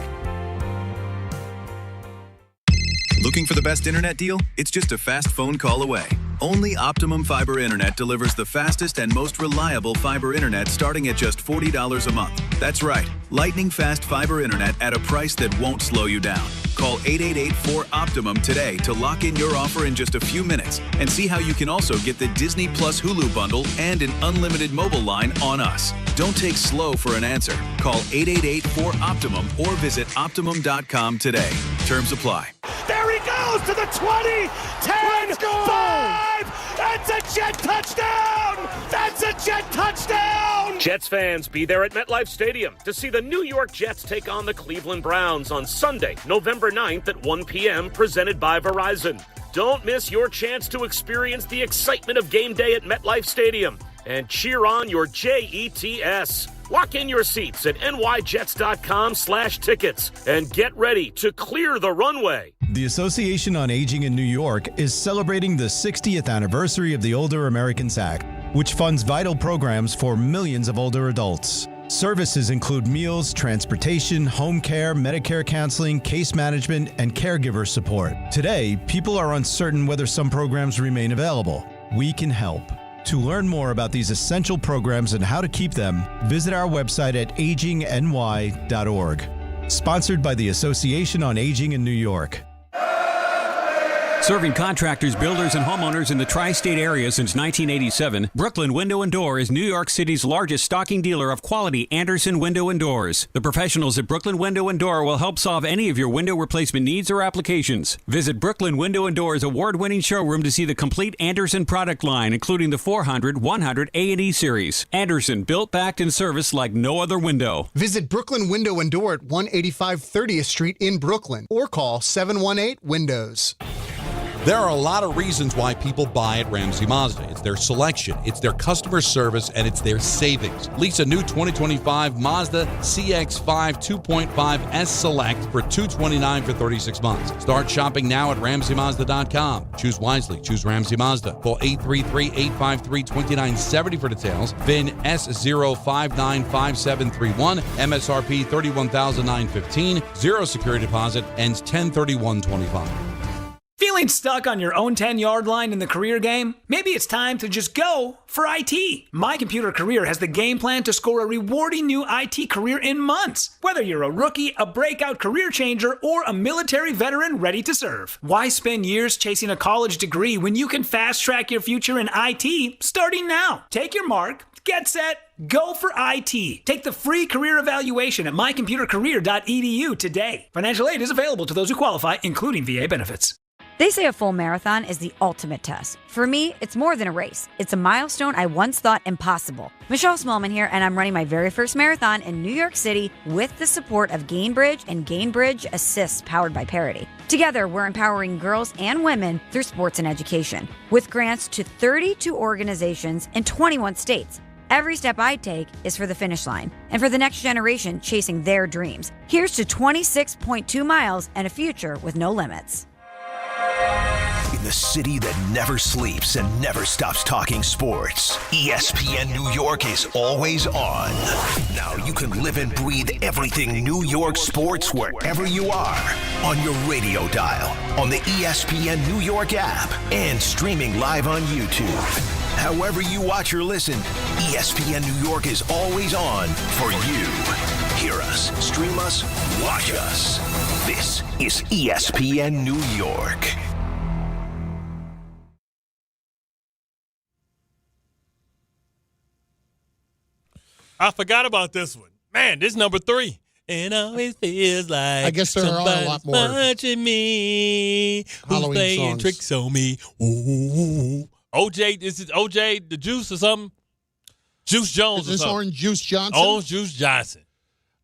Looking for the best internet deal? It's just a fast phone call away. Only Optimum Fiber Internet delivers the fastest and most reliable fiber internet starting at just $40 a month. That's right, lightning fast fiber internet at a price that won't slow you down. Call 888-4OPTIMUM today to lock in your offer in just a few minutes and see how you can also get the Disney Plus Hulu bundle and an unlimited mobile line on us. Don't take slow for an answer. Call 888-4OPTIMUM or visit Optimum.com today. Terms apply. There he goes to the 20, 10, 5. That's a Jet touchdown. That's a Jet touchdown. Jets fans, be there at MetLife Stadium to see the New York Jets take on the Cleveland Browns on Sunday, November 9th at 1 p.m., presented by Verizon. Don't miss your chance to experience the excitement of game day at MetLife Stadium and cheer on your Jets. Lock in your seats at nyjets.com/tickets and get ready to clear the runway. The Association on Aging in New York is celebrating the 60th anniversary of the Older Americans Act, which funds vital programs for millions of older adults. Services include meals, transportation, home care, Medicare counseling, case management, and caregiver support. Today, people are uncertain whether some programs remain available. We can help. To learn more about these essential programs and how to keep them, visit our website at agingny.org. Sponsored by the Association on Aging in New York. Serving contractors, builders, and homeowners in the tri-state area since 1987, Brooklyn Window & Door is New York City's largest stocking dealer of quality Andersen window and doors. The professionals at Brooklyn Window & Door will help solve any of your window replacement needs or applications. Visit Brooklyn Window & Door's award-winning showroom to see the complete Andersen product line, including the 400, 100, A&E series. Andersen, built, backed, and serviced like no other window. Visit Brooklyn Window & Door at 185 30th Street in Brooklyn or call 718-WINDOWS. There are a lot of reasons why people buy at Ramsey Mazda. It's their selection, it's their customer service, and it's their savings. Lease a new 2025 Mazda CX-5 2.5 S Select for $229 for 36 months. Start shopping now at RamseyMazda.com. Choose wisely. Choose Ramsey Mazda. Call 833-853-2970 for details. VIN S0595731. MSRP $31,915. Zero security deposit. Ends 10/31/25. Feeling stuck on your own 10-yard line in the career game? Maybe it's time to just go for IT. My Computer Career has the game plan to score a rewarding new IT career in months. Whether you're a rookie, a breakout career changer, or a military veteran ready to serve. Why spend years chasing a college degree when you can fast-track your future in IT starting now? Take your mark, get set, go for IT. Take the free career evaluation at mycomputercareer.edu today. Financial aid is available to those who qualify, including VA benefits. They say a full marathon is the ultimate test. For me, it's more than a race. It's a milestone I once thought impossible. Michelle Smallman here, and I'm running my very first marathon in New York City with the support of Gainbridge and Gainbridge Assists powered by Parity. Together, we're empowering girls and women through sports and education, with grants to 32 organizations in 21 states. Every step I take is for the finish line and for the next generation chasing their dreams. Here's to 26.2 miles and a future with no limits. In the city that never sleeps and never stops talking sports, ESPN New York is always on. Now you can live and breathe everything New York sports wherever you are. On your radio dial, on the ESPN New York app, and streaming live on YouTube. However you watch or listen, ESPN New York is always on for you. Hear us, stream us, watch us. This is ESPN New York. I forgot about this one. Man, this is number 3. It always feels like I guess there are a lot more watching me. Halloween who's playing songs. Tricks on me. Ooh. OJ, this is OJ the Juice or something? Juice Jones Is or this something. Orange Juice Johnson? Orange Juice Johnson.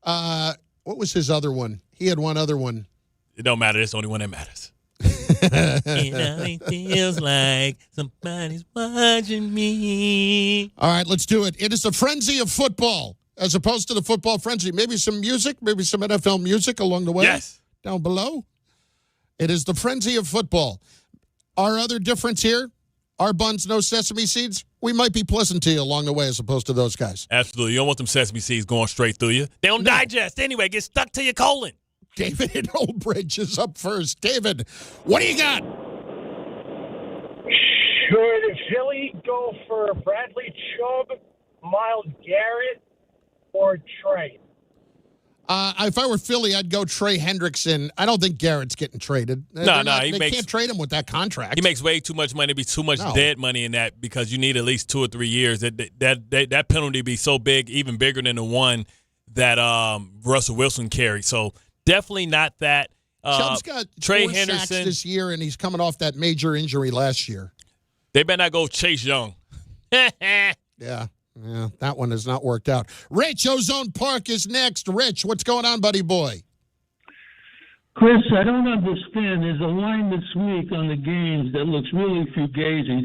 What was his other one? He had one other one. It don't matter. It's the only one that matters. It always feels like somebody's watching me. All right, let's do it. It is a frenzy of football as opposed to the football frenzy. Maybe some music, maybe some NFL music along the way. Yes. Down below. It is the frenzy of football. Our other difference here, our buns, no sesame seeds, we might be pleasant to you along the way as opposed to those guys. Absolutely. You don't want them sesame seeds going straight through you. They don't digest anyway. Get stuck to your colon. David in Old Bridge is up first. David, what do you got? Should Philly go for Bradley Chubb, Myles Garrett, or Trey? If I were Philly, I'd go Trey Hendrickson. I don't think Garrett's getting traded. They can't trade him with that contract. He makes way too much money. Be too much dead money in that because you need at least 2 or 3 years. That penalty be so big, even bigger than the one that Russell Wilson carried. So definitely not that. Chubb's got Trey 4 sacks Henderson this year, and he's coming off that major injury last year. They better not go Chase Young. Yeah, that one has not worked out. Rich, Ozone Park is next. Rich, what's going on, buddy boy? Chris, I don't understand. There's a line this week on the games that looks really fugazi.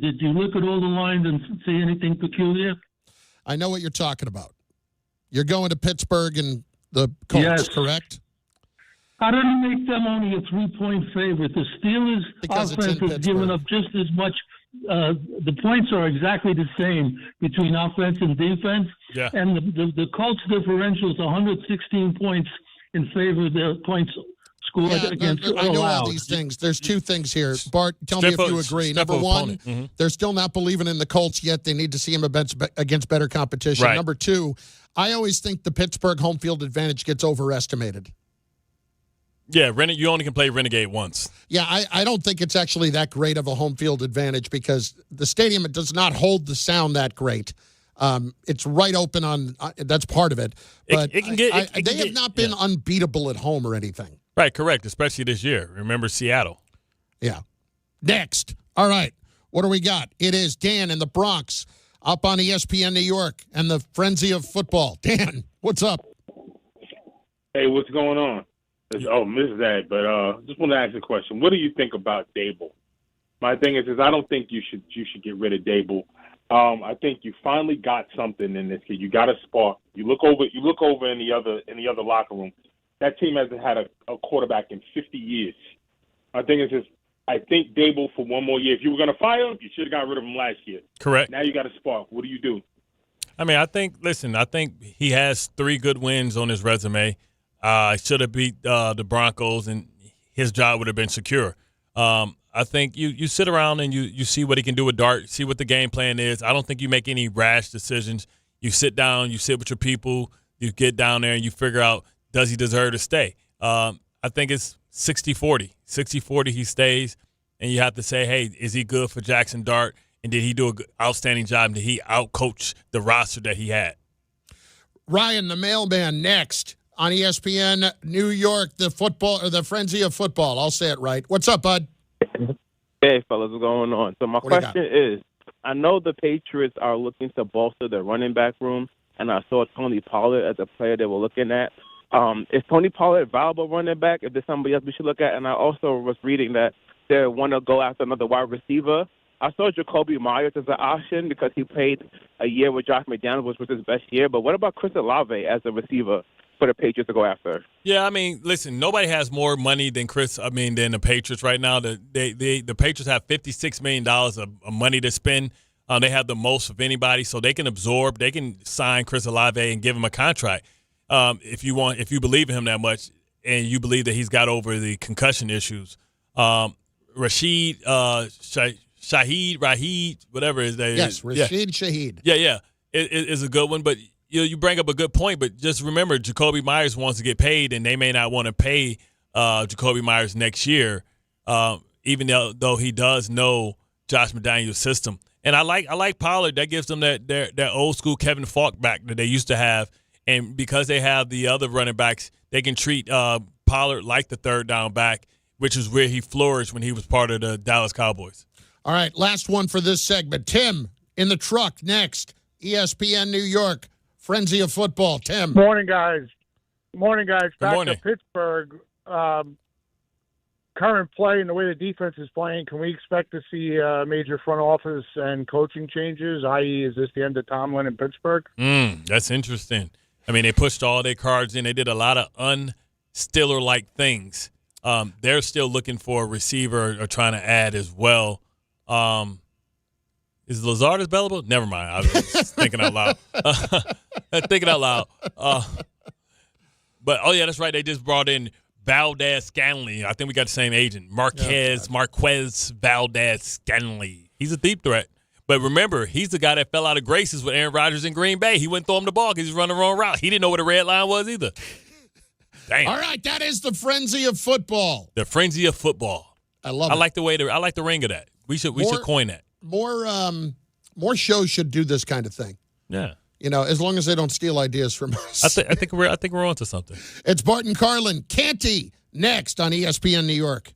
Did you look at all the lines and see anything peculiar? I know what you're talking about. You're going to Pittsburgh and the Colts, Yes. correct? How did it make them only a 3-point favorite? The Steelers' Because it's in offense has given up just as much. The points are exactly the same between offense and defense. Yeah. And the Colts differential is 116 points in favor of their points scored against I know allowed. all these things. There's 2 things here. Bart, tell me if you agree. Number one, they're still not believing in the Colts yet. They need to see him against better competition. Right. Number 2, I always think the Pittsburgh home field advantage gets overestimated. Yeah, you only can play Renegade once. Yeah, I don't think it's actually that great of a home field advantage because the stadium does not hold the sound that great. It's right open on that's part of it. But they have not been unbeatable at home or anything. Right, correct, especially this year. Remember Seattle. Yeah. Next. All right. What do we got? It is Dan in the Bronx up on ESPN New York and the frenzy of football. Dan, what's up? Hey, what's going on? Mrs. Ed, but just want to ask a question. What do you think about Dable? My thing is I don't think you should get rid of Dable. I think you finally got something in this kid. You got a spark. You look over in the other locker room. That team hasn't had a quarterback in 50 years. My thing is I think Dable for one more year. If you were going to fire him, you should have got rid of him last year. Correct. Now you got a spark. What do you do? I mean, I think he has 3 good wins on his resume. Should have beat the Broncos, and his job would have been secure. I think you sit around and you see what he can do with Dart, see what the game plan is. I don't think you make any rash decisions. You sit down, you sit with your people, you get down there, and you figure out, does he deserve to stay? I think it's 60-40. 60-40 he stays, and you have to say, hey, is he good for Jaxson Dart, and did he do an outstanding job, and did he outcoach the roster that he had? Ryan, the mailman, next. On ESPN New York, the frenzy of football. I'll say it right. What's up, bud? Hey, fellas, what's going on? So my question is, I know the Patriots are looking to bolster their running back room, and I saw Tony Pollard as a player they were looking at. Is Tony Pollard a viable running back? If there's somebody else we should look at? And I also was reading that they want to go after another wide receiver. I saw Jacoby Myers as an option because he played a year with Josh McDaniel, which was his best year. But what about Chris Olave as a receiver for the Patriots to go after? Yeah, I mean, listen, nobody has more money than the Patriots right now. The Patriots have $56 million of money to spend. They have the most of anybody, so they can absorb. They can sign Chris Olave and give him a contract if you believe in him that much, and you believe that he's got over the concussion issues. Shaheed, whatever his name is. Yes, Rashid Shaheed. Yeah. It is a good one, but you bring up a good point. But just remember, Jacoby Myers wants to get paid, and they may not want to pay Jacoby Myers next year, even though he does know Josh McDaniel's system. And I like Pollard. That gives them that old school Kevin Falk back that they used to have. And because they have the other running backs, they can treat Pollard like the third down back, which is where he flourished when he was part of the Dallas Cowboys. All right, last one for this segment. Tim, in the truck next. ESPN New York, Frenzy of Football. Tim. Morning, guys. Back morning. to Pittsburgh. Current play and the way the defense is playing, can we expect to see major front office and coaching changes, i.e., is this the end of Tomlin in Pittsburgh? That's interesting. I mean, they pushed all their cards in. They did a lot of un-Stiller-like things. They're still looking for a receiver or trying to add as well. Is Lazard available? Never mind. I was just thinking out loud. But, oh, yeah, that's right. They just brought in Valdez Scanley. I think we got the same agent. Marquez Valdez Scanley. He's a deep threat. But remember, he's the guy that fell out of graces with Aaron Rodgers in Green Bay. He wouldn't throw him the ball because he's running the wrong route. He didn't know what a red line was either. Damn. All right, that is the Frenzy of Football. The Frenzy of Football. I love it. I like the ring of that. We should coin that. More shows should do this kind of thing. Yeah. You know, as long as they don't steal ideas from us. I think we're onto something. It's Bart Carlin, Canty, next on ESPN New York.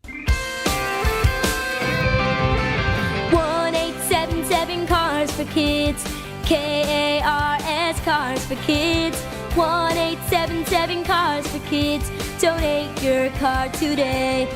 1-877 Cars for Kids. KARS Cars for Kids. 1-877 Cars for Kids. Donate your car today.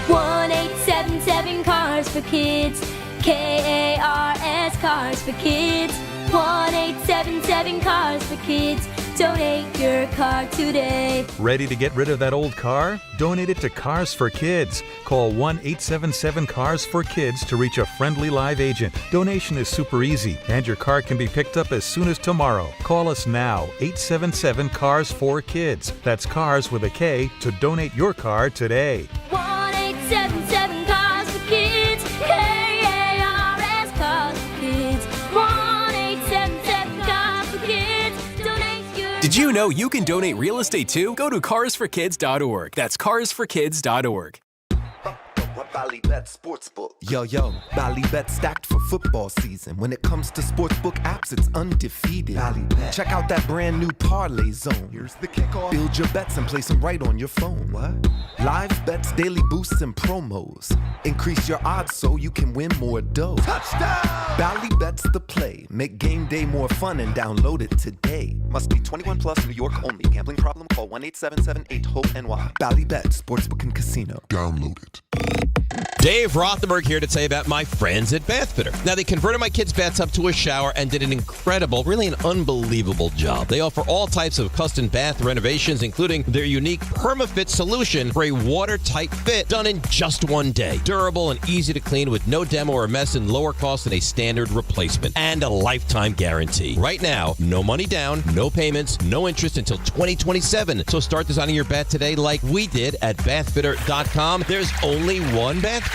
1-877 Cars for Kids. KARS Cars for Kids. 1-877 Cars for Kids. Donate your car today. Ready to get rid of that old car? Donate it to Cars for Kids. Call 1-877-CARS-FOR-KIDS to reach a friendly live agent. Donation is super easy, and your car can be picked up as soon as tomorrow. Call us now, 877-CARS-FOR-KIDS. That's cars with a K to donate your car today. 1-877 Cars for Kids. KARS Cars for Kids. 1-877 Cars for Kids. Donate your. Did you know you can donate real estate too? Go to carsforkids.org. That's carsforkids.org. Ballybet Sportsbook. Yo, Ballybet stacked for football season. When it comes to sportsbook apps, it's undefeated. Ballybet. Check out that brand new Parlay Zone. Here's the kickoff. Build your bets and place them right on your phone. What? Live bets, daily boosts, and promos. Increase your odds so you can win more dough. Touchdown! Ballybet's the play. Make game day more fun and download it today. Must be 21 plus, New York only. Gambling problem? Call 1-877-8-HOPE-NY. Ballybet Sportsbook and Casino. Download it. Dave Rothenberg here to tell you about my friends at Bathfitter. Now, they converted my kids' bathtub to a shower and did an incredible, really an unbelievable job. They offer all types of custom bath renovations, including their unique PermaFit solution for a watertight fit done in just one day. Durable and easy to clean with no demo or mess and lower cost than a standard replacement. And a lifetime guarantee. Right now, no money down, no payments, no interest until 2027. So start designing your bath today like we did at bathfitter.com. There's only one Bathfitter.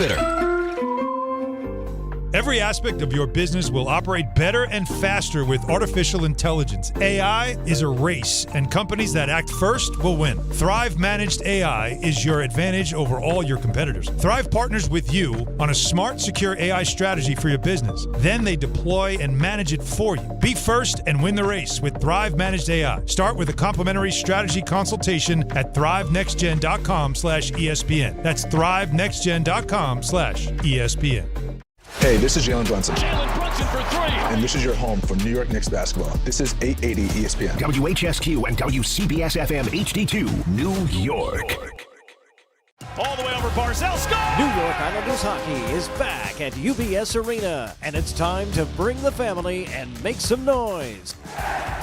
Every aspect of your business will operate better and faster with artificial intelligence. AI is a race, and companies that act first will win. Thrive Managed AI is your advantage over all your competitors. Thrive partners with you on a smart, secure AI strategy for your business. Then they deploy and manage it for you. Be first and win the race with Thrive Managed AI. Start with a complimentary strategy consultation at thrivenextgen.com/ESPN. That's thrivenextgen.com/ESPN. Hey, this is Jalen Brunson. Jalen Brunson for three. And this is your home for New York Knicks basketball. This is 880 ESPN. WHSQ and WCBS-FM HD2, New York. All the way over Barzell. Score! New York Islanders hockey is back at UBS Arena, and it's time to bring the family and make some noise.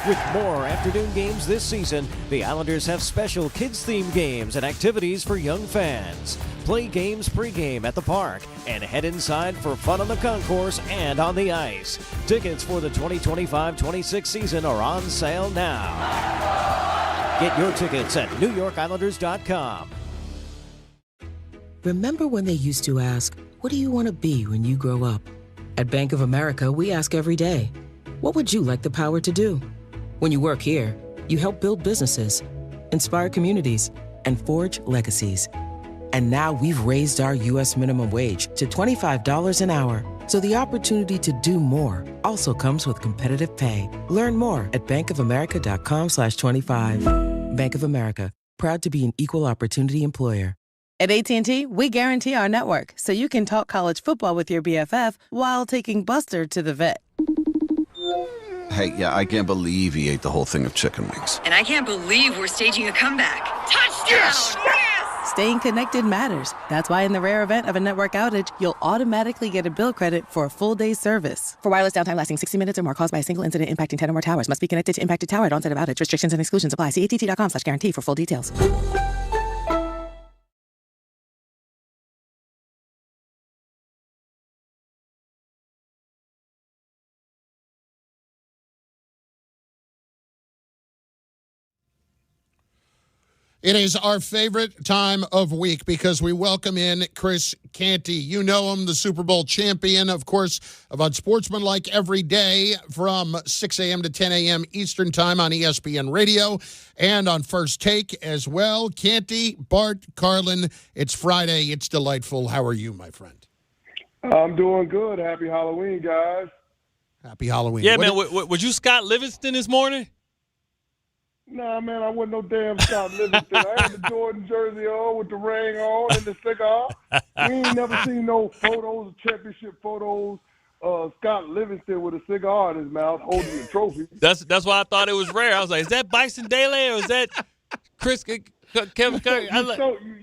With more afternoon games this season, the Islanders have special kids-themed games and activities for young fans. Play games pregame at the park and head inside for fun on the concourse and on the ice. Tickets for the 2025-26 season are on sale now. Get your tickets at NewYorkIslanders.com. Remember when they used to ask, what do you want to be when you grow up? At Bank of America, we ask every day, what would you like the power to do? When you work here, you help build businesses, inspire communities, and forge legacies. And now we've raised our U.S. minimum wage to $25 an hour. So the opportunity to do more also comes with competitive pay. Learn more at bankofamerica.com/25. Bank of America, proud to be an equal opportunity employer. At AT&T, we guarantee our network so you can talk college football with your BFF while taking Buster to the vet. Hey, yeah, I can't believe he ate the whole thing of chicken wings. And I can't believe we're staging a comeback. Touchdown! Yes! Staying connected matters. That's why in the rare event of a network outage, you'll automatically get a bill credit for a full day's service. For wireless downtime lasting 60 minutes or more caused by a single incident impacting 10 or more towers, must be connected to impacted tower at onset of outage. Restrictions and exclusions apply. See att.com/guarantee for full details. It is our favorite time of week because we welcome in Chris Canty. You know him, the Super Bowl champion, of course, of Unsportsmanlike every day from 6 a.m. to 10 a.m. Eastern Time on ESPN Radio and on First Take as well. Canty, Bart Carlin, it's Friday. It's delightful. How are you, my friend? I'm doing good. Happy Halloween, guys. Happy Halloween. Yeah, man. Was you Scott Livingston this morning? Nah, man, I wasn't no damn Scott Livingston. I had the Jordan jersey on with the ring on and the cigar. We ain't never seen no photos, championship photos, Scott Livingston with a cigar in his mouth holding the trophy. That's why I thought it was rare. I was like, is that Bison Dele or is that Chris Kevin Curry?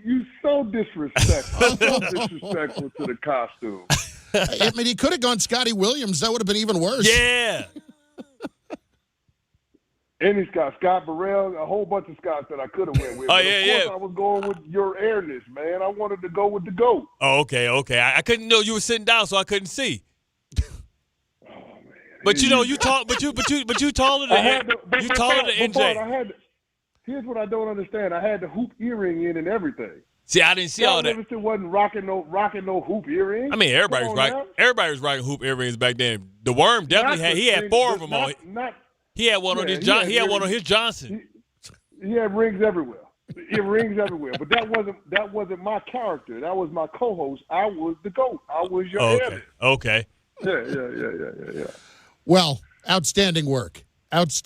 You so disrespectful. So disrespectful to the costume. I mean, he could have gone Scotty Williams. That would have been even worse. Yeah. Any Scott Burrell, a whole bunch of Scotts that I could have went with. Oh, but yeah, of course I was going with your airness, man. I wanted to go with the GOAT. Oh, okay. I couldn't know you were sitting down, so I couldn't see. Oh man! But you know, you taller than MJ. Here's what I don't understand. I had the hoop earring in and everything. See, I didn't see all that. Livingston wasn't rocking no hoop earrings. I mean, everybody was rocking hoop earrings back then. The Worm definitely had. He had four of them on. He had one on his John. He had one on his Johnson. He had rings everywhere. But that wasn't my character. That was my co-host. I was the GOAT. I was your editor. Okay. Yeah. Well, outstanding work. Let's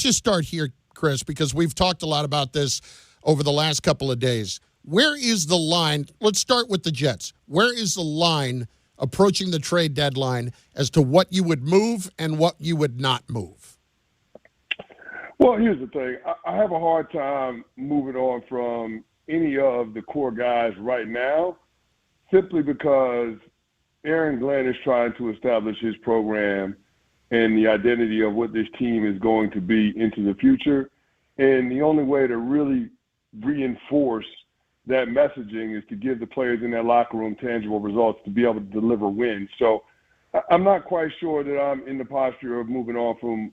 just start here, Chris, because we've talked a lot about this over the last couple of days. Where is the line? Let's start with the Jets. Where is the line approaching the trade deadline as to what you would move and what you would not move? Well, here's the thing. I have a hard time moving on from any of the core guys right now simply because Aaron Glenn is trying to establish his program and the identity of what this team is going to be into the future. And the only way to really reinforce that messaging is to give the players in that locker room tangible results to be able to deliver wins. So I'm not quite sure that I'm in the posture of moving on from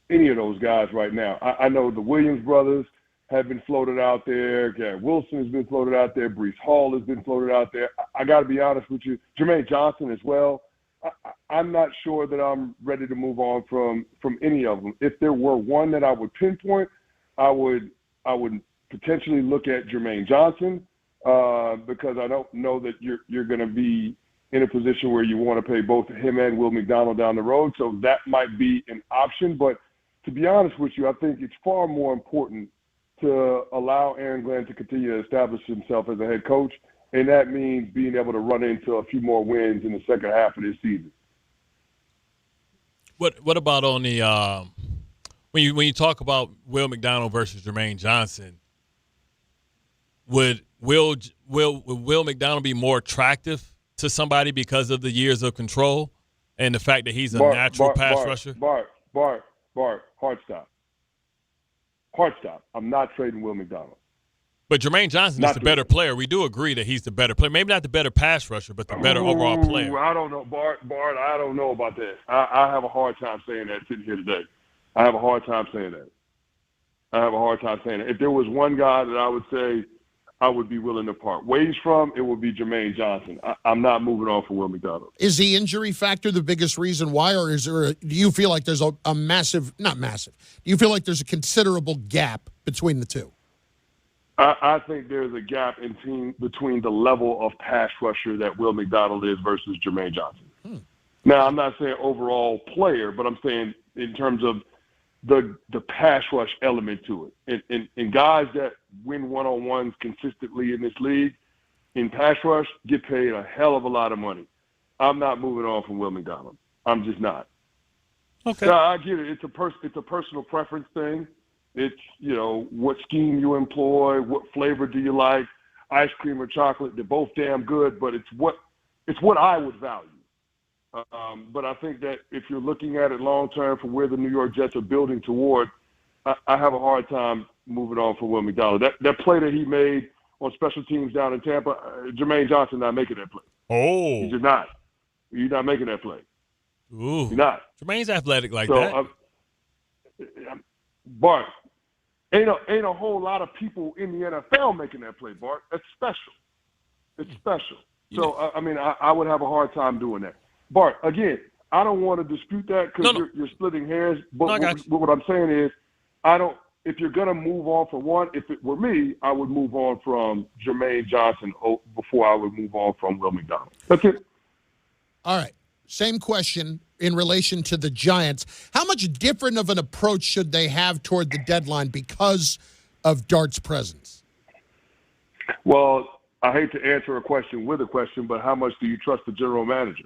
any of those guys right now. I know the Williams brothers have been floated out there. Garrett Wilson has been floated out there. Breece Hall has been floated out there. I got to be honest with you. Jermaine Johnson as well. I'm not sure that I'm ready to move on from any of them. If there were one that I would pinpoint, I would potentially look at Jermaine Johnson because I don't know that you're going to be in a position where you want to pay both him and Will McDonald down the road. So that might be an option. But to be honest with you, I think it's far more important to allow Aaron Glenn to continue to establish himself as a head coach, and that means being able to run into a few more wins in the second half of this season. What about on the when you talk about Will McDonald versus Jermaine Johnson? Would Will McDonald be more attractive to somebody because of the years of control and the fact that he's a natural pass rusher? Bart, hard stop. I'm not trading Will McDonald. But Jermaine Johnson is the better player. We do agree that he's the better player. Maybe not the better pass rusher, but the better overall player. I don't know, Bart. I don't know about that. I have a hard time saying that sitting here today. I have a hard time saying that. If there was one guy that I would say I would be willing to part ways from, it would be Jermaine Johnson. I'm not moving on from Will McDonald. Is the injury factor the biggest reason why, or do you feel like there's a massive, not massive, do you feel like there's a considerable gap between the two? I think there's a gap between the level of pass rusher that Will McDonald is versus Jermaine Johnson. Now, I'm not saying overall player, but I'm saying in terms of the pass rush element to it. And guys that win one-on-ones consistently in this league in pass rush get paid a hell of a lot of money. I'm not moving on from Will McDonald. I'm just not. Okay. Now, I get it. It's a personal preference thing. It's, what scheme you employ, what flavor do you like, ice cream or chocolate. They're both damn good, but it's what I would value. But I think that if you're looking at it long-term for where the New York Jets are building toward, I have a hard time moving on from Will McDonald. That play that he made on special teams down in Tampa, Jermaine Johnson not making that play. Oh. He's just not. He's not making that play. Ooh. He's not. Jermaine's athletic like that. Bart, ain't a whole lot of people in the NFL making that play, Bart. That's special. It's special. So, I would have a hard time doing that. Bart, again, I don't want to dispute that because you're splitting hairs. But what I'm saying is, if you're going to move on from one, if it were me, I would move on from Jermaine Johnson before I would move on from Will McDonald. That's it. All right. Same question in relation to the Giants. How much different of an approach should they have toward the deadline because of Dart's presence? Well, I hate to answer a question with a question, but how much do you trust the general manager?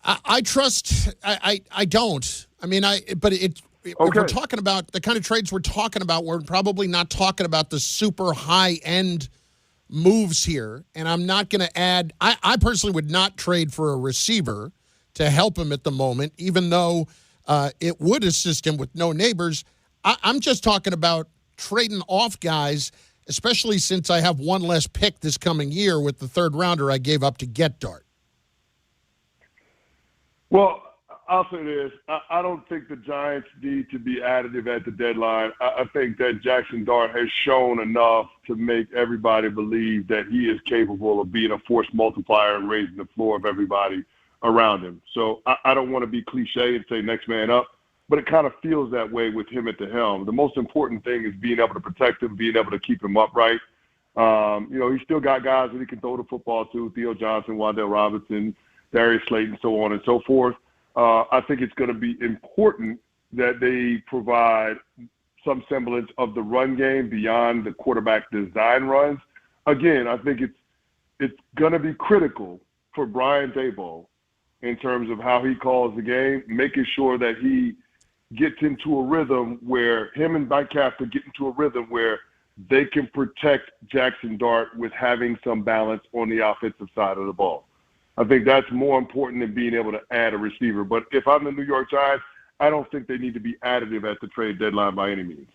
I trust. I don't. If we're talking about the kind of trades we're talking about, we're probably not talking about the super high end moves here. And I'm not going to add. I personally would not trade for a receiver to help him at the moment, even though it would assist him with no neighbors. I'm just talking about trading off guys, especially since I have one less pick this coming year with the third rounder I gave up to get Dart. Well, I'll say this. I don't think the Giants need to be additive at the deadline. I think that Jaxson Dart has shown enough to make everybody believe that he is capable of being a force multiplier and raising the floor of everybody around him. So I don't want to be cliche and say next man up, but it kind of feels that way with him at the helm. The most important thing is being able to protect him, being able to keep him upright. He's still got guys that he can throw the football to, Theo Johnson, Wan'Dale Robinson, Darius Slayton, so on and so forth. I think it's going to be important that they provide some semblance of the run game beyond the quarterback design runs. Again, I think it's going to be critical for Brian Daboll in terms of how he calls the game, making sure that he gets into a rhythm where him and Mike Kafka get into a rhythm where they can protect Jaxson Dart with having some balance on the offensive side of the ball. I think that's more important than being able to add a receiver. But if I'm the New York Giants, I don't think they need to be additive at the trade deadline by any means.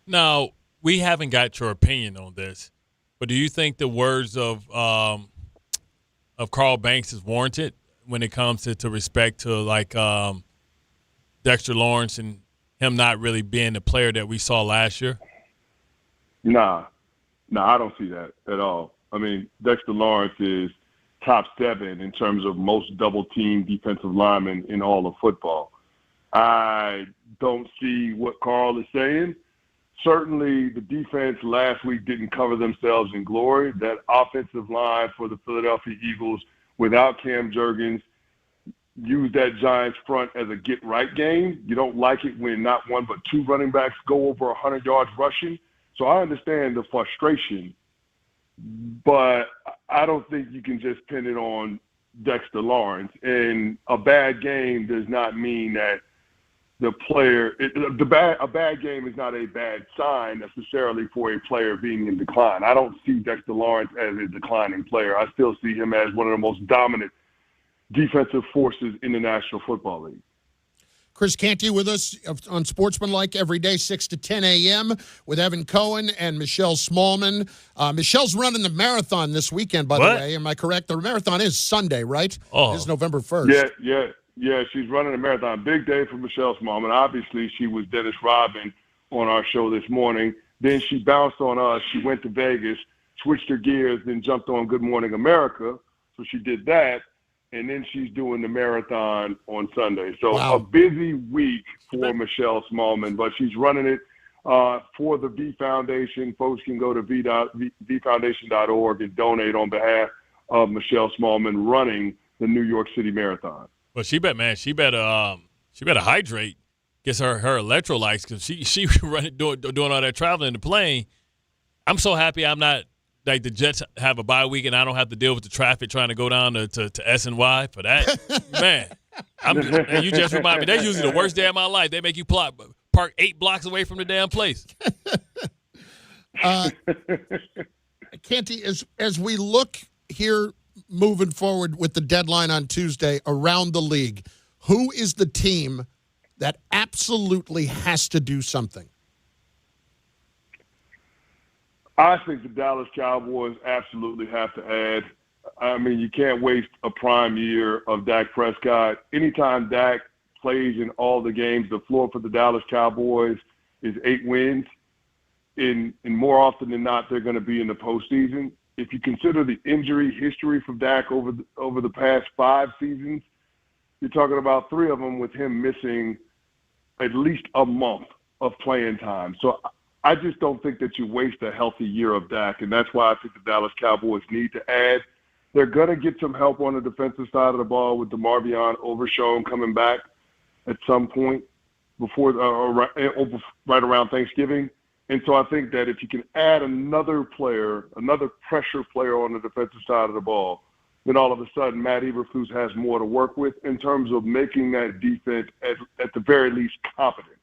Now, we haven't got your opinion on this, but do you think the words of Carl Banks is warranted when it comes to respect to like Dexter Lawrence and him not really being the player that we saw last year? Nah, I don't see that at all. I mean, Dexter Lawrence is top 7 in terms of most double-team defensive linemen in all of football. I don't see what Carl is saying. Certainly, the defense last week didn't cover themselves in glory. That offensive line for the Philadelphia Eagles without Cam Jurgens used that Giants front as a get-right game. You don't like it when not one but 2 running backs go over 100 yards rushing. So I understand the frustration, but I don't think you can just pin it on Dexter Lawrence. And a bad game does not mean that the player a bad game is not a bad sign necessarily for a player being in decline. I don't see Dexter Lawrence as a declining player. I still see him as one of the most dominant defensive forces in the National Football League. Chris Canty with us on Sportsmanlike every day, 6 to 10 a.m. with Evan Cohen and Michelle Smallman. Michelle's running the marathon this weekend, by the way. Am I correct? The marathon is Sunday, right? Oh. It is November 1st. Yeah, she's running a marathon. Big day for Michelle Smallman. Obviously, she was Dennis Rodman on our show this morning. Then she bounced on us. She went to Vegas, switched her gears, then jumped on Good Morning America. So she did that. And then she's doing the marathon on Sunday. So a busy week for Michelle Smallman, but she's running it for the V Foundation. Folks can go to vfoundation.org and donate on behalf of Michelle Smallman running the New York City Marathon. Well, she better hydrate, gets her electrolytes, because she running doing all that traveling in the plane. I'm so happy I'm not. Like the Jets have a bye week, and I don't have to deal with the traffic trying to go down to S&Y for that. Man, you just remind me, that's usually the worst day of my life. They make you park 8 blocks away from the damn place. Canty, as we look here moving forward with the deadline on Tuesday around the league, who is the team that absolutely has to do something? I think the Dallas Cowboys absolutely have to add. I mean, you can't waste a prime year of Dak Prescott. Anytime Dak plays in all the games, the floor for the Dallas Cowboys is 8 wins. And more often than not, they're going to be in the postseason. If you consider the injury history for Dak over the past 5 seasons, you're talking about 3 of them with him missing at least a month of playing time. So I just don't think that you waste a healthy year of Dak, and that's why I think the Dallas Cowboys need to add. They're going to get some help on the defensive side of the ball with DeMarvion Overshown coming back at some point before right around Thanksgiving. And so I think that if you can add another player, another pressure player on the defensive side of the ball, then all of a sudden Matt Eberflus has more to work with in terms of making that defense at the very least competent.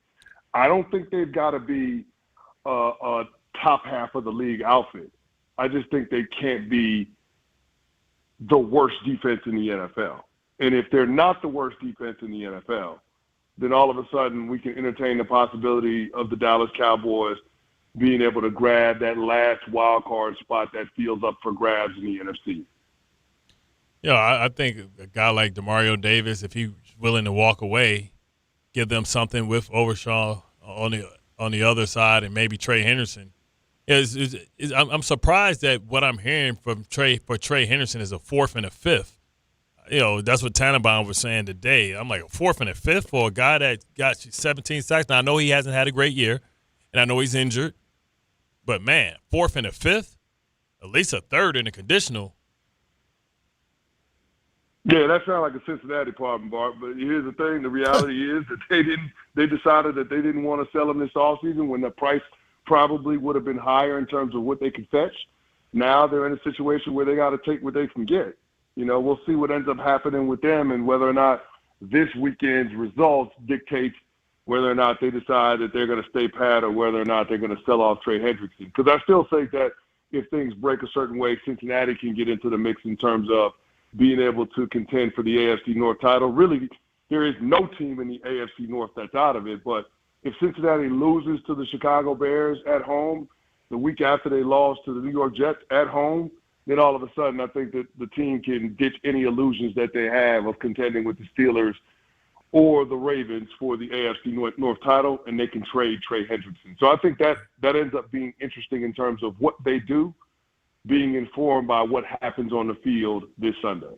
I don't think they've got to be a top half of the league outfit. I just think they can't be the worst defense in the NFL. And if they're not the worst defense in the NFL, then all of a sudden we can entertain the possibility of the Dallas Cowboys being able to grab that last wild card spot that feels up for grabs in the NFC. Yeah, I think a guy like DeMario Davis, if he's willing to walk away, give them something with Overshaw on the other side, and maybe Trey Henderson. I'm surprised that what I'm hearing from Trey Henderson is a 4th and a 5th. You know, that's what Tannenbaum was saying today. I'm like, a 4th and a 5th for a guy that got 17 sacks. Now, I know he hasn't had a great year, and I know he's injured. But, man, 4th and a 5th, at least a 3rd in the conditional. Yeah, that sounds like a Cincinnati problem, Bart. But here's the thing: the reality is that they decided that they didn't want to sell him this offseason when the price probably would have been higher in terms of what they could fetch. Now they're in a situation where they got to take what they can get. You know, we'll see what ends up happening with them and whether or not this weekend's results dictates whether or not they decide that they're going to stay pat or whether or not they're going to sell off Trey Hendrickson. Because I still think that if things break a certain way, Cincinnati can get into the mix in terms of being able to contend for the AFC North title. Really, there is no team in the AFC North that's out of it. But if Cincinnati loses to the Chicago Bears at home the week after they lost to the New York Jets at home, then all of a sudden I think that the team can ditch any illusions that they have of contending with the Steelers or the Ravens for the AFC North title, and they can trade Trey Hendrickson. So I think that ends up being interesting in terms of what they do, being informed by what happens on the field this Sunday.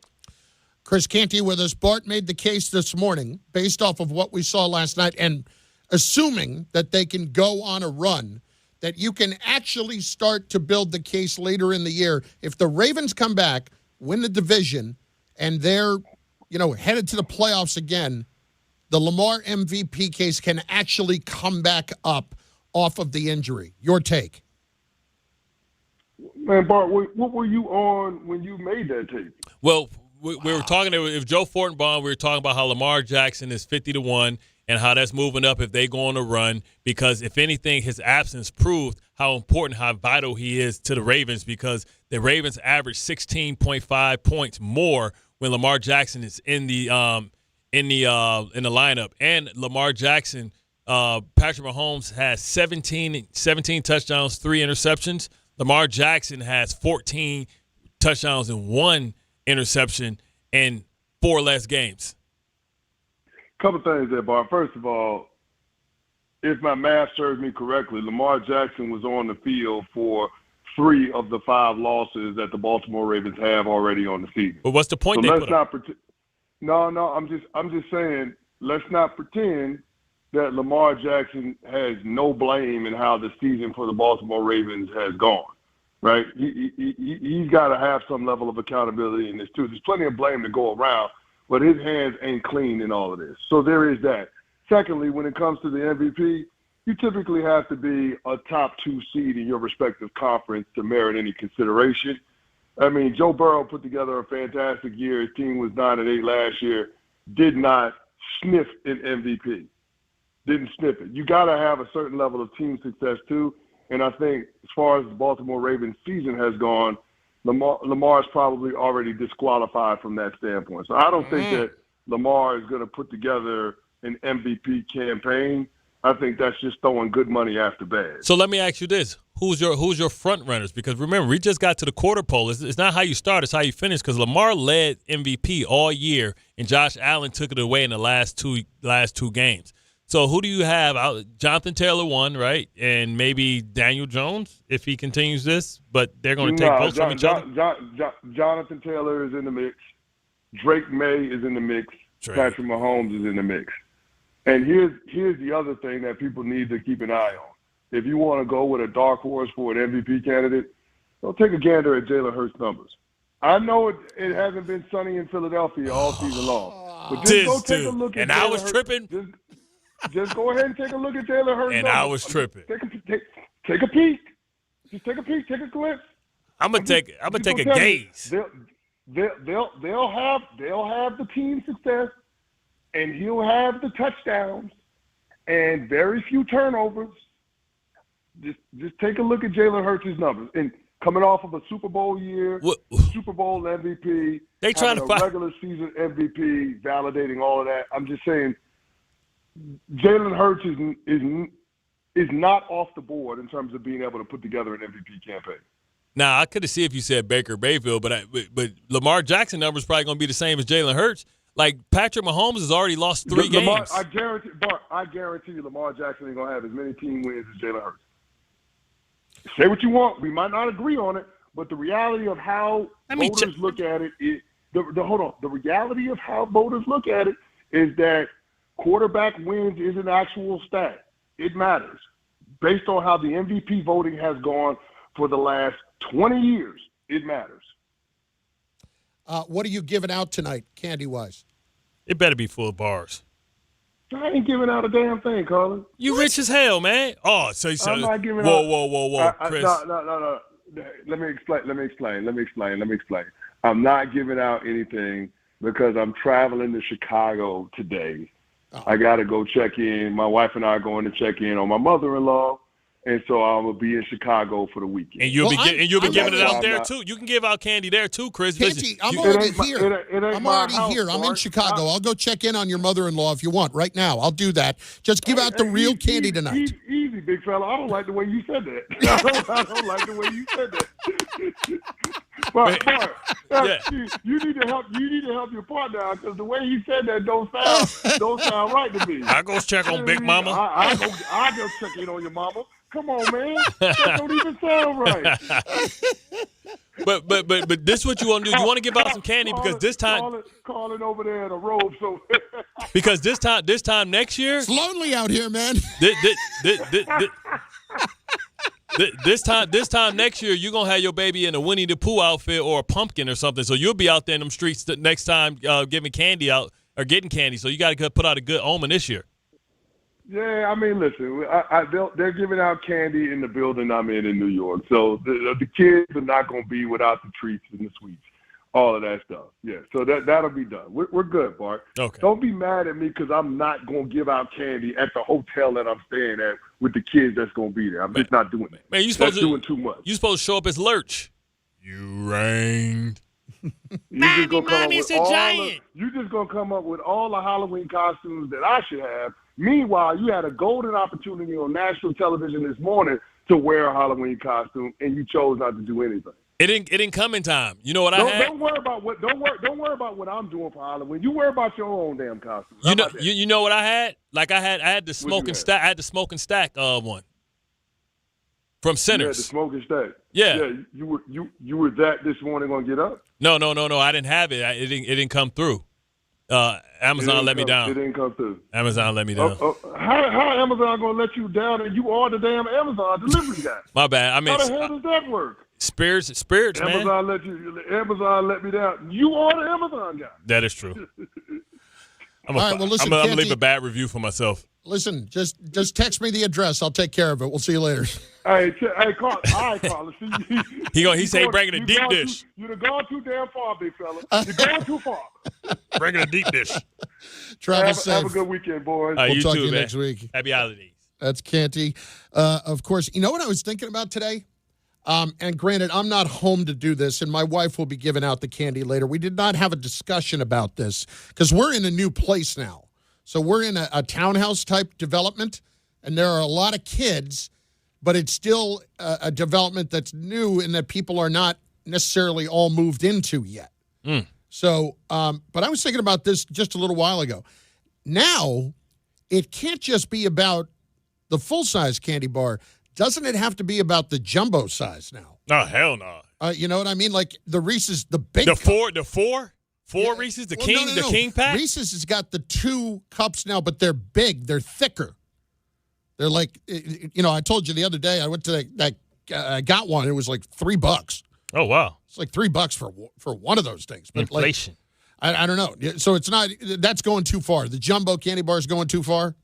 Chris Canty with us. Bart made the case this morning based off of what we saw last night and assuming that they can go on a run, that you can actually start to build the case later in the year. If the Ravens come back, win the division, and they're, headed to the playoffs again, the Lamar MVP case can actually come back up off of the injury. Your take? Man, Bart, what were you on when you made that take? Well, we were talking, if Joe Fortenbaum, we were talking about how Lamar Jackson is 50-1 and how that's moving up if they go on a run, because if anything, his absence proved how important, how vital he is to the Ravens, because the Ravens average 16.5 points more when Lamar Jackson is in the lineup. And Lamar Jackson, Patrick Mahomes has 17 touchdowns, 3 interceptions. Lamar Jackson has 14 touchdowns and 1 interception in 4 less games. Couple things there, Bart. First of all, if my math serves me correctly, Lamar Jackson was on the field for 3 of the 5 losses that the Baltimore Ravens have already on the season. But what's the point? So let's not pretend. No, I'm just saying, let's not pretend that Lamar Jackson has no blame in how the season for the Baltimore Ravens has gone. Right? He's got to have some level of accountability in this too. There's plenty of blame to go around, but his hands ain't clean in all of this. So there is that. Secondly, when it comes to the MVP, you typically have to be a top 2 seed in your respective conference to merit any consideration. I mean, Joe Burrow put together a fantastic year. His team was 9-8 last year. Did not sniff an MVP. Didn't sniff it. You got to have a certain level of team success too. And I think as far as the Baltimore Ravens season has gone, Lamar's probably already disqualified from that standpoint. So I don't think that Lamar is going to put together an MVP campaign. I think that's just throwing good money after bad. So let me ask you this. Who's your front runners? Because remember, we just got to the quarter pole. It's not how you start, it's how you finish, because Lamar led MVP all year, and Josh Allen took it away in the last two games. So who do you have? Jonathan Taylor won, right? And maybe Daniel Jones if he continues this, but they're going to take votes from each other? Jonathan Taylor is in the mix. Drake May is in the mix. Patrick Mahomes is in the mix. And here's the other thing that people need to keep an eye on. If you want to go with a dark horse for an MVP candidate, don't take a gander at Jalen Hurts' numbers. I know it hasn't been sunny in Philadelphia all season long. But just go take a look at Jalen Hurts. I was tripping. Just go ahead and take a look at Jalen Hurts. And I was tripping. Take a peek. Just take a peek. Take a glimpse. I'm gonna take a gaze. They'll have the team success, and he'll have the touchdowns and very few turnovers. Just take a look at Jalen Hurts' numbers. And coming off of a Super Bowl year, Super Bowl MVP, they trying to find a regular season MVP, validating all of that. I'm just saying, Jalen Hurts is not off the board in terms of being able to put together an MVP campaign. Now, I could have seen if you said Baker Mayfield, but Lamar Jackson numbers probably going to be the same as Jalen Hurts. Like, Patrick Mahomes has already lost 3 games. I guarantee you Lamar Jackson ain't going to have as many team wins as Jalen Hurts. Say what you want. We might not agree on it, but the reality of how voters look at it is the reality of how voters look at it is that quarterback wins is an actual stat. It matters. Based on how the MVP voting has gone for the last 20 years, it matters. What are you giving out tonight, candy-wise? It better be full of bars. I ain't giving out a damn thing, Carlin. You rich as hell, man. Oh, so I'm not giving out. Whoa, Chris. No. Let me explain. I'm not giving out anything because I'm traveling to Chicago today. I got to go check in. My wife and I are going to check in on my mother-in-law, and so I will be in Chicago for the weekend. And you'll be giving it out there too. You can give out candy there too, Chris. Canty, I'm already here. I'm in Chicago. I'll go check in on your mother-in-law if you want right now. I'll do that. Just give out the real candy tonight. Easy, big fella. I don't like the way you said that. I don't like the way you said that. Bart, you need to help. You need to help your partner out because the way he said that don't sound right to me. I go check on Big Mama. I go check in on your mama. Come on, man. That don't even sound right. But this is what you want to do. You want to give out some candy because this time calling over there in a robe. So because this time next year, it's lonely out here, man. This time next year, you're gonna have your baby in a Winnie the Pooh outfit or a pumpkin or something. So you'll be out there in them streets next time giving candy out or getting candy. So you got to put out a good omen this year. Yeah, I mean, listen, they're giving out candy in the building I'm in New York. So the kids are not going to be without the treats and the sweets, all of that stuff. Yeah, so that'll be done. We're good, Bart. Okay. Don't be mad at me because I'm not going to give out candy at the hotel that I'm staying at with the kids that's going to be there. I'm just not doing that. Man, you supposed doing too much. You supposed to show up as Lurch. You rained. Mommy's a giant. You just going to come up with all the Halloween costumes that I should have. Meanwhile, you had a golden opportunity on national television this morning to wear a Halloween costume, and you chose not to do anything. It didn't come in time. You know what I had? Don't worry about what I'm doing for Halloween. You worry about your own damn costume. You know what I had? Like I had the smoking stack. I had the smoking stack one from Sinners. You had the smoking stack. Yeah. Yeah. You were that this morning gonna get up? No. I didn't have it. It didn't come through. Amazon let me down. It didn't come through. Amazon let me down. How Amazon gonna let you down and you are the damn Amazon delivery guy? My bad. I mean, how the hell does that work? Spirits, Amazon man. Amazon let me down. You are the Amazon guy. That is true. I'm listen, gonna leave a bad review for myself. Listen, just text me the address. I'll take care of it. We'll see you later. Hey, Carl. All right, Carl. He say bringing a deep dish. You've gone too damn far, big fella. You're going too far. Bringing a deep dish. Travis, have a good weekend, boys. We'll talk to you man. next week. Happy holidays. That's Canty. Of course, you know what I was thinking about today? And granted, I'm not home to do this, and my wife will be giving out the candy later. We did not have a discussion about this because we're in a new place now. So we're in a townhouse-type development, and there are a lot of kids, but it's still a development that's new and that people are not necessarily all moved into yet. Mm. So, but I was thinking about this just a little while ago. Now, it can't just be about the full-size candy bar. Doesn't it have to be about the jumbo size now? Oh, hell no. You know what I mean? Like the Reese's, the big the four Reese's, the king pack? Reese's has got the 2 cups now, but they're big. They're thicker. They're like, I told you the other day, I went to I got one. It was like $3. Oh, wow. It's like $3 for one of those things. But inflation. Like, I don't know. So it's not, that's going too far. The jumbo candy bar is going too far.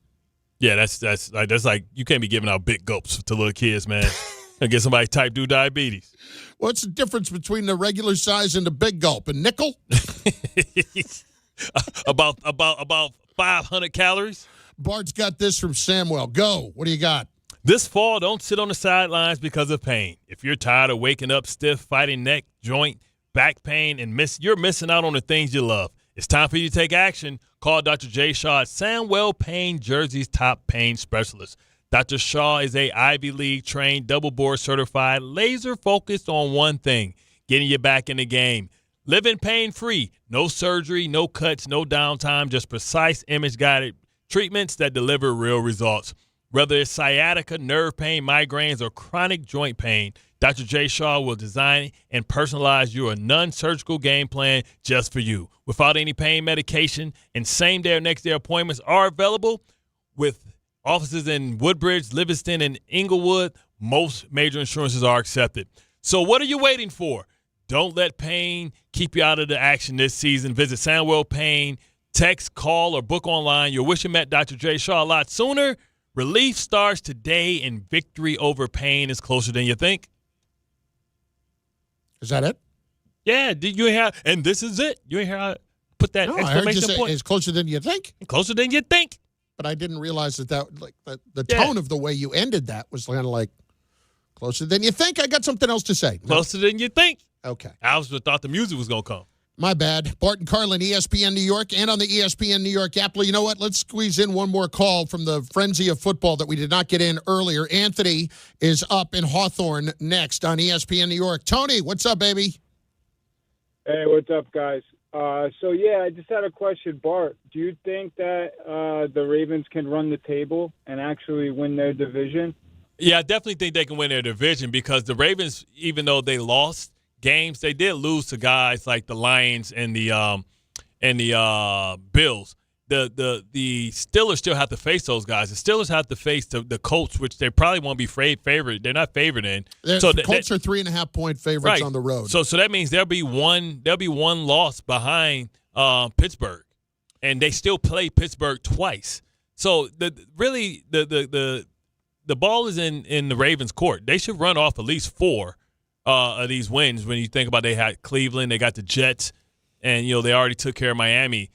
Yeah, that's like, you can't be giving out big gulps to little kids, man. And get somebody type 2 diabetes. What's the difference between the regular size and the big gulp? A nickel? about 500 calories. Bart's got this from Samuel. Go. What do you got? This fall, don't sit on the sidelines because of pain. If you're tired of waking up stiff, fighting neck, joint, back pain, and you're missing out on the things you love. It's time for you to take action. Call Dr. J. Shaw at Sandwell Pain, Jersey's top pain specialist. Dr. Shaw is a Ivy League trained, double board certified, laser focused on one thing, getting you back in the game. Living pain free, no surgery, no cuts, no downtime, just precise image guided treatments that deliver real results. Whether it's sciatica, nerve pain, migraines, or chronic joint pain, Dr. J. Shaw will design and personalize your non-surgical game plan just for you. Without any pain medication, and same-day or next-day appointments are available with offices in Woodbridge, Livingston, and Inglewood. Most major insurances are accepted. So what are you waiting for? Don't let pain keep you out of the action this season. Visit Sandwell Pain. Text, call, or book online. You'll wish you met Dr. J. Shaw a lot sooner. Relief starts today, and victory over pain is closer than you think. Is that it? Yeah. Did you hear? And this is it. You ain't hear how I put that exclamation point? It's closer than you think. Closer than you think. But I didn't realize that like the tone of the way you ended that was kind of like closer than you think. I got something else to say. Closer than you think. Okay. I thought the music was going to come. My bad. Bart Carlin, ESPN New York, and on the ESPN New York app. You know what? Let's squeeze in one more call from the frenzy of football that we did not get in earlier. Anthony is up in Hawthorne next on ESPN New York. Tony, what's up, baby? Hey, what's up, guys? I just had a question. Bart, do you think that the Ravens can run the table and actually win their division? Yeah, I definitely think they can win their division because the Ravens, even though they lost games, they did lose to guys like the Lions and the Bills. The Steelers still have to face those guys. The Steelers have to face the Colts, which they probably won't be favored. They're not favored in. The Colts are 3.5-point favorites on the road. So that means there'll be one loss behind Pittsburgh, and they still play Pittsburgh twice. So the ball is in the Ravens' court. They should run off at least 4 of these wins. When you think about they had Cleveland, they got the Jets, and they already took care of Miami.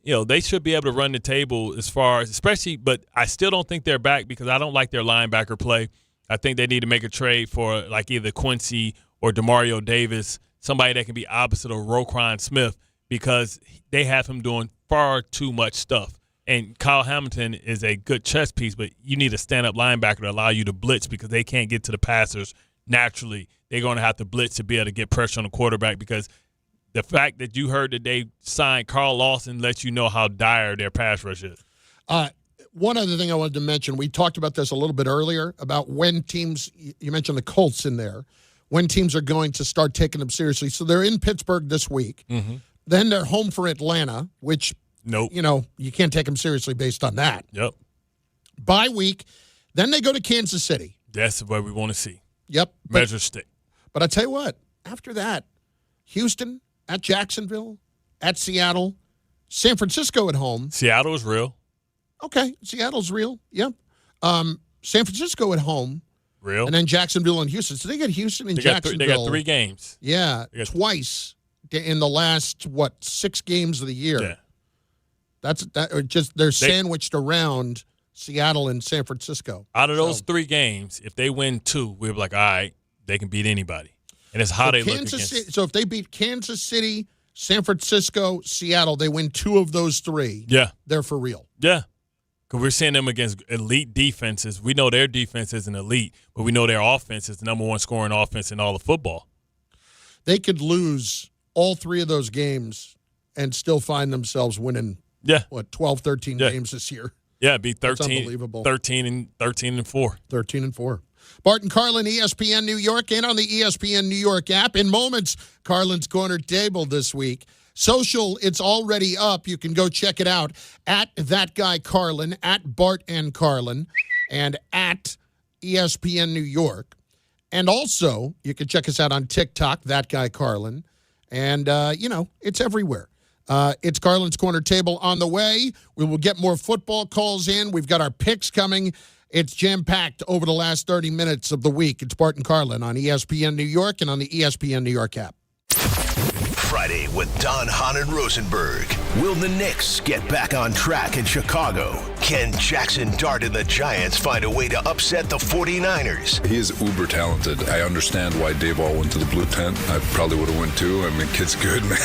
They should be able to run the table as far as, but I still don't think they're back because I don't like their linebacker play. I think they need to make a trade for like either Quincy or Demario Davis, somebody that can be opposite of Roquan Smith, because they have him doing far too much stuff. And Kyle Hamilton is a good chess piece, but you need a stand-up linebacker to allow you to blitz because they can't get to the passers naturally. They're going to have to blitz to be able to get pressure on the quarterback because the fact that you heard that they signed Carl Lawson lets you know how dire their pass rush is. One other thing I wanted to mention, we talked about this a little bit earlier, about when teams, you mentioned the Colts in there, when teams are going to start taking them seriously. So they're in Pittsburgh this week. Mm-hmm. Then they're home for Atlanta, which, you can't take them seriously based on that. Yep. Bye week. Then they go to Kansas City. That's what we want to see. Yep. Measure stick. But I tell you what, after that, Houston, at Jacksonville, at Seattle, San Francisco at home. Seattle is real. Okay, Seattle's real. Yep. San Francisco at home. Real. And then Jacksonville and Houston. So they get Houston and Jacksonville. They got 3 games. Yeah, twice in the last, 6 games of the year. Yeah. They're sandwiched around Seattle and San Francisco. Out of those 3 games, if they win 2, we'll be like, all right, they can beat anybody. And it's how they look against. So if they beat Kansas City, San Francisco, Seattle, they win 2 of those 3. Yeah. They're for real. Yeah. Because we're seeing them against elite defenses. We know their defense isn't elite, but we know their offense is the number 1 scoring offense in all of football. They could lose all 3 of those games and still find themselves winning, 12, 13 games this year. Yeah, it'd be 13, That's unbelievable. 13 and 4. 13 and 4. Bart and Carlin, ESPN New York, and on the ESPN New York app. In moments, Carlin's Corner Table this week. Social, it's already up. You can go check it out at That Guy Carlin, at Bart and Carlin, and at ESPN New York. And also, you can check us out on TikTok, That Guy Carlin. And, it's everywhere. It's Carlin's Corner Table on the way. We will get more football calls in. We've got our picks coming. It's jam-packed over the last 30 minutes of the week. It's Bart and Carlin on ESPN New York and on the ESPN New York app. Friday with Don, Hahn, and Rosenberg. Will the Knicks get back on track in Chicago? Can Jaxson Dart and the Giants find a way to upset the 49ers? He is uber talented. I understand why Dayball went to the blue tent. I probably would have went too. I mean, kid's good, man.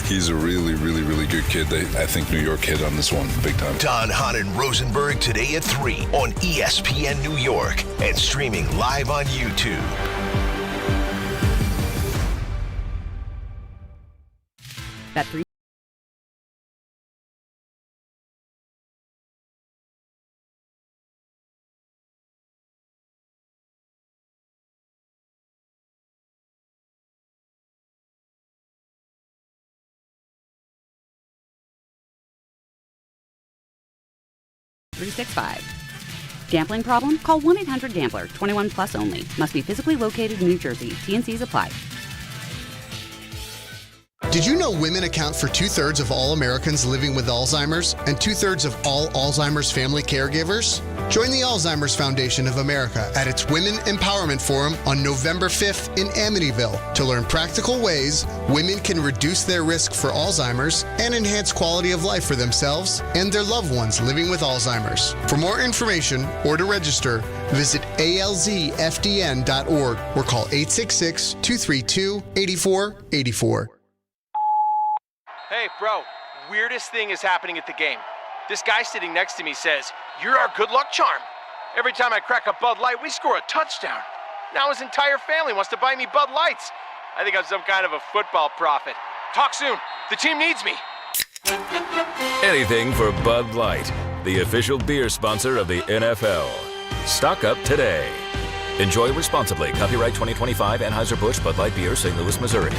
He's a really, really, really good kid. I think New York hit on this one big time. Don, Hahn, and Rosenberg today at 3 on ESPN New York and streaming live on YouTube. That free. Gambling problem? Call 1-800-GAMBLER. 21 plus only. Must be physically located in New Jersey. T&Cs apply. Did you know women account for 2/3 of all Americans living with Alzheimer's and 2/3 of all Alzheimer's family caregivers? Join the Alzheimer's Foundation of America at its Women Empowerment Forum on November 5th in Amityville to learn practical ways women can reduce their risk for Alzheimer's and enhance quality of life for themselves and their loved ones living with Alzheimer's. For more information or to register, visit alzfdn.org or call 866-232-8484. Hey, bro, weirdest thing is happening at the game. This guy sitting next to me says, "You're our good luck charm. Every time I crack a Bud Light, we score a touchdown. Now his entire family wants to buy me Bud Lights. I think I'm some kind of a football prophet. Talk soon. The team needs me. Anything for Bud Light, the official beer sponsor of the NFL. Stock up today. Enjoy responsibly. Copyright 2025 Anheuser-Busch Bud Light Beer, St. Louis, Missouri.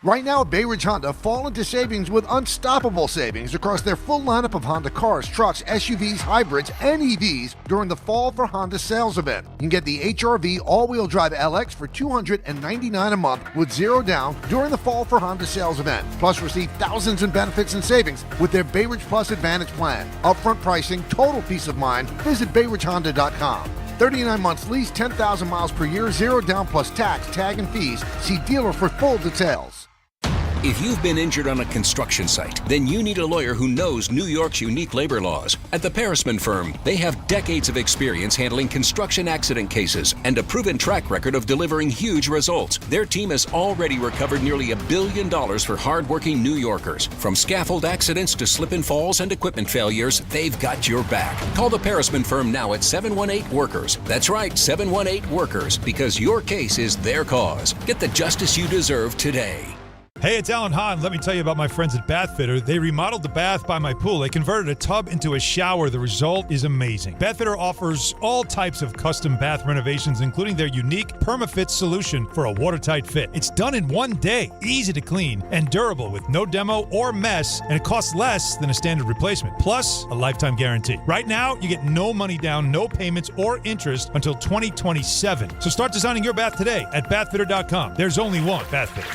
Right now at Bay Ridge Honda, fall into savings with unstoppable savings across their full lineup of Honda cars, trucks, SUVs, hybrids, and EVs during the Fall for Honda sales event. You can get the HR-V all-wheel drive LX for $299 a month with zero down during the Fall for Honda sales event. Plus, receive thousands in benefits and savings with their Bay Ridge Plus Advantage plan. Upfront pricing, total peace of mind. Visit BayRidgeHonda.com. 39 months lease, 10,000 miles per year, zero down plus tax, tag, and fees. See dealer for full details. If you've been injured on a construction site, then you need a lawyer who knows New York's unique labor laws. At the Parisman Firm, they have decades of experience handling construction accident cases and a proven track record of delivering huge results. Their team has already recovered nearly $1 billion for hardworking New Yorkers. From scaffold accidents to slip and falls and equipment failures, they've got your back. Call the Parisman Firm now at 718-WORKERS. That's right, 718-WORKERS, because your case is their cause. Get the justice you deserve today. Hey, it's Alan Hahn. Let me tell you about my friends at Bath Fitter. They remodeled the bath by my pool. They converted a tub into a shower. The result is amazing. Bath Fitter offers all types of custom bath renovations, including their unique PermaFit solution for a watertight fit. It's done in one day, easy to clean, and durable with no demo or mess, and it costs less than a standard replacement, plus a lifetime guarantee. Right now, you get no money down, no payments or interest until 2027. So start designing your bath today at bathfitter.com. There's only one Bath Fitter.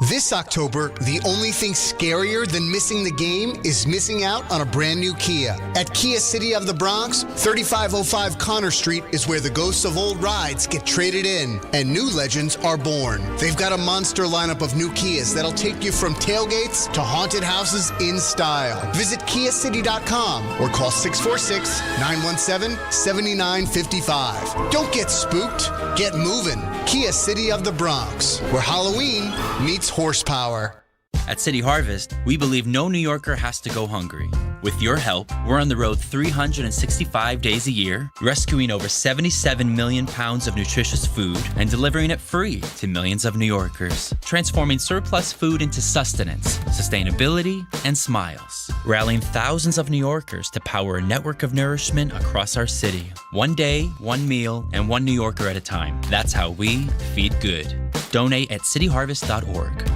This October, the only thing scarier than missing the game is missing out on a brand new Kia. At Kia City of the Bronx, 3505 Connor Street is where the ghosts of old rides get traded in and new legends are born. They've got a monster lineup of new Kias that'll take you from tailgates to haunted houses in style. Visit KiaCity.com or call 646-917-7955. Don't get spooked, get moving. Kia City of the Bronx, where Halloween meets horsepower. At City Harvest, we believe no New Yorker has to go hungry. With your help, we're on the road 365 days a year, rescuing over 77 million pounds of nutritious food and delivering it free to millions of New Yorkers, transforming surplus food into sustenance, sustainability, and smiles, rallying thousands of New Yorkers to power a network of nourishment across our city. One day, one meal, and one New Yorker at a time. That's how we feed good. Donate at cityharvest.org.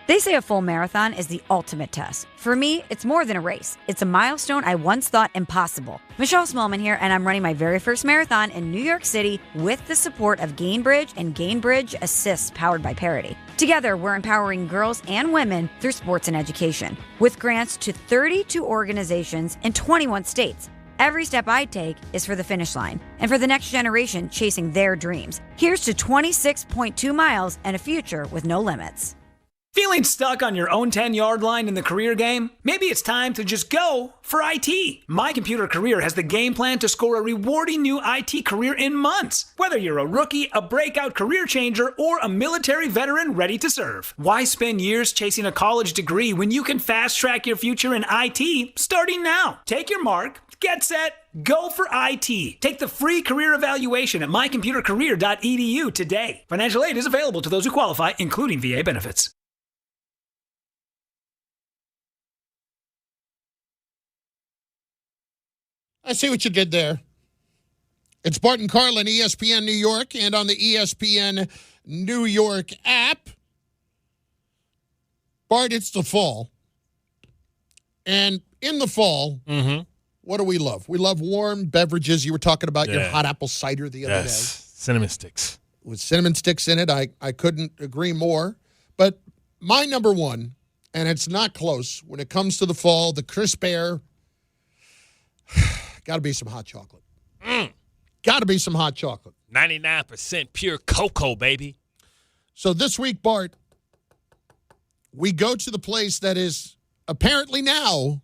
They say a full marathon is the ultimate test. For me, it's more than a race. It's a milestone I once thought impossible. Michelle Smallman here, and I'm running my very first marathon in New York City with the support of Gainbridge and Gainbridge Assists powered by Parity. Together, we're empowering girls and women through sports and education. With grants to 32 organizations in 21 states. Every step I take is for the finish line and for the next generation chasing their dreams. Here's to 26.2 miles and a future with no limits. Feeling stuck on your own 10-yard line in the career game? Maybe it's time to just go for IT. My Computer Career has the game plan to score a rewarding new IT career in months. Whether you're a rookie, a breakout career changer, or a military veteran ready to serve. Why spend years chasing a college degree when you can fast-track your future in IT starting now? Take your mark, get set, go for IT. Take the free career evaluation at mycomputercareer.edu today. Financial aid is available to those who qualify, including VA benefits. I see what you did there. It's Bart Carlin, ESPN New York, and on the ESPN New York app. Bart, it's the fall. And in the fall, what do we love? We love warm beverages. You were talking about your hot apple cider the other day. Cinnamon sticks. With cinnamon sticks in it, I couldn't agree more. But my number one, and it's not close, when it comes to the fall, the crisp air, got to be some hot chocolate. Got to be some hot chocolate. 99% pure cocoa, baby. So this week, Bart, we go to the place that is apparently now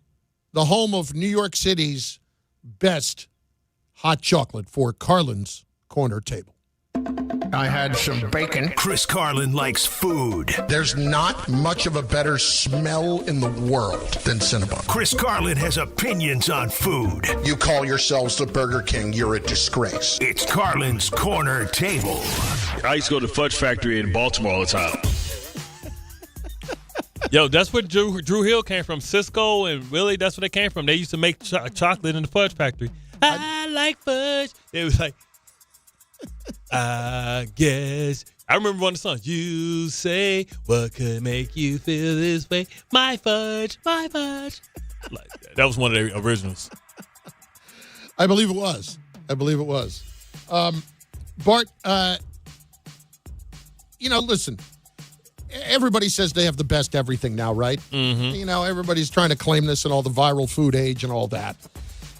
the home of New York City's best hot chocolate for Carlin's Corner Table. I had some bacon. Chris Carlin likes food. There's not much of a better smell in the world than Cinnabon. Chris Carlin has opinions on food. You call yourselves the Burger King, you're a disgrace. It's Carlin's Corner Table. I used to go to the Fudge Factory in Baltimore all the time. Yo, that's where Drew Hill came from. Cisco and Willie, that's where they came from. They used to make chocolate in the Fudge Factory. I like fudge. It was like, I guess. I remember one of the songs. You say, what could make you feel this way? My fudge, my fudge. Like, that was one of the originals. I believe it was. Bart, listen, everybody says they have the best everything now, right? Mm-hmm. Everybody's trying to claim this in all the viral food age and all that.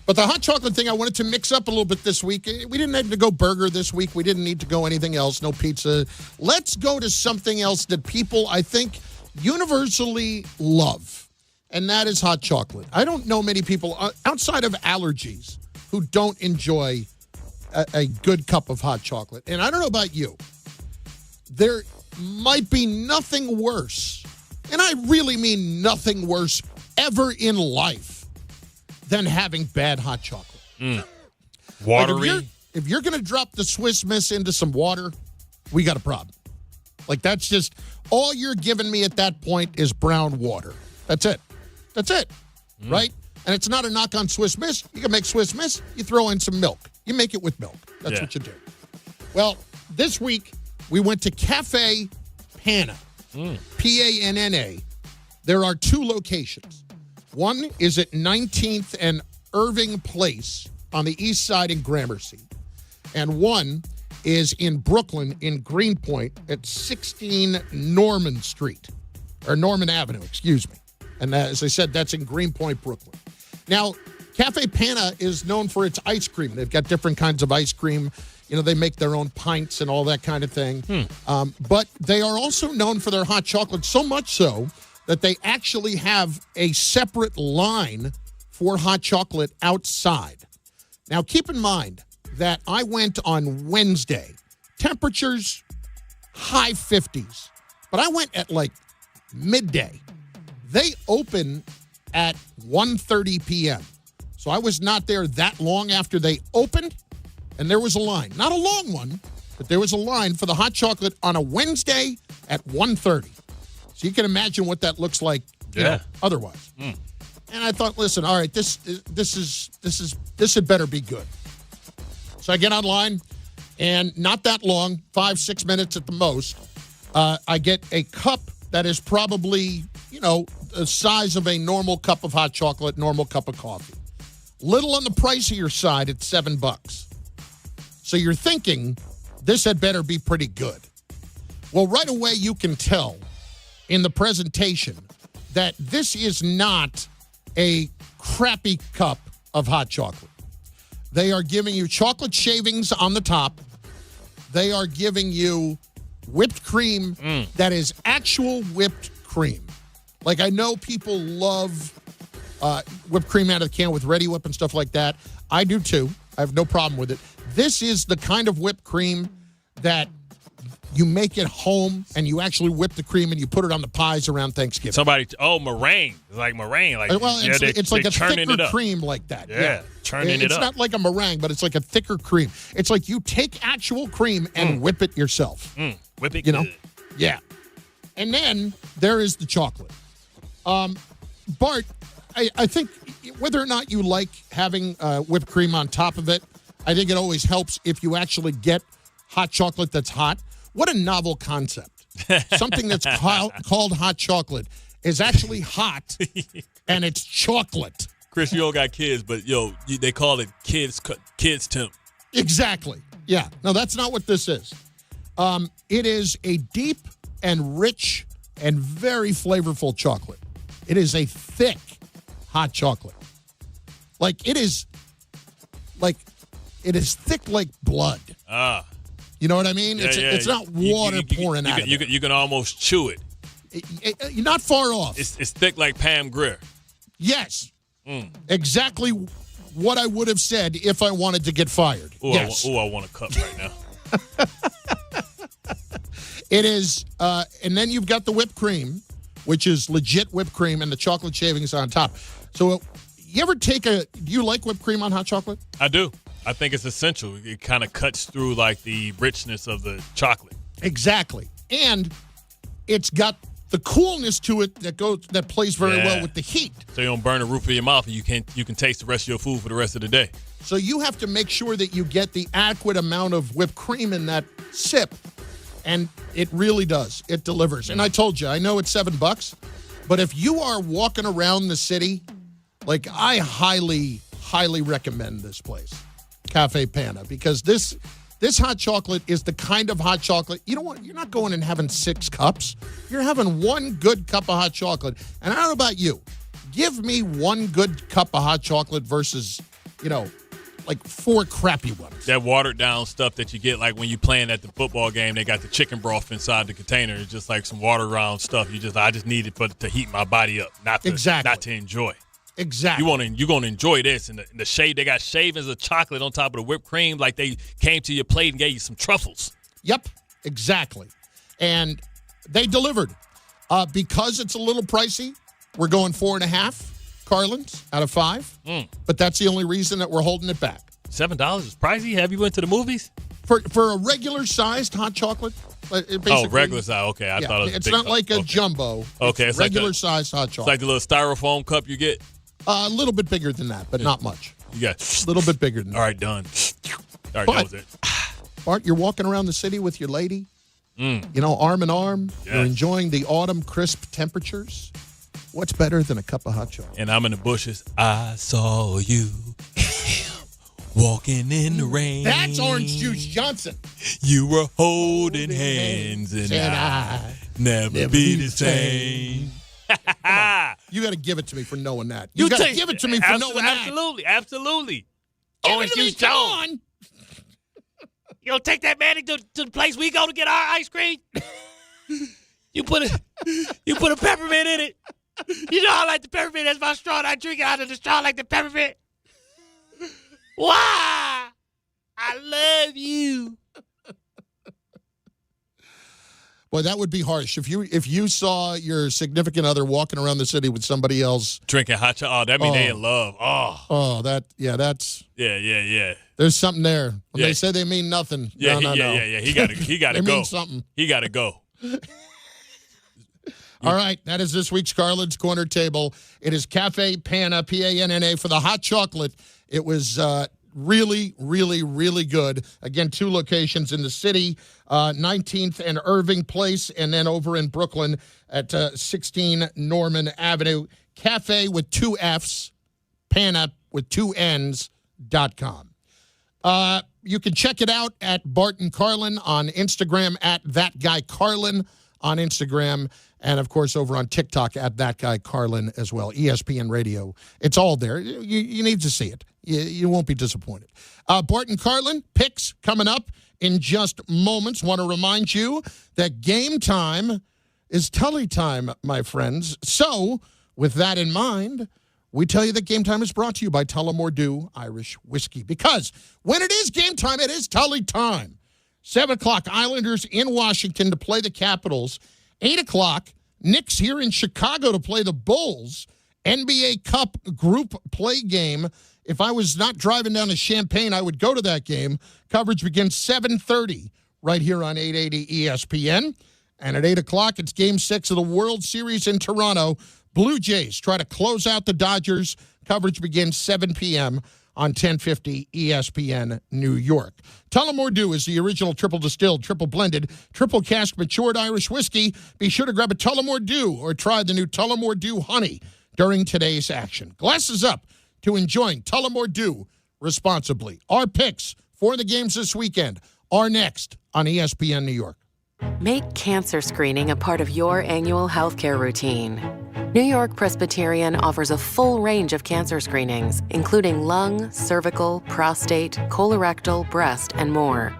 But the hot chocolate thing, I wanted to mix up a little bit this week. We didn't have to go burger this week. We didn't need to go anything else, no pizza. Let's go to something else that people, I think, universally love, and that is hot chocolate. I don't know many people outside of allergies who don't enjoy a good cup of hot chocolate. And I don't know about you. There might be nothing worse, and I really mean nothing worse ever in life, than having bad hot chocolate. Watery. Like if you're going to drop the Swiss Miss into some water, we got a problem. Like, that's just, all you're giving me at that point is brown water. That's it. Right? And it's not a knock on Swiss Miss. You can make Swiss Miss. You throw in some milk. You make it with milk. That's what you do. Well, this week, we went to Cafe Panna. P-A-N-N-A. There are 2 locations. One is at 19th and Irving Place on the east side in Gramercy. And one is in Brooklyn in Greenpoint at 16 Norman Street. Or Norman Avenue, excuse me. And as I said, that's in Greenpoint, Brooklyn. Now, Cafe Panna is known for its ice cream. They've got different kinds of ice cream. They make their own pints and all that kind of thing. But they are also known for their hot chocolate, so much so that they actually have a separate line for hot chocolate outside. Now, keep in mind that I went on Wednesday. Temperatures, high 50s. But I went at like midday. They open at 1:30 p.m. So I was not there that long after they opened, and there was a line. Not a long one, but there was a line for the hot chocolate on a Wednesday at 1:30. So you can imagine what that looks like, otherwise. And I thought, listen, all right, this had better be good. So I get online, and not that long, 5-6 minutes at the most, I get a cup that is probably, the size of a normal cup of hot chocolate, normal cup of coffee. Little on the pricier side at $7. So you're thinking, this had better be pretty good. Well, right away you can tell in the presentation that this is not a crappy cup of hot chocolate. They are giving you chocolate shavings on the top. They are giving you whipped cream that is actual whipped cream. Like, I know people love whipped cream out of the can with Ready Whip and stuff like that. I do too. I have no problem with it. This is the kind of whipped cream that you make it home, and you actually whip the cream and you put it on the pies around Thanksgiving. Meringue. It's like meringue. It's like a thicker cream like that. Churning it up. It's not like a meringue, but it's like a thicker cream. It's like you take actual cream and whip it yourself. Whip it good. Yeah. And then there is the chocolate. Bart, I think whether or not you like having whipped cream on top of it, I think it always helps if you actually get hot chocolate that's hot. What a novel concept. Something that's called hot chocolate is actually hot, and it's chocolate. Chris, you all got kids, but, they call it kids temp. Exactly. Yeah. No, that's not what this is. It is a deep and rich and very flavorful chocolate. It is a thick hot chocolate. It is thick like blood. You know what I mean? It's not water pouring out of it. You can almost chew it. You're not far off. It's thick like Pam Grier. Yes. Exactly what I would have said if I wanted to get fired. Yes. I want a cup right now. It is, and then you've got the whipped cream, which is legit whipped cream, and the chocolate shavings on top. So you ever do you like whipped cream on hot chocolate? I do. I think it's essential. It kind of cuts through like the richness of the chocolate. Exactly. And it's got the coolness to it that plays very well with the heat. So you don't burn the roof of your mouth, and you can taste the rest of your food for the rest of the day. So you have to make sure that you get the adequate amount of whipped cream in that sip. And it really does. It delivers. And I told you, I know it's $7, but if you are walking around the city, like I highly, highly recommend this place, Cafe Pana, because this hot chocolate is the kind of hot chocolate you're not going and having 6 cups. You're having one good cup of hot chocolate. And I don't know about you. Give me one good cup of hot chocolate versus, like 4 crappy ones. That watered down stuff that you get like when you playing at the football game, they got the chicken broth inside the container. It's just like some watered down stuff. I just need it to heat my body up, not to enjoy. Exactly. You're gonna enjoy this. And the shade, they got shavings of chocolate on top of the whipped cream, like they came to your plate and gave you some truffles. Yep, exactly. And they delivered. Because it's a little pricey, we're going 4.5 Carlins out of 5. But that's the only reason that we're holding it back. $7 is pricey. Have you went to the movies? For a regular sized hot chocolate? Regular size. Okay, I thought it was it's not like a jumbo. Okay, it's regular sized hot chocolate. It's like the little styrofoam cup you get? A little bit bigger than that, but not much. You got a little bit bigger than that. All right, done. All right, that was it. Bart, you're walking around the city with your lady, arm in arm. Yes. You're enjoying the autumn crisp temperatures. What's better than a cup of hot chocolate? And I'm in the bushes. I saw you walking in the rain. That's Orange Juice Johnson. You were holding hands, and I never be the same. You got to give it to me for knowing that. You got to give it to me for knowing that. Absolutely. Orange Juice Johnson. You don't take that man to the place we go to get our ice cream? You put a peppermint in it. You know I like the peppermint. That's my straw, and I drink it out of the straw like the peppermint. Why? I love you. Well, that would be harsh. If you saw your significant other walking around the city with somebody else drinking hot chocolate, that means they in love. That's yeah. There's something there. When they say they mean nothing. Yeah, no. He got to go. Mean something. He got to go. All right, that is this week's Carlin's Corner Table. It is Cafe Pana, P-A-N-N-A, for the hot chocolate. It was really, really, really good. Again, 2 locations in the city, 19th and Irving Place, and then over in Brooklyn at 16 Norman Avenue. Cafe with 2 Fs, Pana with 2 Ns.com. You can check it out at Bart Carlin on Instagram, at That Guy Carlin on Instagram, and, of course, over on TikTok at That Guy Carlin as well. ESPN Radio. It's all there. You need to see it. You won't be disappointed. Bart Carlin, picks coming up in just moments. Want to remind you that game time is Tully time, my friends. So, with that in mind, we tell you that game time is brought to you by Tullamore Dew Irish Whiskey. Because when it is game time, it is Tully time. 7 o'clock, Islanders in Washington to play the Capitals. 8 o'clock, Knicks here in Chicago to play the Bulls. NBA Cup group play game. If I was not driving down to Champaign, I would go to that game. Coverage begins 7:30 right here on 880 ESPN. And at 8 o'clock, it's Game 6 of the World Series in Toronto. Blue Jays try to close out the Dodgers. Coverage begins 7 p.m. on 1050 ESPN New York. Tullamore Dew is the original triple distilled, triple blended, triple cask matured Irish whiskey. Be sure to grab a Tullamore Dew or try the new Tullamore Dew Honey during today's action. Glasses up to enjoying Tullamore Dew responsibly. Our picks for the games this weekend are next on ESPN New York. Make cancer screening a part of your annual healthcare routine. New York Presbyterian offers a full range of cancer screenings, including lung, cervical, prostate, colorectal, breast, and more.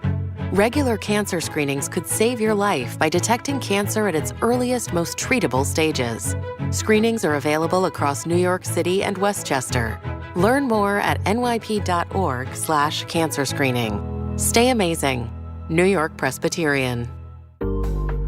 Regular cancer screenings could save your life by detecting cancer at its earliest, most treatable stages. Screenings are available across New York City and Westchester. Learn more at nyp.org/cancer screening. Stay amazing. New York Presbyterian.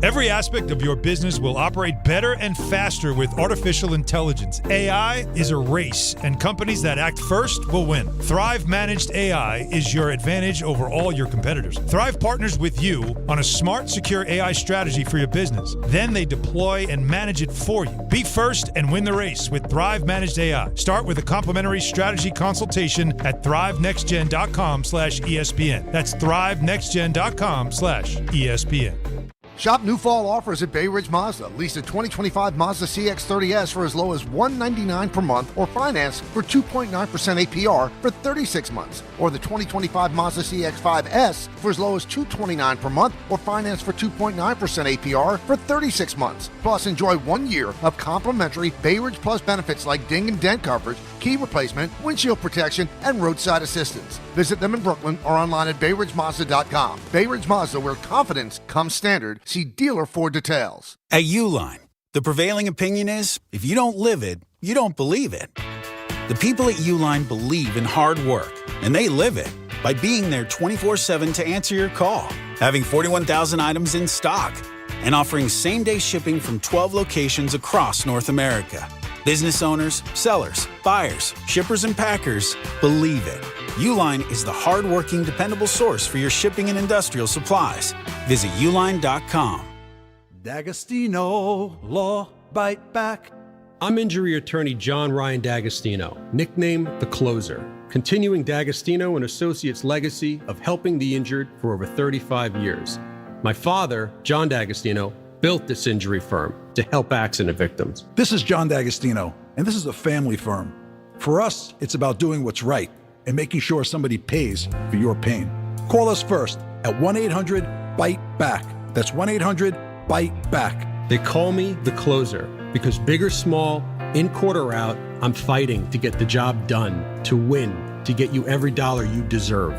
Every aspect of your business will operate better and faster with artificial intelligence. AI is a race, and companies that act first will win. Thrive Managed AI is your advantage over all your competitors. Thrive partners with you on a smart, secure AI strategy for your business. Then they deploy and manage it for you. Be first and win the race with Thrive Managed AI. Start with a complimentary strategy consultation at thrivenextgen.com/ESPN. That's thrivenextgen.com/ESPN. Shop new fall offers at Bay Ridge Mazda. Lease a 2025 Mazda CX-30S for as low as $199 per month or finance for 2.9% APR for 36 months. Or the 2025 Mazda CX-5S for as low as $229 per month or finance for 2.9% APR for 36 months. Plus, enjoy 1 year of complimentary Bay Ridge Plus benefits like ding and dent coverage, key replacement, windshield protection, and roadside assistance. Visit them in Brooklyn or online at BayRidgeMazda.com. Bay Ridge Mazda, where confidence comes standard. See dealer for details. At Uline, the prevailing opinion is, if you don't live it, you don't believe it. The people at Uline believe in hard work, and they live it by being there 24/7 to answer your call, having 41,000 items in stock, and offering same-day shipping from 12 locations across North America. Business owners, sellers, buyers, shippers, and packers believe it. Uline is the hard-working, dependable source for your shipping and industrial supplies. Visit uline.com. D'Agostino Law Bite Back. I'm injury attorney John Ryan D'Agostino, nicknamed The Closer, continuing D'Agostino and Associates' legacy of helping the injured for over 35 years. My father, John D'Agostino, built this injury firm to help accident victims. This is John D'Agostino, and this is a family firm. For us, it's about doing what's right and making sure somebody pays for your pain. Call us first at 1-800-BITE-BACK. That's 1-800-BITE-BACK. They call me The Closer because big or small, in court or out, I'm fighting to get the job done, to win, to get you every dollar you deserve.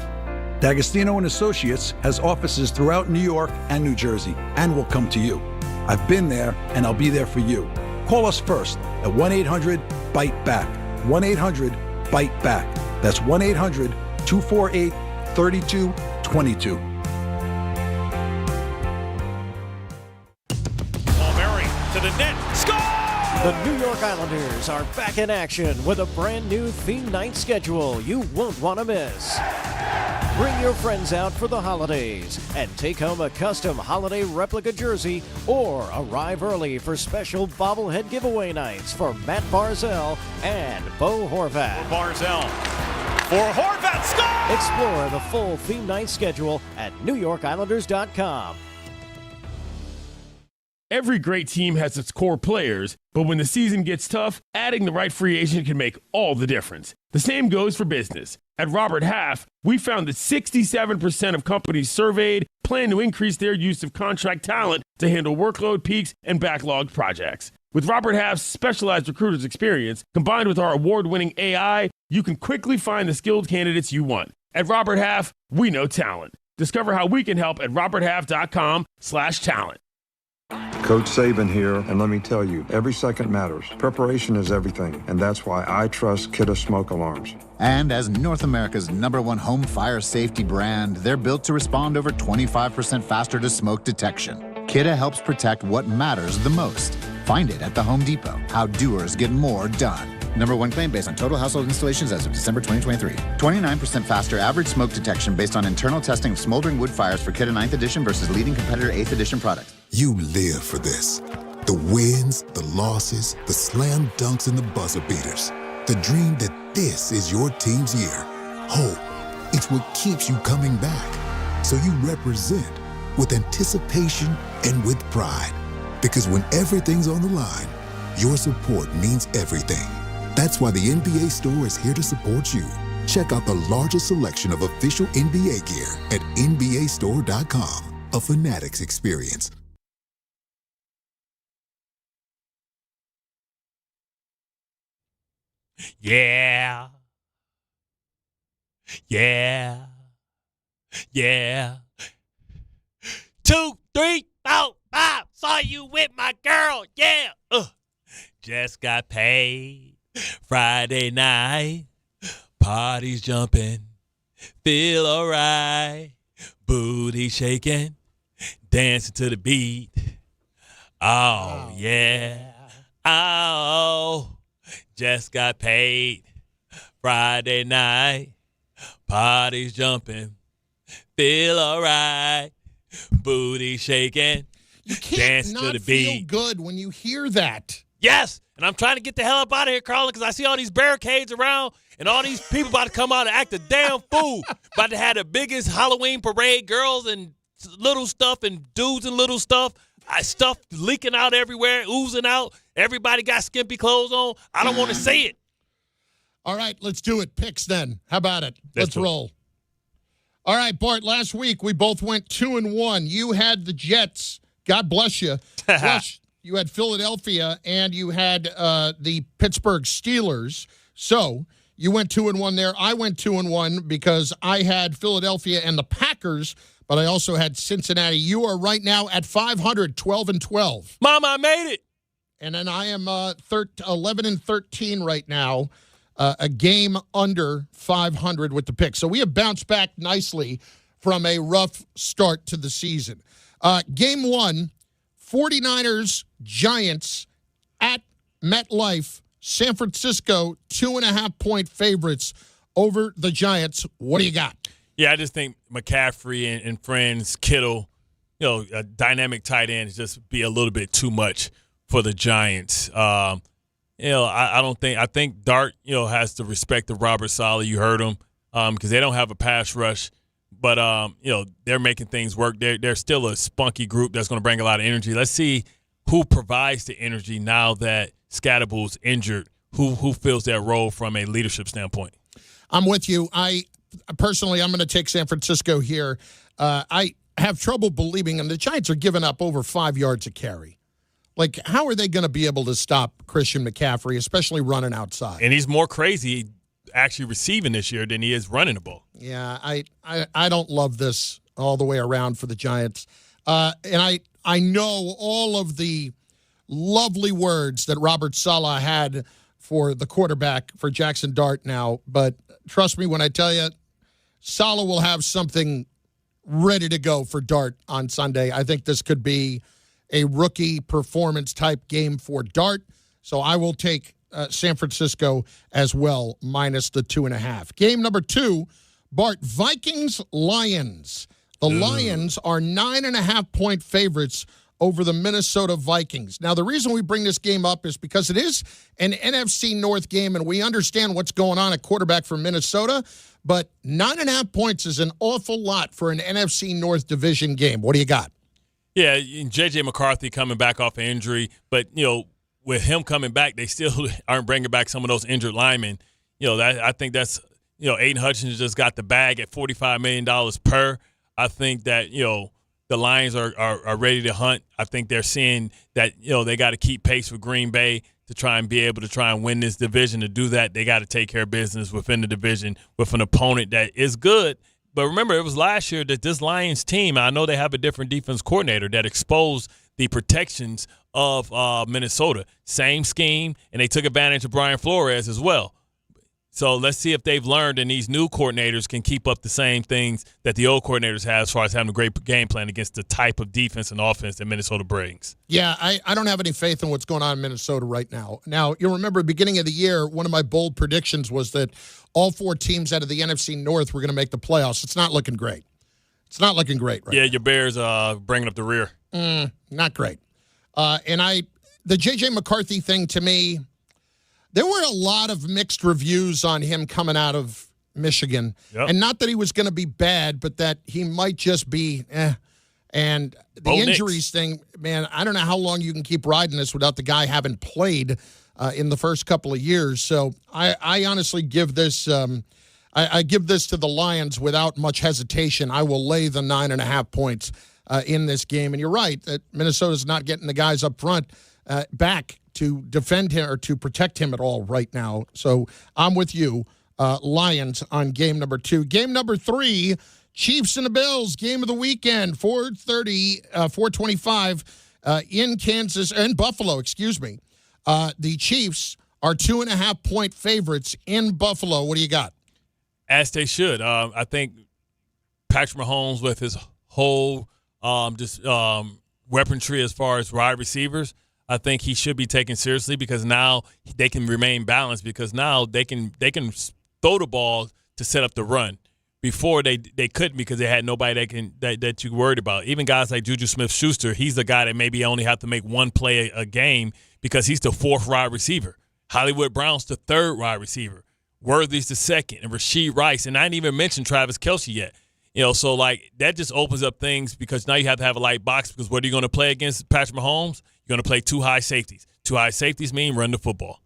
D'Agostino and Associates has offices throughout New York and New Jersey and will come to you. I've been there and I'll be there for you. Call us first at 1-800-BITE-BACK. 1-800-BITE-BACK. That's 1-800-248-3222. To the net. Score! The New York Islanders are back in action with a brand new theme night schedule you won't want to miss. Bring your friends out for the holidays and take home a custom holiday replica jersey or arrive early for special bobblehead giveaway nights for Matt Barzell and Bo Horvat. Barzell for Horvat. Score! Explore the full theme night schedule at NewYorkIslanders.com. Every great team has its core players, but when the season gets tough, adding the right free agent can make all the difference. The same goes for business. At Robert Half, we found that 67% of companies surveyed plan to increase their use of contract talent to handle workload peaks and backlogged projects. With Robert Half's specialized recruiters experience, combined with our award-winning AI, you can quickly find the skilled candidates you want. At Robert Half, we know talent. Discover how we can help at roberthalf.com/talent. Coach Saban here, and let me tell you, every second matters. Preparation is everything, and that's why I trust Kidde Smoke Alarms. And as North America's #1 home fire safety brand, they're built to respond over 25% faster to smoke detection. Kidde helps protect what matters the most. Find it at the Home Depot. How doers get more done. #1 claim based on total household installations as of December 2023. 29% faster average smoke detection based on internal testing of smoldering wood fires for Kidde 9th edition versus leading competitor 8th edition products. You live for this. The wins, the losses, the slam dunks, and the buzzer beaters. The dream that this is your team's year. Hope, it's what keeps you coming back. So you represent with anticipation and with pride. Because when everything's on the line, your support means everything. That's why the NBA Store is here to support you. Check out the largest selection of official NBA gear at NBAstore.com. A Fanatics experience. Yeah. Yeah. Yeah. 2, 3, 4, 5. Saw you with my girl. Yeah. Just got paid. Friday night. Party's jumping. Feel alright. Booty shaking. dancing to the beat. Oh, yeah. Oh, just got paid Friday night. Party's jumping. Feel all right. Booty shaking. You can't dance not to the feel beat. good when you hear that. Yes, and I'm trying to get the hell up out of here, Carlin, because I see all these barricades around and all these people about to come out and act a damn fool. About to have the biggest Halloween parade, girls and little stuff and dudes and little stuff. Stuff leaking out everywhere, oozing out. Everybody got skimpy clothes on. I don't want to say it. All right, let's do it. Picks then. How about it? Let's roll. All right, Bart, last week we both went 2-1. You had the Jets. God bless you. Plus, you had Philadelphia and you had the Pittsburgh Steelers. So you went 2-1 there. I went 2-1 because I had Philadelphia and the Packers, but I also had Cincinnati. You are right now at 500, 12-12. Mama, I made it. And then I am 11-13 right now, a game under 500 with the pick. So we have bounced back nicely from a rough start to the season. Game 1, 49ers, Giants at MetLife. San Francisco, 2.5-point favorites over the Giants. What do you got? Yeah, I just think McCaffrey and friends, Kittle, a dynamic tight end is just be a little bit too much for the Giants. I think Dart, has to respect of Robert Saleh. You heard him because they don't have a pass rush. But, they're making things work. They're still a spunky group that's going to bring a lot of energy. Let's see who provides the energy now that Scatterbull's injured. Who fills that role from a leadership standpoint? I'm with you. Personally, I'm going to take San Francisco here. I have trouble believing them. The Giants are giving up over 5 yards a carry. Like, how are they going to be able to stop Christian McCaffrey, especially running outside? And he's more crazy actually receiving this year than he is running the ball. Yeah, I don't love this all the way around for the Giants. And I know all of the lovely words that Robert Saleh had for the quarterback for Jaxson Dart now, but trust me when I tell you, Saleh will have something ready to go for Dart on Sunday. I think this could be a rookie performance type game for Dart, so I will take San Francisco as well, minus the 2.5. Game number 2, Bart, Vikings-Lions. The Lions are 9.5-point favorites over the Minnesota Vikings. Now, the reason we bring this game up is because it is an NFC North game, and we understand what's going on at quarterback for Minnesota, but 9.5 points is an awful lot for an NFC North division game. What do you got? Yeah, J.J. McCarthy coming back off an injury, but, with him coming back, they still aren't bringing back some of those injured linemen. I think that's, Aiden Hutchins just got the bag at $45 million per. I think that, the Lions are ready to hunt. I think they're seeing that, they got to keep pace with Green Bay to try and be able to try and win this division. To do that, they got to take care of business within the division with an opponent that is good. But remember, it was last year that this Lions team, I know they have a different defense coordinator that exposed the protections of Minnesota. Same scheme, and they took advantage of Brian Flores as well. So let's see if they've learned and these new coordinators can keep up the same things that the old coordinators have as far as having a great game plan against the type of defense and offense that Minnesota brings. Yeah, I don't have any faith in what's going on in Minnesota right now. Now, you'll remember at the beginning of the year, one of my bold predictions was that all 4 teams out of the NFC North were going to make the playoffs. It's not looking great. It's not looking great right now. Yeah, your Bears bringing up the rear. Not great. The J.J. McCarthy thing, to me, there were a lot of mixed reviews on him coming out of Michigan. Yep. And not that he was going to be bad, but that he might just be And the injuries thing, man, I don't know how long you can keep riding this without the guy having played in the first couple of years. So I honestly give this I give this to the Lions without much hesitation. I will lay the 9.5 points in this game. And you're right that Minnesota's not getting the guys up front back to defend him or to protect him at all right now. So I'm with you, Lions, on game number 2. Game number 3, Chiefs and the Bills, game of the weekend, 425 in Kansas and Buffalo, excuse me. The Chiefs are 2.5-point favorites in Buffalo. What do you got? As they should. I think Patrick Mahomes with his whole weaponry as far as wide receivers, I think he should be taken seriously because now they can remain balanced because now they can throw the ball to set up the run. Before they couldn't because they had nobody that you worried about. Even guys like Juju Smith-Schuster, he's the guy that maybe only have to make one play a game because he's the fourth wide receiver. Hollywood Brown's the third wide receiver. Worthy's the second, and Rashee Rice, and I didn't even mention Travis Kelce yet. So like that just opens up things because now you have to have a light box because what are you going to play against Patrick Mahomes? You're going to play two high safeties. Two high safeties mean run the football.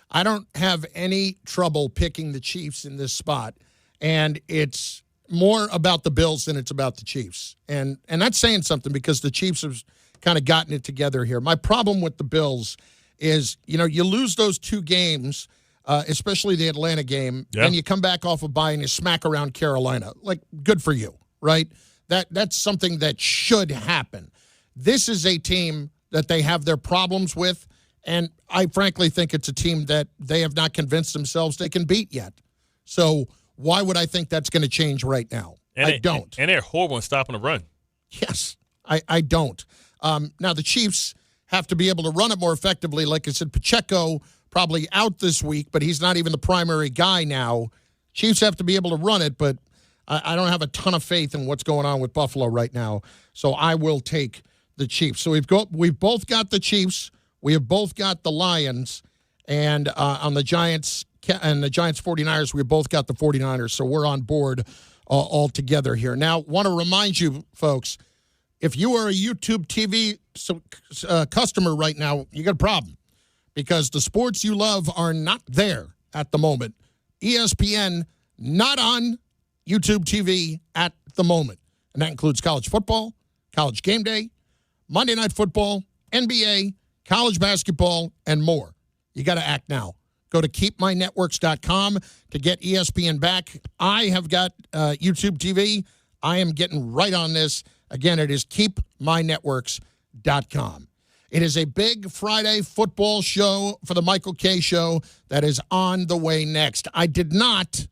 I don't have any trouble picking the Chiefs in this spot, and it's more about the Bills than it's about the Chiefs. And that's saying something because the Chiefs have kind of gotten it together here. My problem with the Bills is, you lose those two games, especially the Atlanta game, and you come back off a bye and you smack around Carolina. Like, good for you, right? That's something that should happen. This is a team that they have their problems with, and I frankly think it's a team that they have not convinced themselves they can beat yet. So why would I think that's going to change right now? I don't. And they're horrible in stopping the run. Yes, I don't. Now, the Chiefs have to be able to run it more effectively. Like I said, Pacheco probably out this week, but he's not even the primary guy now. Chiefs have to be able to run it, but I don't have a ton of faith in what's going on with Buffalo right now. So I will take the Chiefs. So we've both got the Chiefs. We have both got the Lions. And on the Giants and the Giants 49ers, we've both got the 49ers. So we're on board all together here. Now, want to remind you, folks, if you are a YouTube TV customer right now, you got a problem because the sports you love are not there at the moment. ESPN not on YouTube TV at the moment. And that includes college football, college game day, Monday Night Football, NBA, college basketball, and more. You got to act now. Go to keepmynetworks.com to get ESPN back. I have got YouTube TV. I am getting right on this. Again, it is keepmynetworks.com. It is a big Friday football show for the Michael Kay Show that is on the way next. I did not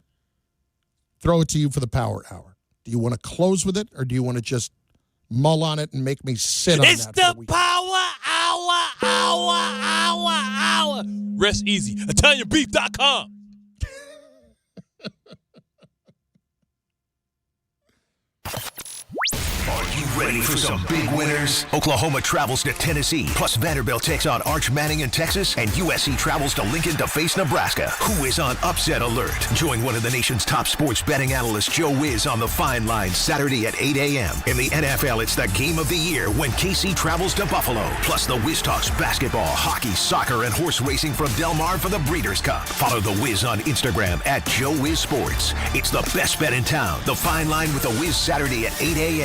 throw it to you for the Power Hour. Do you want to close with it, or do you want to just mull on it and make me sit on it's that? It's the Power Hour. Rest easy. ItalianBeef.com. Are you ready for some big winners? Oklahoma travels to Tennessee, plus Vanderbilt takes on Arch Manning in Texas, and USC travels to Lincoln to face Nebraska. Who is on upset alert? Join one of the nation's top sports betting analysts, Joe Wiz, on the Fine Line Saturday at 8 a.m. In the NFL, it's the game of the year when KC travels to Buffalo. Plus, the Wiz talks basketball, hockey, soccer, and horse racing from Del Mar for the Breeders' Cup. Follow the Wiz on Instagram at Joe Wiz Sports. It's the best bet in town. The Fine Line with the Wiz Saturday at 8 a.m.